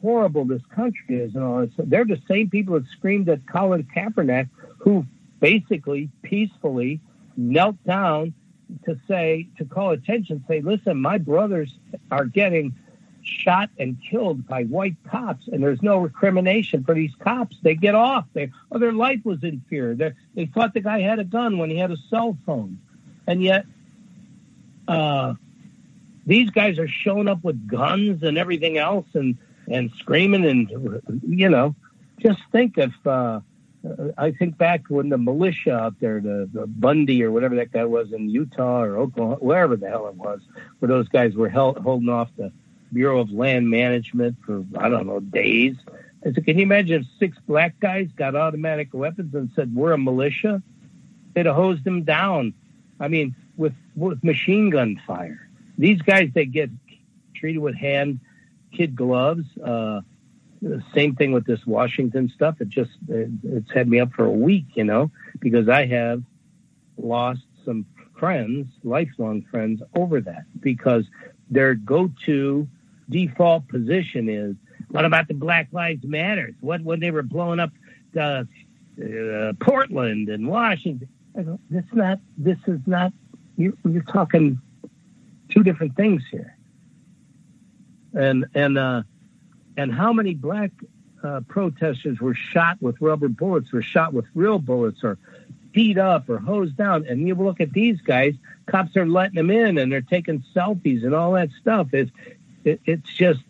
horrible this country is and all that. They're the same people that screamed at Colin Kaepernick, who basically peacefully knelt down to call attention, say, listen, my brothers are getting shot and killed by white cops, and there's no recrimination for these cops. They get off. Their life was in fear. They thought the guy had a gun when he had a cell phone. And yet these guys are showing up with guns and everything else and screaming and, just think if I think back when the militia out there, the Bundy or whatever that guy was in Utah or Oklahoma, wherever the hell it was, where those guys were holding off the Bureau of Land Management for, I don't know, days. I said, can you imagine if 6 black guys got automatic weapons and said, we're a militia? They'd have hosed them down. I mean, with machine gun fire. These guys, they get treated with kid gloves. Same thing with this Washington stuff. It's had me up for a week, because I have lost some friends, lifelong friends, over that, because their go-to default position is, what about the Black Lives Matter? What when they were blowing up Portland and Washington? I go, this is not. You're talking two different things here. And how many black protesters were shot with rubber bullets, were shot with real bullets, or beat up or hosed down? And you look at these guys, cops are letting them in and they're taking selfies and all that stuff. It's just,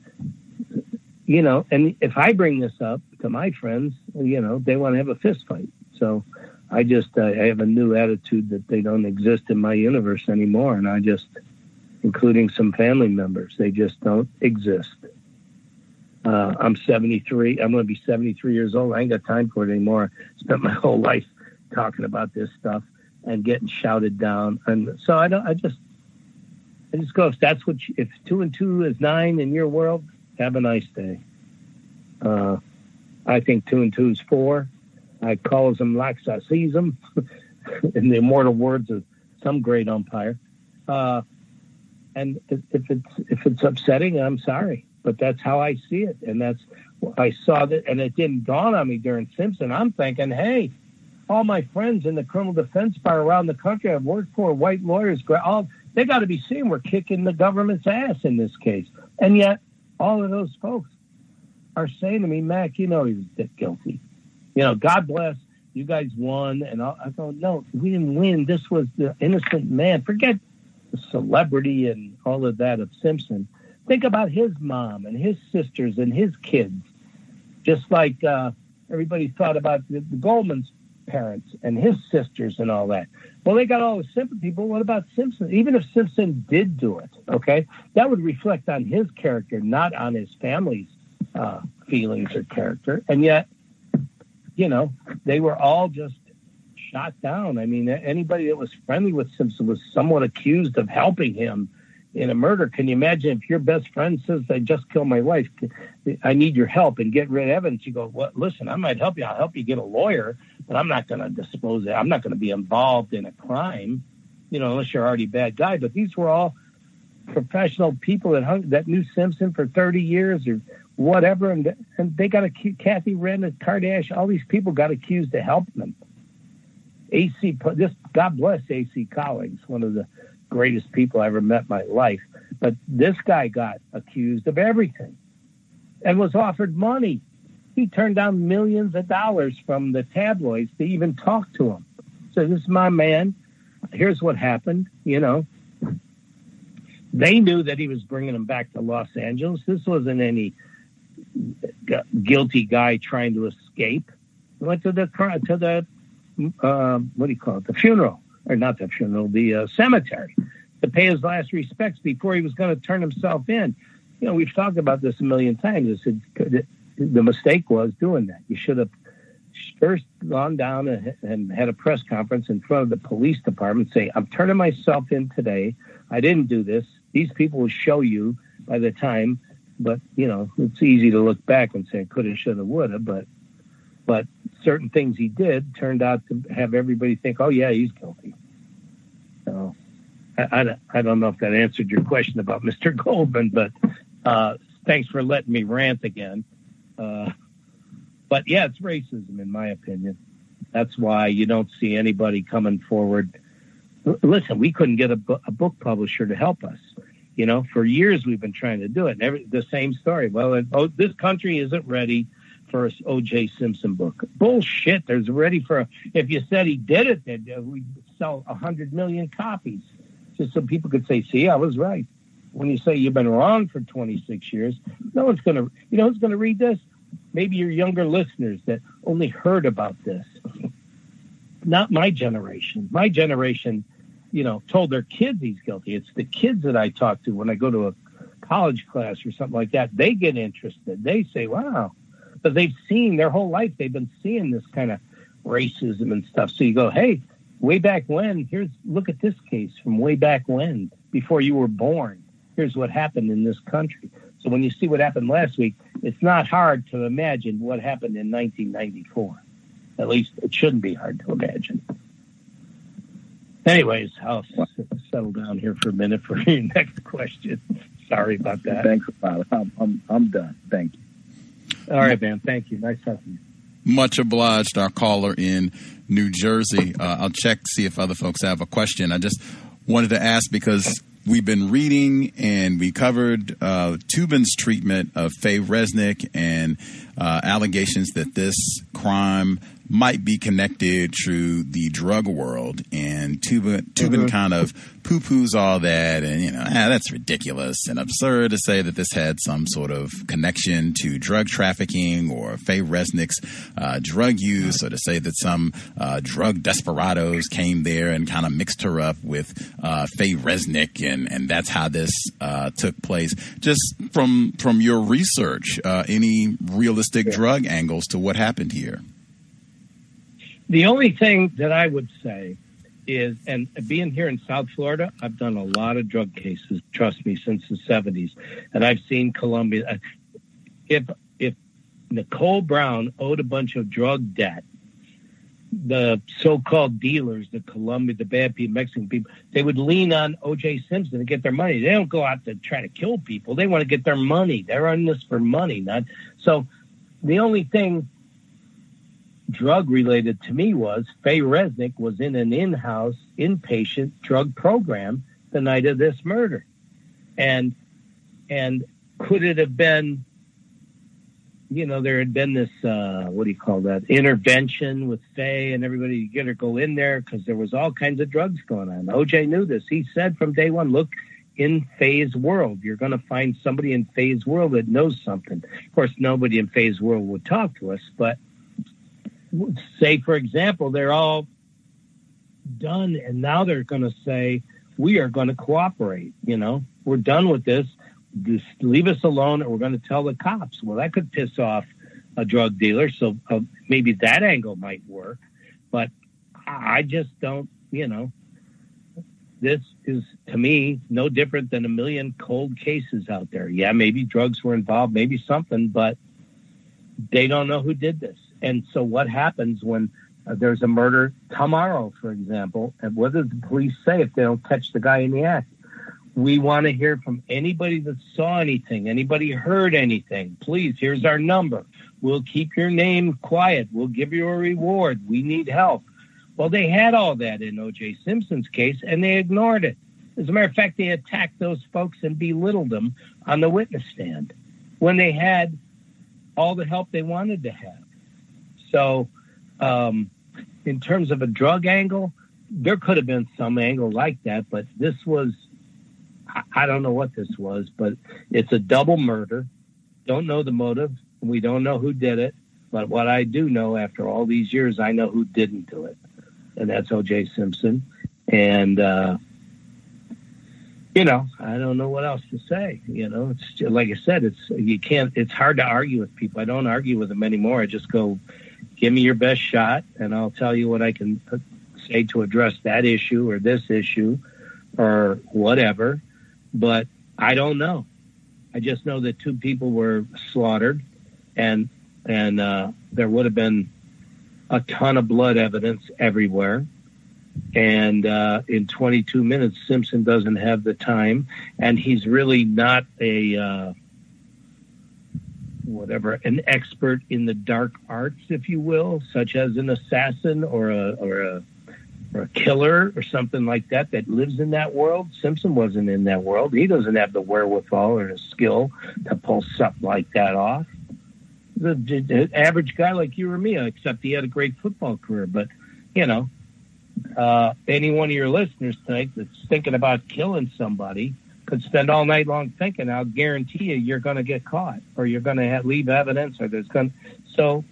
and if I bring this up to my friends, they want to have a fist fight. So I have a new attitude that they don't exist in my universe anymore. And including some family members, they just don't exist. I'm 73. I'm going to be 73 years old. I ain't got time for it anymore. Spent my whole life talking about this stuff and getting shouted down. And so I just go, if 2 and 2 is 9 in your world, have a nice day. I think 2 and 2 is 4. I calls them like I sees them in the immortal words of some great umpire. And if it's upsetting, I'm sorry. But that's how I see it. And I saw that, and it didn't dawn on me during Simpson. I'm thinking, hey, all my friends in the criminal defense bar around the country I've worked for, white lawyers, they got to be seeing we're kicking the government's ass in this case. And yet, all of those folks are saying to me, Mac, he was guilty. God bless, you guys won. And I go, no, we didn't win. This was the innocent man. Forget the celebrity and all of that of Simpson. Think about his mom and his sisters and his kids, just like everybody thought about the Goldman's parents and his sisters and all that. Well, they got all the sympathy, but what about Simpson? Even if Simpson did do it, okay, that would reflect on his character, not on his family's feelings or character. And yet, they were all just shot down. I mean, anybody that was friendly with Simpson was somewhat accused of helping him in a murder. Can you imagine if your best friend says, I just killed my wife, I need your help and get rid of evidence? You go, well, listen, I might help you. I'll help you get a lawyer, but I'm not going to dispose of it. I'm not going to be involved in a crime, unless you're already a bad guy. But these were all professional people that knew Simpson for 30 years or whatever. And they got accused. Kathy Wren and Kardashian, all these people got accused of helping them. God bless A.C. Collins, one of the greatest people I ever met in my life. But this guy got accused of everything and was offered money. He turned down millions of dollars from the tabloids to even talk to him. So this is my man. Here's what happened. They knew that he was bringing them back to Los Angeles. This wasn't any guilty guy trying to escape. He went to the the funeral. Or not the funeral, the cemetery, to pay his last respects before he was going to turn himself in. We've talked about this a million times. I said the mistake was doing that. You should have first gone down and had a press conference in front of the police department saying, I'm turning myself in today. I didn't do this. These people will show you by the time. But, it's easy to look back and say coulda, shoulda, woulda. But certain things he did turned out to have everybody think, oh, yeah, he's guilty. So I don't know if that answered your question about Mr. Goldman, but thanks for letting me rant again. But, yeah, it's racism, in my opinion. That's why you don't see anybody coming forward. Listen, we couldn't get a book publisher to help us. You know, for years we've been trying to do it. And the same story. Well, this country isn't ready for an OJ Simpson book. Bullshit. There's ready for if you said he did it, then we'd sell 100 million copies. Just so people could say, see, I was right. When you say you've been wrong for 26 years, no one's going to, you know who's going to read this? Maybe your younger listeners that only heard about this. Not my generation. My generation, you know, told their kids he's guilty. It's the kids that I talk to when I go to a college class or something like that. They get interested. They say, wow. But they've seen their whole life. They've been seeing this kind of racism and stuff. So you go, hey, way back when, look at this case from way back when, before you were born. Here's what happened in this country. So when you see what happened last week, it's not hard to imagine what happened in 1994. At least it shouldn't be hard to imagine. Anyways, I'll settle down here for a minute for your next question. Sorry about that. Thanks about it. I'm done. Thank you. All right, man. Thank you. Nice talking to you. Much obliged, our caller in New Jersey. I'll check, see if other folks have a question. I just wanted to ask because we've been reading and we covered Toobin's treatment of Faye Resnick and allegations that this crime might be connected to the drug world. And Toobin kind of poo-poos all that and, you know, that's ridiculous and absurd to say that this had some sort of connection to drug trafficking or Faye Resnick's drug use, or to say that some drug desperados came there and kind of mixed her up with Faye Resnick and that's how this took place. Just from your research, any realistic drug angles to what happened here? The only thing that I would say is, and being here in South Florida, I've done a lot of drug cases, trust me, since the 70s. And I've seen Colombia. If Nicole Brown owed a bunch of drug debt, the so-called dealers, the bad people, Mexican people, they would lean on OJ Simpson to get their money. They don't go out to try to kill people. They want to get their money. They're on this for money. So the only thing drug related to me was Faye Resnick was in an in-house inpatient drug program the night of this murder. And could it have been, you know, there had been this, intervention with Faye and everybody to get her go in there because there was all kinds of drugs going on. OJ knew this. He said from day one, look, in Faye's world, you're going to find somebody in Faye's world that knows something. Of course, nobody in Faye's world would talk to us, but say, for example, they're all done and now they're going to say, we are going to cooperate. You know, we're done with this. Just leave us alone and we're going to tell the cops. Well, that could piss off a drug dealer. So maybe that angle might work, but I just don't, you know, this is to me no different than a million cold cases out there. Yeah, maybe drugs were involved, maybe something, but they don't know who did this. And so what happens when there's a murder tomorrow, for example, and what does the police say if they don't catch the guy in the act? We want to hear from anybody that saw anything, anybody heard anything. Please, here's our number. We'll keep your name quiet. We'll give you a reward. We need help. Well, they had all that in O.J. Simpson's case, and they ignored it. As a matter of fact, they attacked those folks and belittled them on the witness stand when they had all the help they wanted to have. So in terms of a drug angle, there could have been some angle like that, but this was, I don't know what this was, but it's a double murder. Don't know the motive. We don't know who did it. But what I do know after all these years, I know who didn't do it. And that's O.J. Simpson. And, you know, I don't know what else to say. You know, it's just, like I said, it's hard to argue with people. I don't argue with them anymore. I just go, give me your best shot and I'll tell you what I can say to address that issue or this issue or whatever. But I don't know. I just know that 2 people were slaughtered and there would have been a ton of blood evidence everywhere. And in 22 minutes, Simpson doesn't have the time. And he's really not whatever, an expert in the dark arts, if you will, such as an assassin or a killer or something like that lives in that world. Simpson wasn't in that world. He doesn't have the wherewithal or the skill to pull something like that off. The average guy like you or me, except he had a great football career. But, you know, any one of your listeners tonight that's thinking about killing somebody could spend all night long thinking. I'll guarantee you're going to get caught, or you're going to leave evidence, or there's going to... So,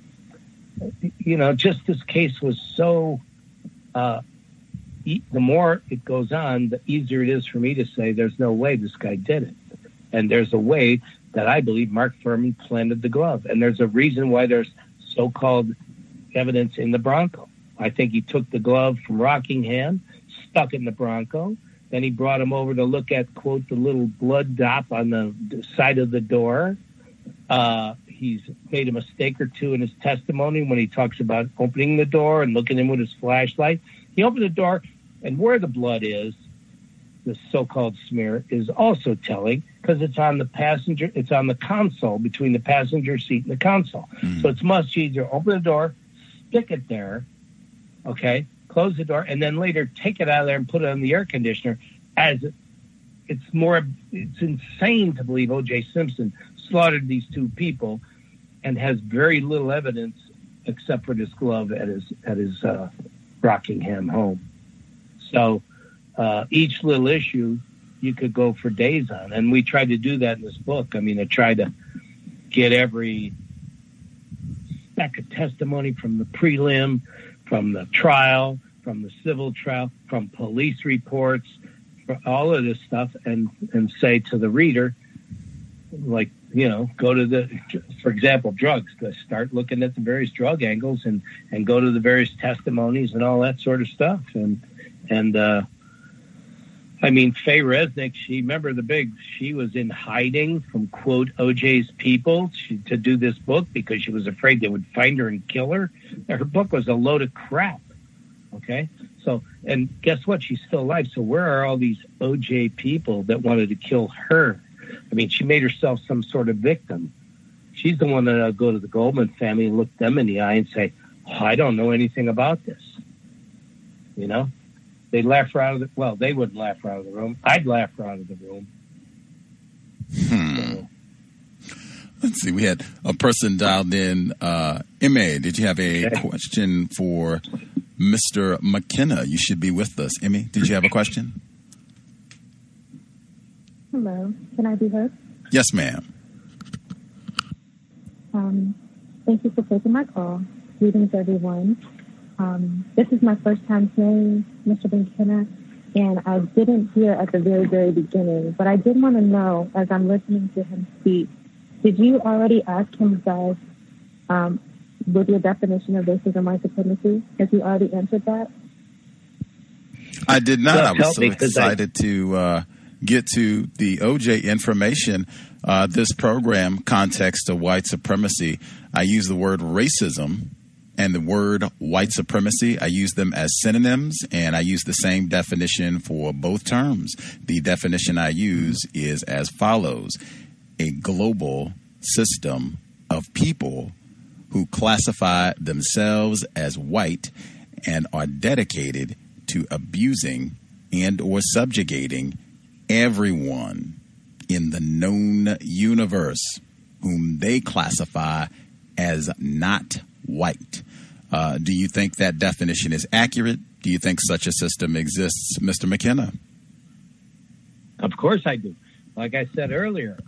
you know, just this case was so... the more it goes on, the easier it is for me to say there's no way this guy did it. And there's a way that I believe Mark Furman planted the glove. And there's a reason why there's so-called evidence in the Bronco. I think he took the glove from Rockingham, stuck it in the Bronco. Then he brought him over to look at, quote, the little blood dot on the side of the door. He's made a mistake or two in his testimony when he talks about opening the door and looking in with his flashlight. He opened the door, and where the blood is, the so-called smear, is also telling, because it's on the passenger, it's on the console, between the passenger seat and the console. So it's much easier. Open the door, stick it there, okay, close the door, and then later take it out of there and put it on the air conditioner. It's insane to believe O.J. Simpson slaughtered these two people and has very little evidence except for this glove at his Rockingham home. So each little issue you could go for days on, and we tried to do that in this book. I mean, I tried to get every stack of testimony from the prelim, from the trial, from the civil trial, from police reports, for all of this stuff, and say to the reader, like, you know, go to for example, drugs. Start looking at the various drug angles and go to the various testimonies and all that sort of stuff. And I mean, Faye Resnick, she was in hiding from, quote, OJ's people to do this book because she was afraid they would find her and kill her. Her book was a load of crap. Okay. So, and guess what? She's still alive. So where are all these OJ people that wanted to kill her? I mean, she made herself some sort of victim. She's the one that'll go to the Goldman family and look them in the eye and say, oh, I don't know anything about this. You know, they'd laugh her out of they wouldn't laugh her out of the room. I'd laugh her out of the room. So. Let's see. We had a person dialed in. Emma, did you have a question for Mr. McKenna? You should be with us. Emmy, did you have a question? Hello. Can I be heard? Yes, ma'am. Thank you for taking my call. Greetings, everyone. This is my first time hearing Mr. McKenna, and I didn't hear at the very, very beginning, but I did want to know, as I'm listening to him speak, did you already ask him, guys, with your definition of racism and white supremacy? Has he already answered that? I did not. I was so excited to get to the OJ information. This program, Context of White Supremacy, I use the word racism and the word white supremacy. I use them as synonyms, and I use the same definition for both terms. The definition I use is as follows: a global system of people who classify themselves as white and are dedicated to abusing and or subjugating everyone in the known universe whom they classify as not white. Do you think that definition is accurate? Do you think such a system exists, Mr. McKenna? Of course I do. Like I said earlier,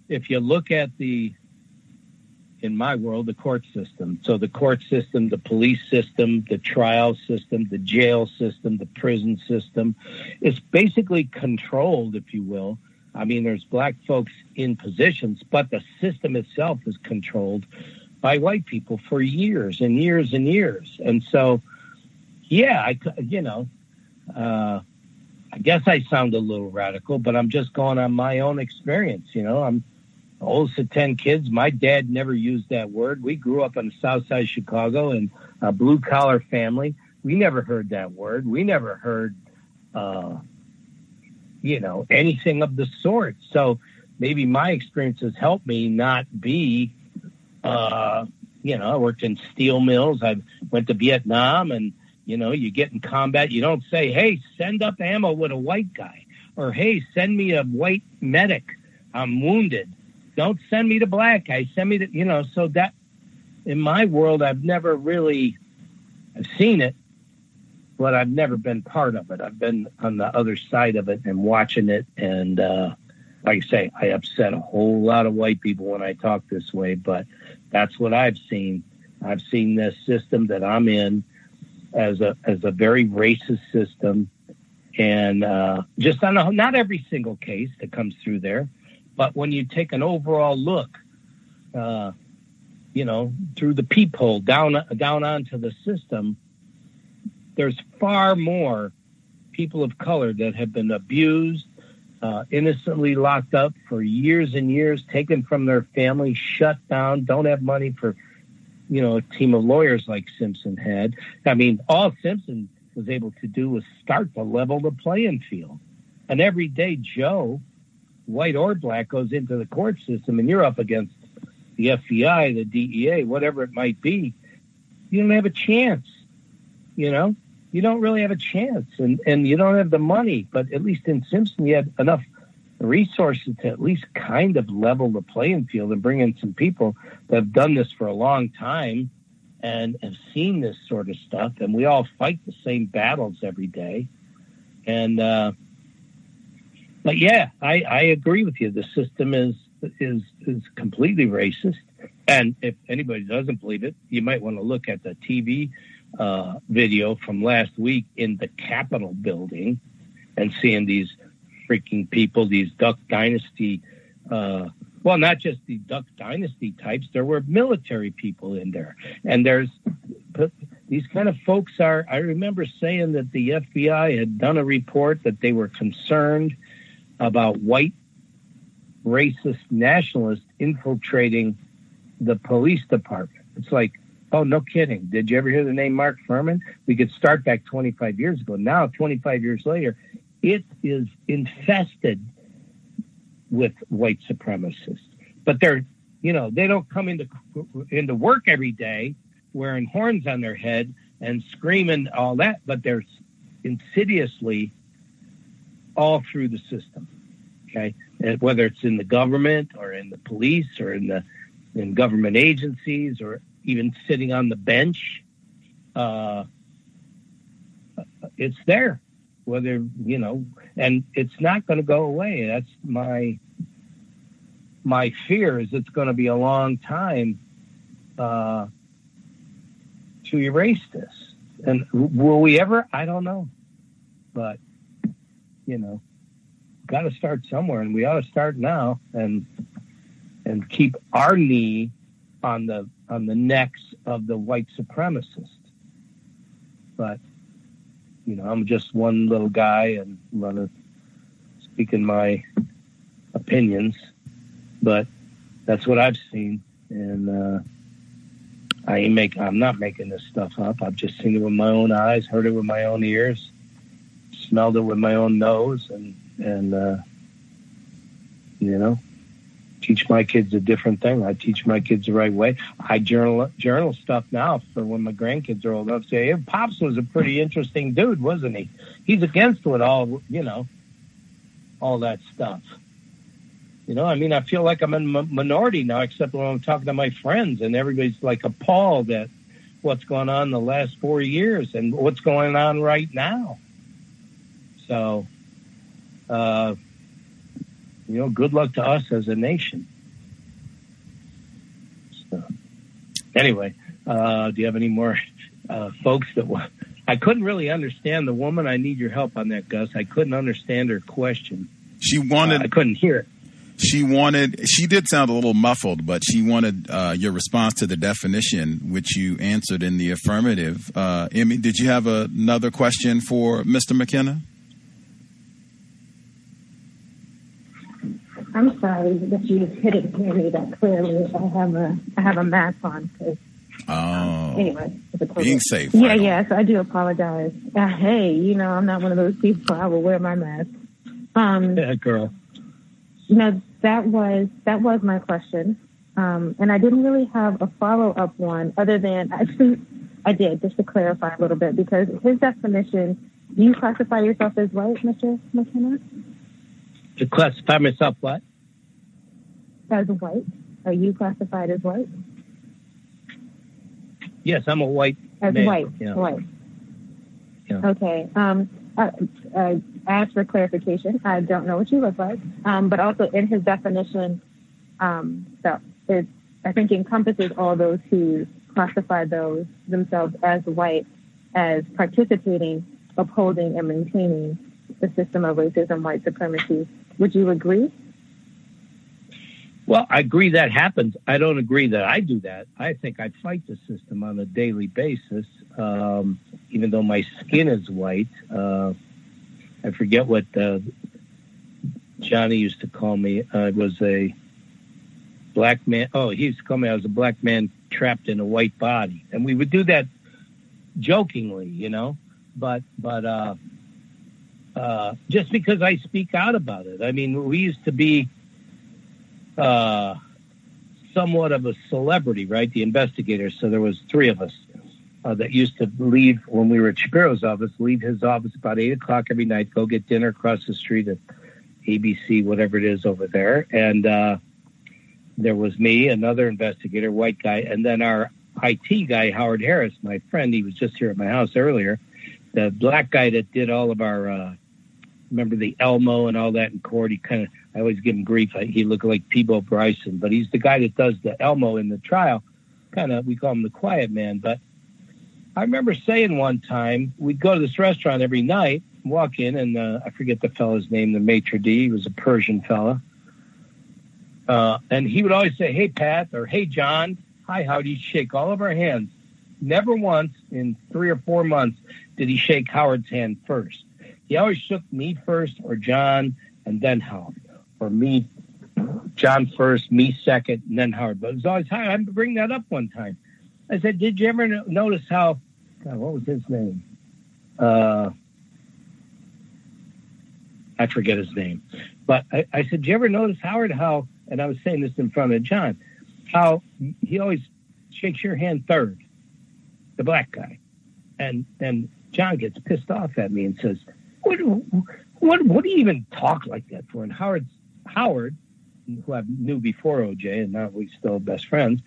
if you look at in my world, the court system. So the court system, the police system, the trial system, the jail system, the prison system, it's basically controlled, if you will. I mean, there's black folks in positions, but the system itself is controlled by white people for years and years and years. And so, yeah, I guess I sound a little radical, but I'm just going on my own experience. You know, I'm oldest of 10 kids. My dad never used that word. We grew up in the south side of Chicago in a blue-collar family. We never heard that word. We never heard, anything of the sort. So maybe my experiences helped me not be, I worked in steel mills. I went to Vietnam, and, you get in combat. You don't say, hey, send up ammo with a white guy, or, hey, send me a white medic. I'm wounded. Don't send me the black guy. Send me the, so that in my world, I've seen it, but I've never been part of it. I've been on the other side of it and watching it. And like I say, I upset a whole lot of white people when I talk this way, but that's what I've seen. I've seen this system that I'm in as a very racist system. And just on not every single case that comes through there, but when you take an overall look, through the peephole down onto the system, there's far more people of color that have been abused, innocently locked up for years and years, taken from their family, shut down, don't have money for, a team of lawyers like Simpson had. I mean, all Simpson was able to do was start to level the playing field. And every day Joe, white or black, goes into the court system and you're up against the FBI, the DEA, whatever it might be, you don't have a chance. You don't really have a chance, and you don't have the money. But at least in Simpson, you had enough resources to at least kind of level the playing field and bring in some people that have done this for a long time and have seen this sort of stuff. And we all fight the same battles every day. And but yeah, I agree with you. The system is completely racist. And if anybody doesn't believe it, you might want to look at the TV video from last week in the Capitol building and seeing these freaking people, these Duck Dynasty, not just the Duck Dynasty types, there were military people in there. And there's these kind of folks I remember saying that the FBI had done a report that they were concerned about white racist nationalists infiltrating the police department. It's like, oh, no kidding. Did you ever hear the name Mark Furman? We could start back 25 years ago. Now, 25 years later, it is infested with white supremacists. But they're, they don't come into work every day wearing horns on their head and screaming all that, but they're insidiously all through the system. Okay, and whether it's in the government or in the police or in government agencies or even sitting on the bench, it's there. Whether and it's not going to go away. That's my fear is it's going to be a long time to erase this. And will we ever? I don't know, but got to start somewhere, and we ought to start now and keep our knee on the necks of the white supremacists. But I'm just one little guy and speaking my opinions, but that's what I've seen, and I'm not making this stuff up. I've just seen it with my own eyes, heard it with my own ears, smelled it with my own nose, and teach my kids a different thing. I teach my kids the right way. I journal stuff now for when my grandkids are old enough to say, hey, Pops was a pretty interesting dude, wasn't he? He's against it all, all that stuff. I feel like I'm in a minority now, except when I'm talking to my friends, and everybody's like appalled at what's going on the last 4 years and what's going on right now. So, good luck to us as a nation. So, anyway, do you have any more folks that I couldn't really understand the woman? I need your help on that, Gus. I couldn't understand her question. I couldn't hear it. She did sound a little muffled, but she wanted your response to the definition, which you answered in the affirmative. Emmy, did you have another question for Mr. McKenna? I'm sorry that you couldn't hear me that clearly. I have a mask on. Anyway, being safe. Yeah, yes, I do apologize. Hey, I'm not one of those people. I will wear my mask. Yeah, girl. that was my question. And I didn't really have a follow-up one other than, actually, I did, just to clarify a little bit, because his definition, do you classify yourself as white, Mr. McKenna? To classify myself what? As white. Are you classified as white? Yes, I'm a white As male. white, Yeah. white. Yeah. Okay. I asked for clarification. I don't know what you look like. But also in his definition, so it, I think, encompasses all those who classify themselves as white as participating, upholding, and maintaining the system of racism, white supremacy. Would you agree? Well, I agree that happens. I don't agree that I do that. I think I fight the system on a daily basis, even though my skin is white. I forget what Johnny used to call me. I was a black man. Oh, he used to call me, I was a black man trapped in a white body. And we would do that jokingly, you know, but just because I speak out about it. I mean, we used to be somewhat of a celebrity, right? The investigator. So there was 3 of us that used to leave when we were at Shapiro's office, leave his office about 8 o'clock every night, go get dinner across the street at ABC, whatever it is over there. And there was me, another investigator, white guy, and then our IT guy, Howard Harris, my friend. He was just here at my house earlier. The black guy that did all of our, remember the Elmo and all that in court? He kind of, I always give him grief. He looked like Peebo Bryson, but he's the guy that does the Elmo in the trial. Kind of, we call him the quiet man. But I remember saying one time, we'd go to this restaurant every night, walk in, and I forget the fella's name, the maitre d'. He was a Persian fella. And he would always say, hey, Pat, or hey, John, hi, how do you shake all of our hands? Never once in 3 or 4 months did he shake Howard's hand first. He always shook me first, or John, and then Howard. Or me, John first, me second, and then Howard. But it was always Howard. I bring that up one time. I said, did you ever notice how, God, what was his name? I forget his name. But I said, did you ever notice, Howard, how, and I was saying this in front of John, how he always shakes your hand third, the black guy. And John gets pissed off at me and says, what do you even talk like that for? And Howard, who I knew before OJ, and now we're still best friends,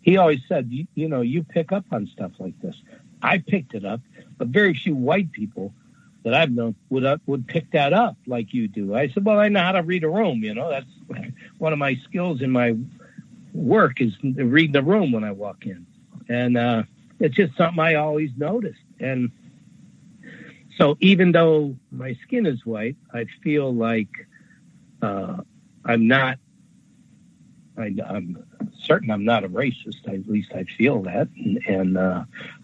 he always said, you know, you pick up on stuff like this. I picked it up, but very few white people that I've known would pick that up like you do. I said, well, I know how to read a room. You know, that's one of my skills in my work is reading the room when I walk in. And it's just something I always noticed. And so even though my skin is white, I feel like I'm certain I'm not a racist. At least I feel that. And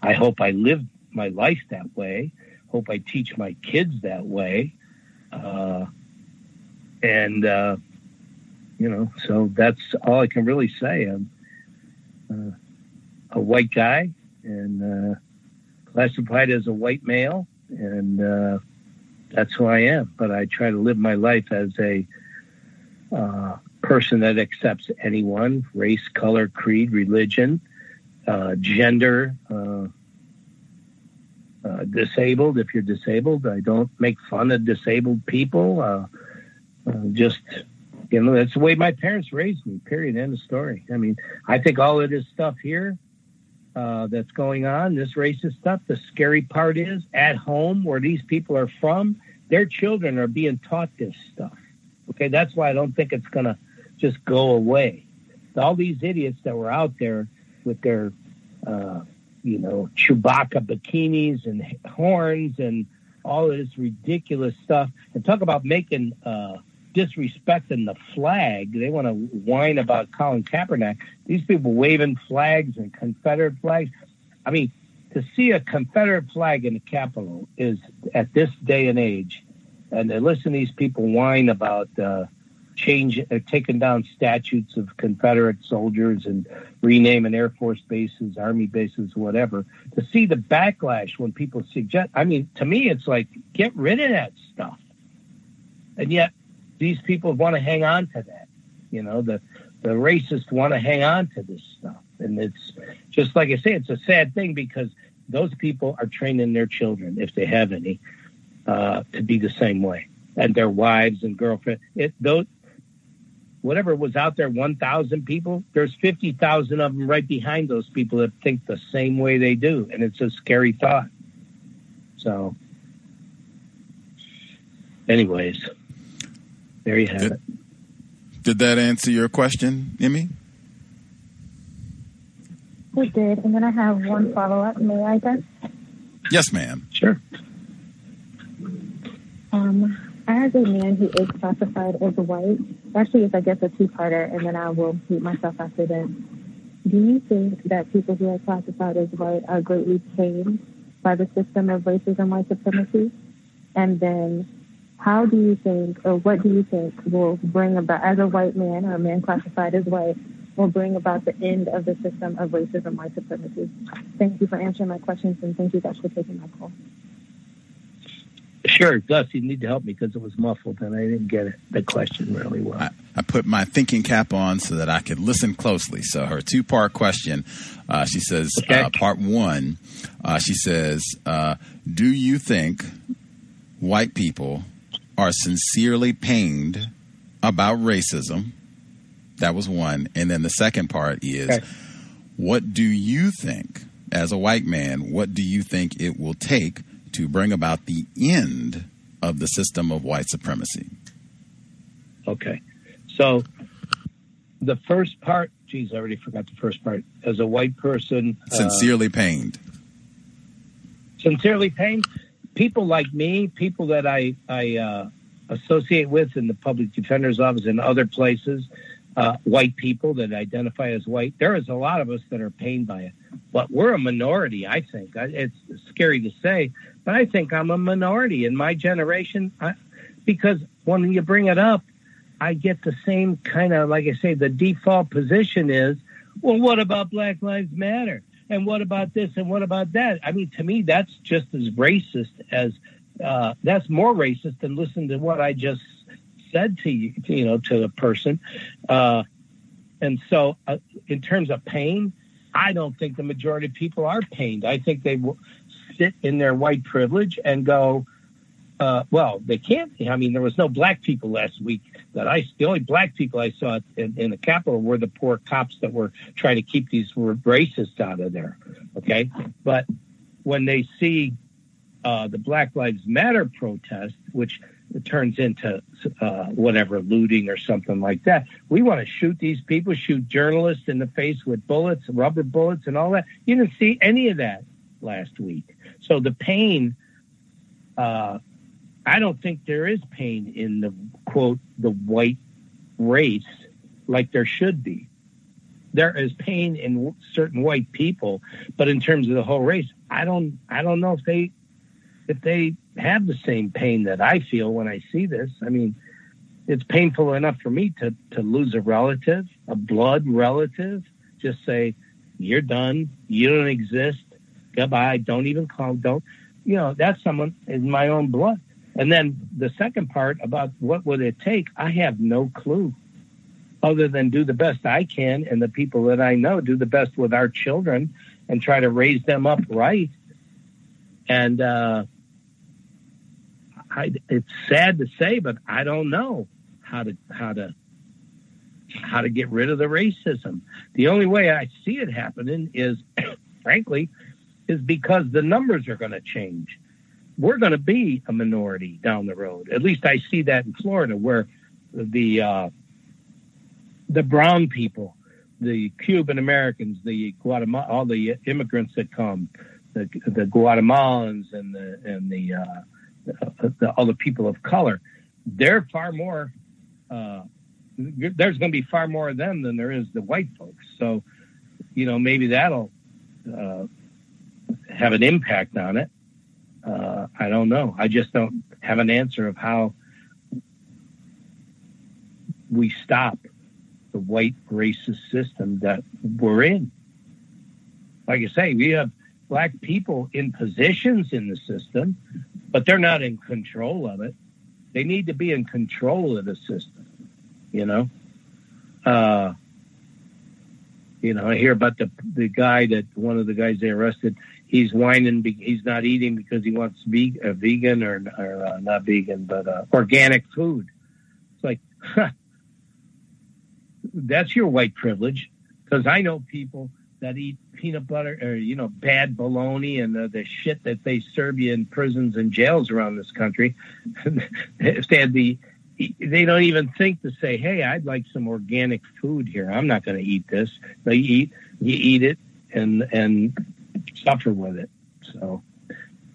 I hope I live my life that way. Hope I teach my kids that way. You know, so that's all I can really say. I'm a white guy and classified as a white male, and that's who I am. But I try to live my life as a person that accepts anyone, race, color, creed, religion, gender, disabled. If you're disabled, I don't make fun of disabled people. Just, you know, that's the way my parents raised me, period, end of story. I mean, I think all of this stuff here that's going on, this racist stuff, the scary part is at home where these people are from, their children are being taught this stuff. Okay, that's why I don't think it's going to just go away. All these idiots that were out there with their, you know, Chewbacca bikinis and horns and all of this ridiculous stuff, and talk about making disrespecting the flag. They want to whine about Colin Kaepernick. These people waving flags and Confederate flags. I mean, to see a Confederate flag in the Capitol is, at this day and age, and to listen to these people whine about taking down statues of Confederate soldiers and renaming Air Force bases, Army bases, whatever, to see the backlash when people suggest, I mean, to me, it's like, get rid of that stuff. And yet these people want to hang on to that. You know, the racists want to hang on to this stuff. And it's just like I say, it's a sad thing because those people are training their children, if they have any, to be the same way. And their wives and girlfriends. Whatever was out there, 1,000 people, there's 50,000 of them right behind those people that think the same way they do. And it's a scary thought. So, anyways, there you have it. Did that answer your question, Emmy? It did. And then I have one follow-up. May I, Gus? Yes, ma'am. Sure. As a man who is classified as white, actually it's, I guess, a two-parter, and then I will mute myself after that. Do you think that people who are classified as white are greatly pained by the system of racism, white supremacy? And then how do you think, or what do you think will bring about, as a white man or a man classified as white, will bring about the end of the system of racism, white supremacy? Thank you for answering my questions, and thank you guys for taking my call. Sure, Gus, you need to help me because it was muffled and I didn't get the question really well. I put my thinking cap on so that I could listen closely. So her two-part question, she says, part one, she says, do you think white people are sincerely pained about racism? That was one. And then the second part is, what do you think, as a white man, what do you think it will take to bring about the end of the system of white supremacy? Okay. So the first part, geez, I already forgot the first part. As a white person... Sincerely pained. Sincerely pained? People like me, people that I associate with in the public defender's office and other places, white people that identify as white, there is a lot of us that are pained by it. But we're a minority, I think. It's scary to say, but I think I'm a minority in my generation because when you bring it up, I get the same kind of, like I say, the default position is, well, what about Black Lives Matter? And what about this? And what about that? I mean, to me, that's just as racist as, that's more racist than listen to what I just said to you, to the person. And so in terms of pain, I don't think the majority of people are pained. I think they will sit in their white privilege and go, well, they can't. I mean, there was no black people last week the only black people I saw in the Capitol were the poor cops that were trying to keep these racists out of there. Okay. But when they see the Black Lives Matter protest, which turns into whatever, looting or something like that, we want to shoot these people, shoot journalists in the face with bullets, rubber bullets and all that. You didn't see any of that last week. So the pain, I don't think there is pain in the, quote, the white race like there should be. There is pain in certain white people, but in terms of the whole race, I don't know if they have the same pain that I feel when I see this. I mean, it's painful enough for me to lose a relative, a blood relative, just say, you're done, you don't exist, goodbye, don't even call, that's someone in my own blood. And then the second part about what would it take, I have no clue other than do the best I can. And the people that I know do the best with our children and try to raise them up right. And it's sad to say, but I don't know how to get rid of the racism. The only way I see it happening is, frankly, is because the numbers are going to change. We're going to be a minority down the road. At least I see that in Florida, where the brown people, the Cuban Americans, the Guatemala, all the immigrants that come, the Guatemalans and all the people of color, they're far more. There's going to be far more of them than there is the white folks. So, maybe that'll have an impact on it. I don't know. I just don't have an answer of how we stop the white racist system that we're in. Like I say, we have black people in positions in the system, but they're not in control of it. They need to be in control of the system, You know, I hear about the guy one of the guys they arrested. He's whining. He's not eating because he wants vegan or not vegan, but organic food. It's like, that's your white privilege. Because I know people that eat peanut butter or, you know, bad bologna and the shit that they serve you in prisons and jails around this country. If they had they don't even think to say, hey, I'd like some organic food here. I'm not going to eat this. You eat it and suffer with it. So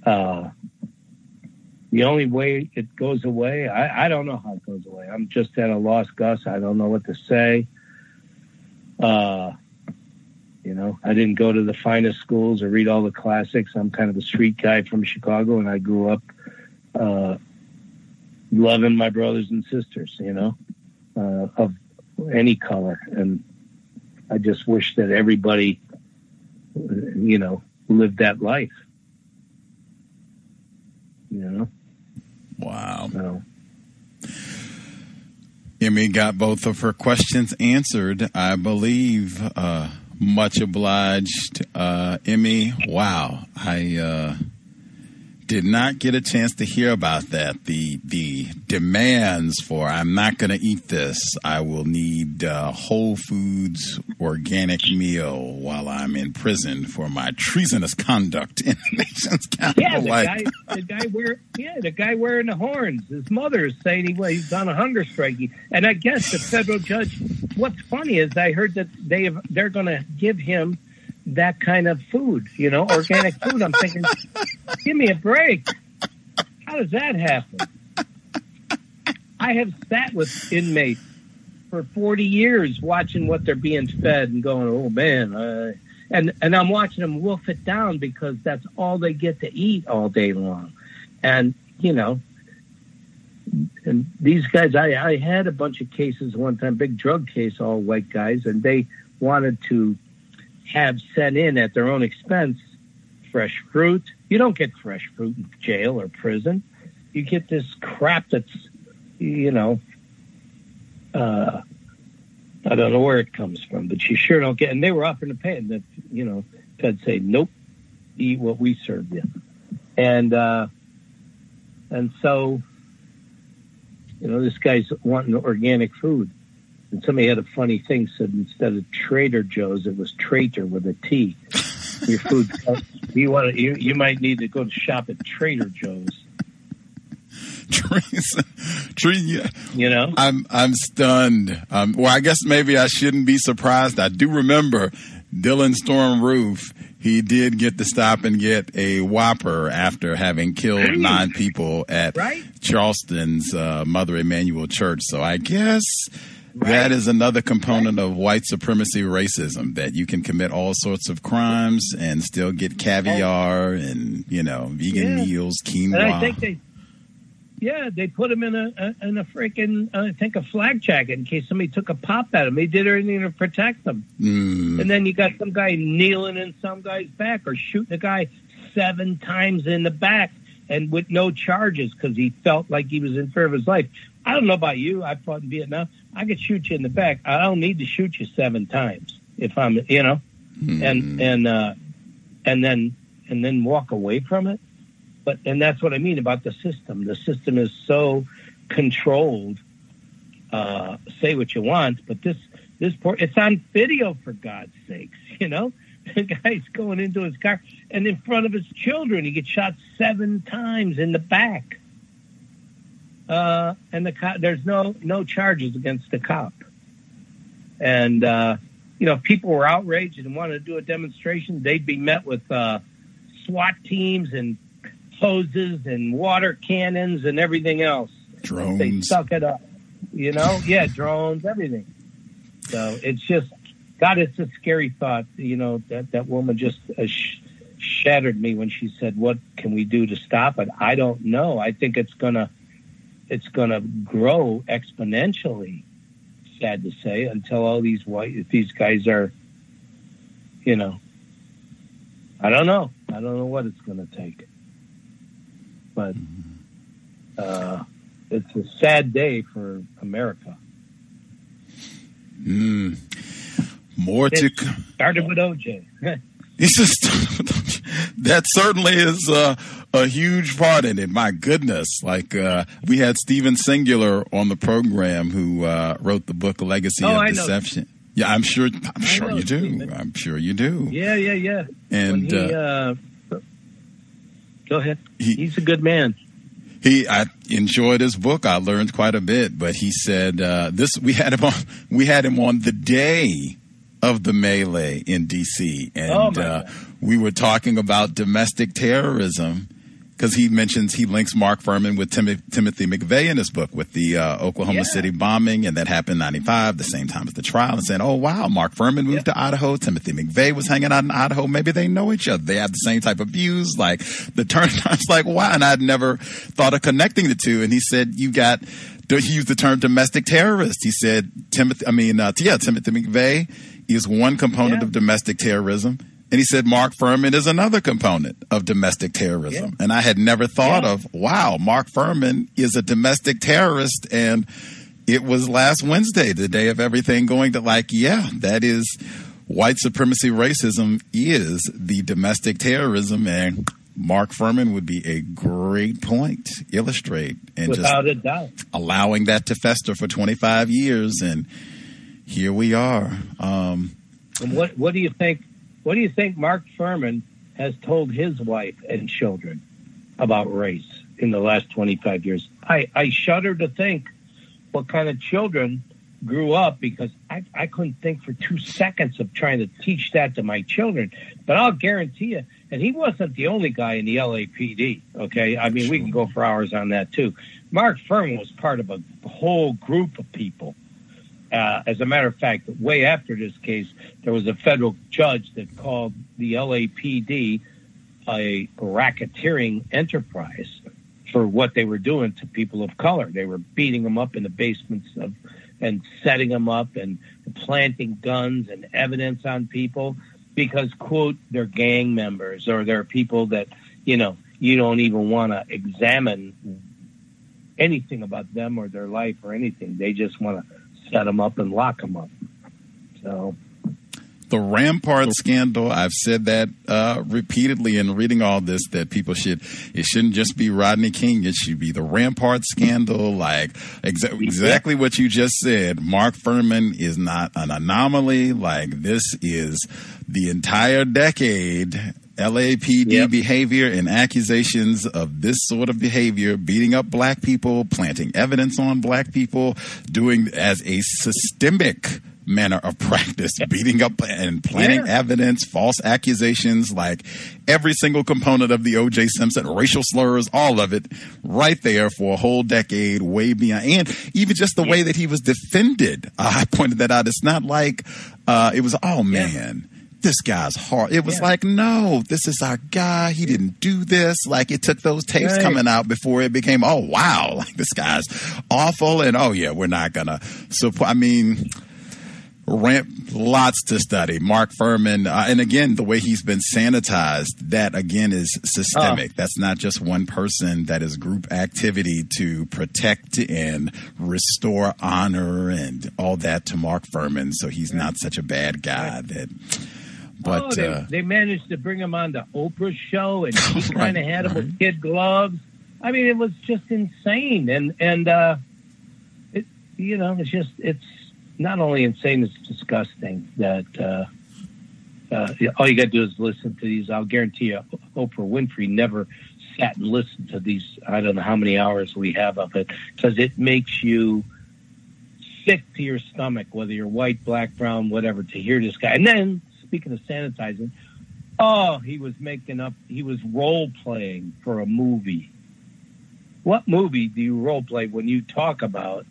the only way it goes away, I don't know how it goes away. I'm just at a loss, Gus. I don't know what to say. You know, I didn't go to the finest schools or read all the classics. I'm kind of a street guy from Chicago, and I grew up loving my brothers and sisters, you know, of any color. And I just wish that everybody, you know, lived that life, you know? Wow. So. Emmy got both of her questions answered, I believe. Much obliged, Emmy. Wow. I did not get a chance to hear about that. The demands for, I'm not going to eat this. I will need Whole Foods organic meal while I'm in prison for my treasonous conduct in the nation's capital. The guy wearing the horns. His mother is saying he's on a hunger strike. And I guess the federal judge, what's funny is I heard that they're going to give him that kind of food, you know, organic food. I'm thinking, give me a break. How does that happen? I have sat with inmates for 40 years watching what they're being fed and going, oh, man. And I'm watching them wolf it down because that's all they get to eat all day long. And, you know, and these guys, I had a bunch of cases one time, big drug case, all white guys, and they wanted to have sent in at their own expense fresh fruit. You don't get fresh fruit in jail or prison. You get this crap that's, you know, I don't know where it comes from, but you sure don't get. And they were offering to pay, and that, you know, Fed say, nope, eat what we serve you. And so, you know, this guy's wanting organic food. And somebody had a funny thing, said instead of Trader Joe's, it was Traitor with a T. Your food, you might need to go to shop at Trader Joe's. You know, I'm stunned. Well, I guess maybe I shouldn't be surprised. I do remember Dylan Storm Roof. He did get to stop and get a Whopper after having killed 9 people at Charleston's Mother Emanuel Church. So I guess that is another component of white supremacy racism, that you can commit all sorts of crimes and still get caviar and, you know, vegan meals, quinoa. And I think they put him in a freaking, I think, a flak jacket in case somebody took a pop at him. They did everything to protect them. And then you got some guy kneeling in some guy's back or shooting a guy 7 times in the back and with no charges because he felt like he was in fear of his life. I don't know about you. I fought in Vietnam. I could shoot you in the back. I don't need to shoot you 7 times if I'm, you know, and then walk away from it. And that's what I mean about the system. The system is so controlled. Say what you want, but this it's on video, for God's sakes. You know, the guy's going into his car and in front of his children, he gets shot 7 times in the back. And the cop, there's no charges against the cop. And you know, if people were outraged and wanted to do a demonstration, they'd be met with SWAT teams and hoses and water cannons and everything else. Drones. They suck it up, you know? Yeah, drones, everything. So it's just, God, it's a scary thought. You know, that woman just shattered me when she said, what can we do to stop it? I don't know. I think it's gonna grow exponentially, sad to say, until all these these guys are, you know, I don't know what it's going to take. But it's a sad day for America. More to started with OJ. That certainly is a huge part in it. My goodness. Like, we had Steven Singular on the program who wrote the book Legacy of Deception. Yeah, I'm sure you do. Steven. I'm sure you do. Yeah. And go ahead. He's a good man. I enjoyed his book. I learned quite a bit, but he said we had him on the day of the melee in D.C. and we were talking about domestic terrorism because he links Mark Furman with Timothy McVeigh in his book with the Oklahoma City bombing, and that happened in 95, the same time as the trial, and saying, oh, wow, Mark Furman moved to Idaho. Timothy McVeigh was hanging out in Idaho. Maybe they know each other. They have the same type of views. Like, the turn, I was like, wow, and I'd never thought of connecting the two. And he said, he used the term domestic terrorist. He said, Timothy McVeigh is one component of domestic terrorism. And he said Mark Furman is another component of domestic terrorism. And I had never thought of, wow, Mark Furman is a domestic terrorist. And it was last Wednesday, the day of everything going to that is white supremacy racism is the domestic terrorism. And Mark Furman would be a great point to illustrate. And without a doubt. Allowing that to fester for 25 years. And here we are. And what do you think? What do you think Mark Furman has told his wife and children about race in the last 25 years? I shudder to think what kind of children grew up, because I couldn't think for 2 seconds of trying to teach that to my children. But I'll guarantee you, and he wasn't the only guy in the LAPD, okay? I mean, we can go for hours on that, too. Mark Furman was part of a whole group of people. As a matter of fact, way after this case, there was a federal judge that called the LAPD a racketeering enterprise for what they were doing to people of color. They were beating them up in the basements and setting them up and planting guns and evidence on people because, quote, they're gang members or they're people that, you don't even want to examine anything about them or their life or anything. They just want to set them up and lock them up. So the Rampart scandal, I've said that repeatedly in reading all this, that it shouldn't just be Rodney King. It should be the Rampart scandal. Like exactly what you just said. Mark Furman is not an anomaly. Like, this is the entire decade. LAPD behavior and accusations of this sort of behavior, beating up black people, planting evidence on black people, doing as a systemic manner of practice, beating up and planting evidence, false accusations, like every single component of the OJ Simpson, racial slurs, all of it right there for a whole decade, way beyond. And even just the way that he was defended, I pointed that out. It's not like it was, oh man, this guy's hard. It was like, no, this is our guy. He didn't do this. Like, it took those tapes coming out before it became, oh, wow, like this guy's awful. And, oh, yeah, we're not going to support. I mean, lots to study. Mark Furman, and again, the way he's been sanitized, that again is systemic. That's not just one person. That is group activity to protect and restore honor and all that to Mark Furman. So he's not such a bad guy. But they managed to bring him on the Oprah show, and he kind of had him with kid gloves. I mean, it was just insane, and it's not only insane, it's disgusting that all you got to do is listen to these. I'll guarantee you, Oprah Winfrey never sat and listened to these. I don't know how many hours we have of it, because it makes you sick to your stomach, whether you're white, black, brown, whatever, to hear this guy. And then, speaking of sanitizing, he was role playing for a movie. What movie do you role play when you talk about,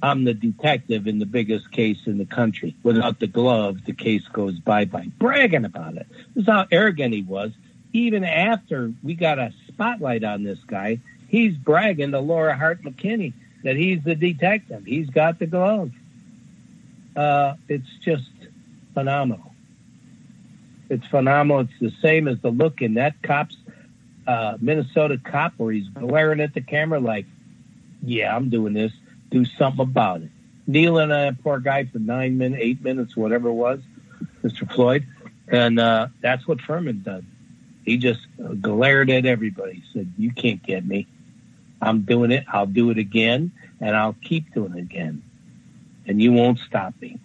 I'm the detective in the biggest case in the country? Without the gloves, the case goes bye-bye. Bragging about it. This is how arrogant he was. Even after we got a spotlight on this guy, he's bragging to Laura Hart McKinney that he's the detective. He's got the gloves. It's just phenomenal. It's phenomenal. It's the same as the look in that cop's Minnesota cop, where he's glaring at the camera like, yeah, I'm doing this. Do something about it. kneeling on that poor guy for 9 minutes, 8 minutes, whatever it was, Mr. Floyd. And that's what Furman did. He just glared at everybody. He said, you can't get me. I'm doing it. I'll do it again, and I'll keep doing it again. And you won't stop me.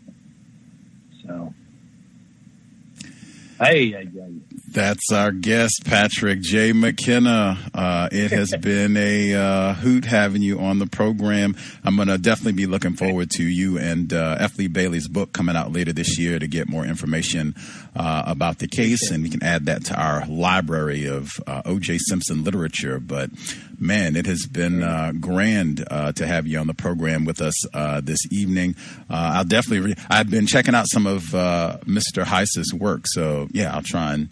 So, hey. That's our guest, Patrick J. McKenna. It has been a hoot having you on the program. I'm going to definitely be looking forward to you and F. Lee Bailey's book coming out later this year to get more information about the case, and we can add that to our library of OJ Simpson literature. But, man, it has been grand to have you on the program with us this evening. I'll definitely I've been checking out some of Mr. Heiss's work, so, yeah, I'll try and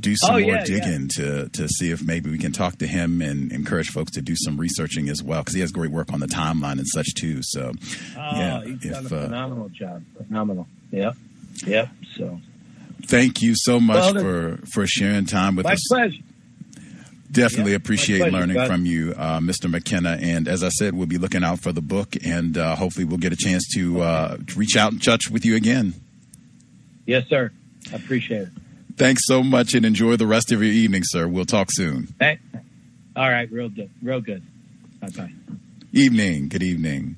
do some more digging to see if maybe we can talk to him and encourage folks to do some researching as well, because he has great work on the timeline and such too. So, he's done a phenomenal job. Phenomenal. Yep. So, thank you so much for sharing time with us. My pleasure. Definitely appreciate learning from you, Mr. McKenna. And as I said, we'll be looking out for the book, and hopefully we'll get a chance to reach out and touch with you again. Yes, sir. I appreciate it. Thanks so much, and enjoy the rest of your evening, sir. We'll talk soon. Hey. All right. Real good. Bye-bye. Evening. Good evening.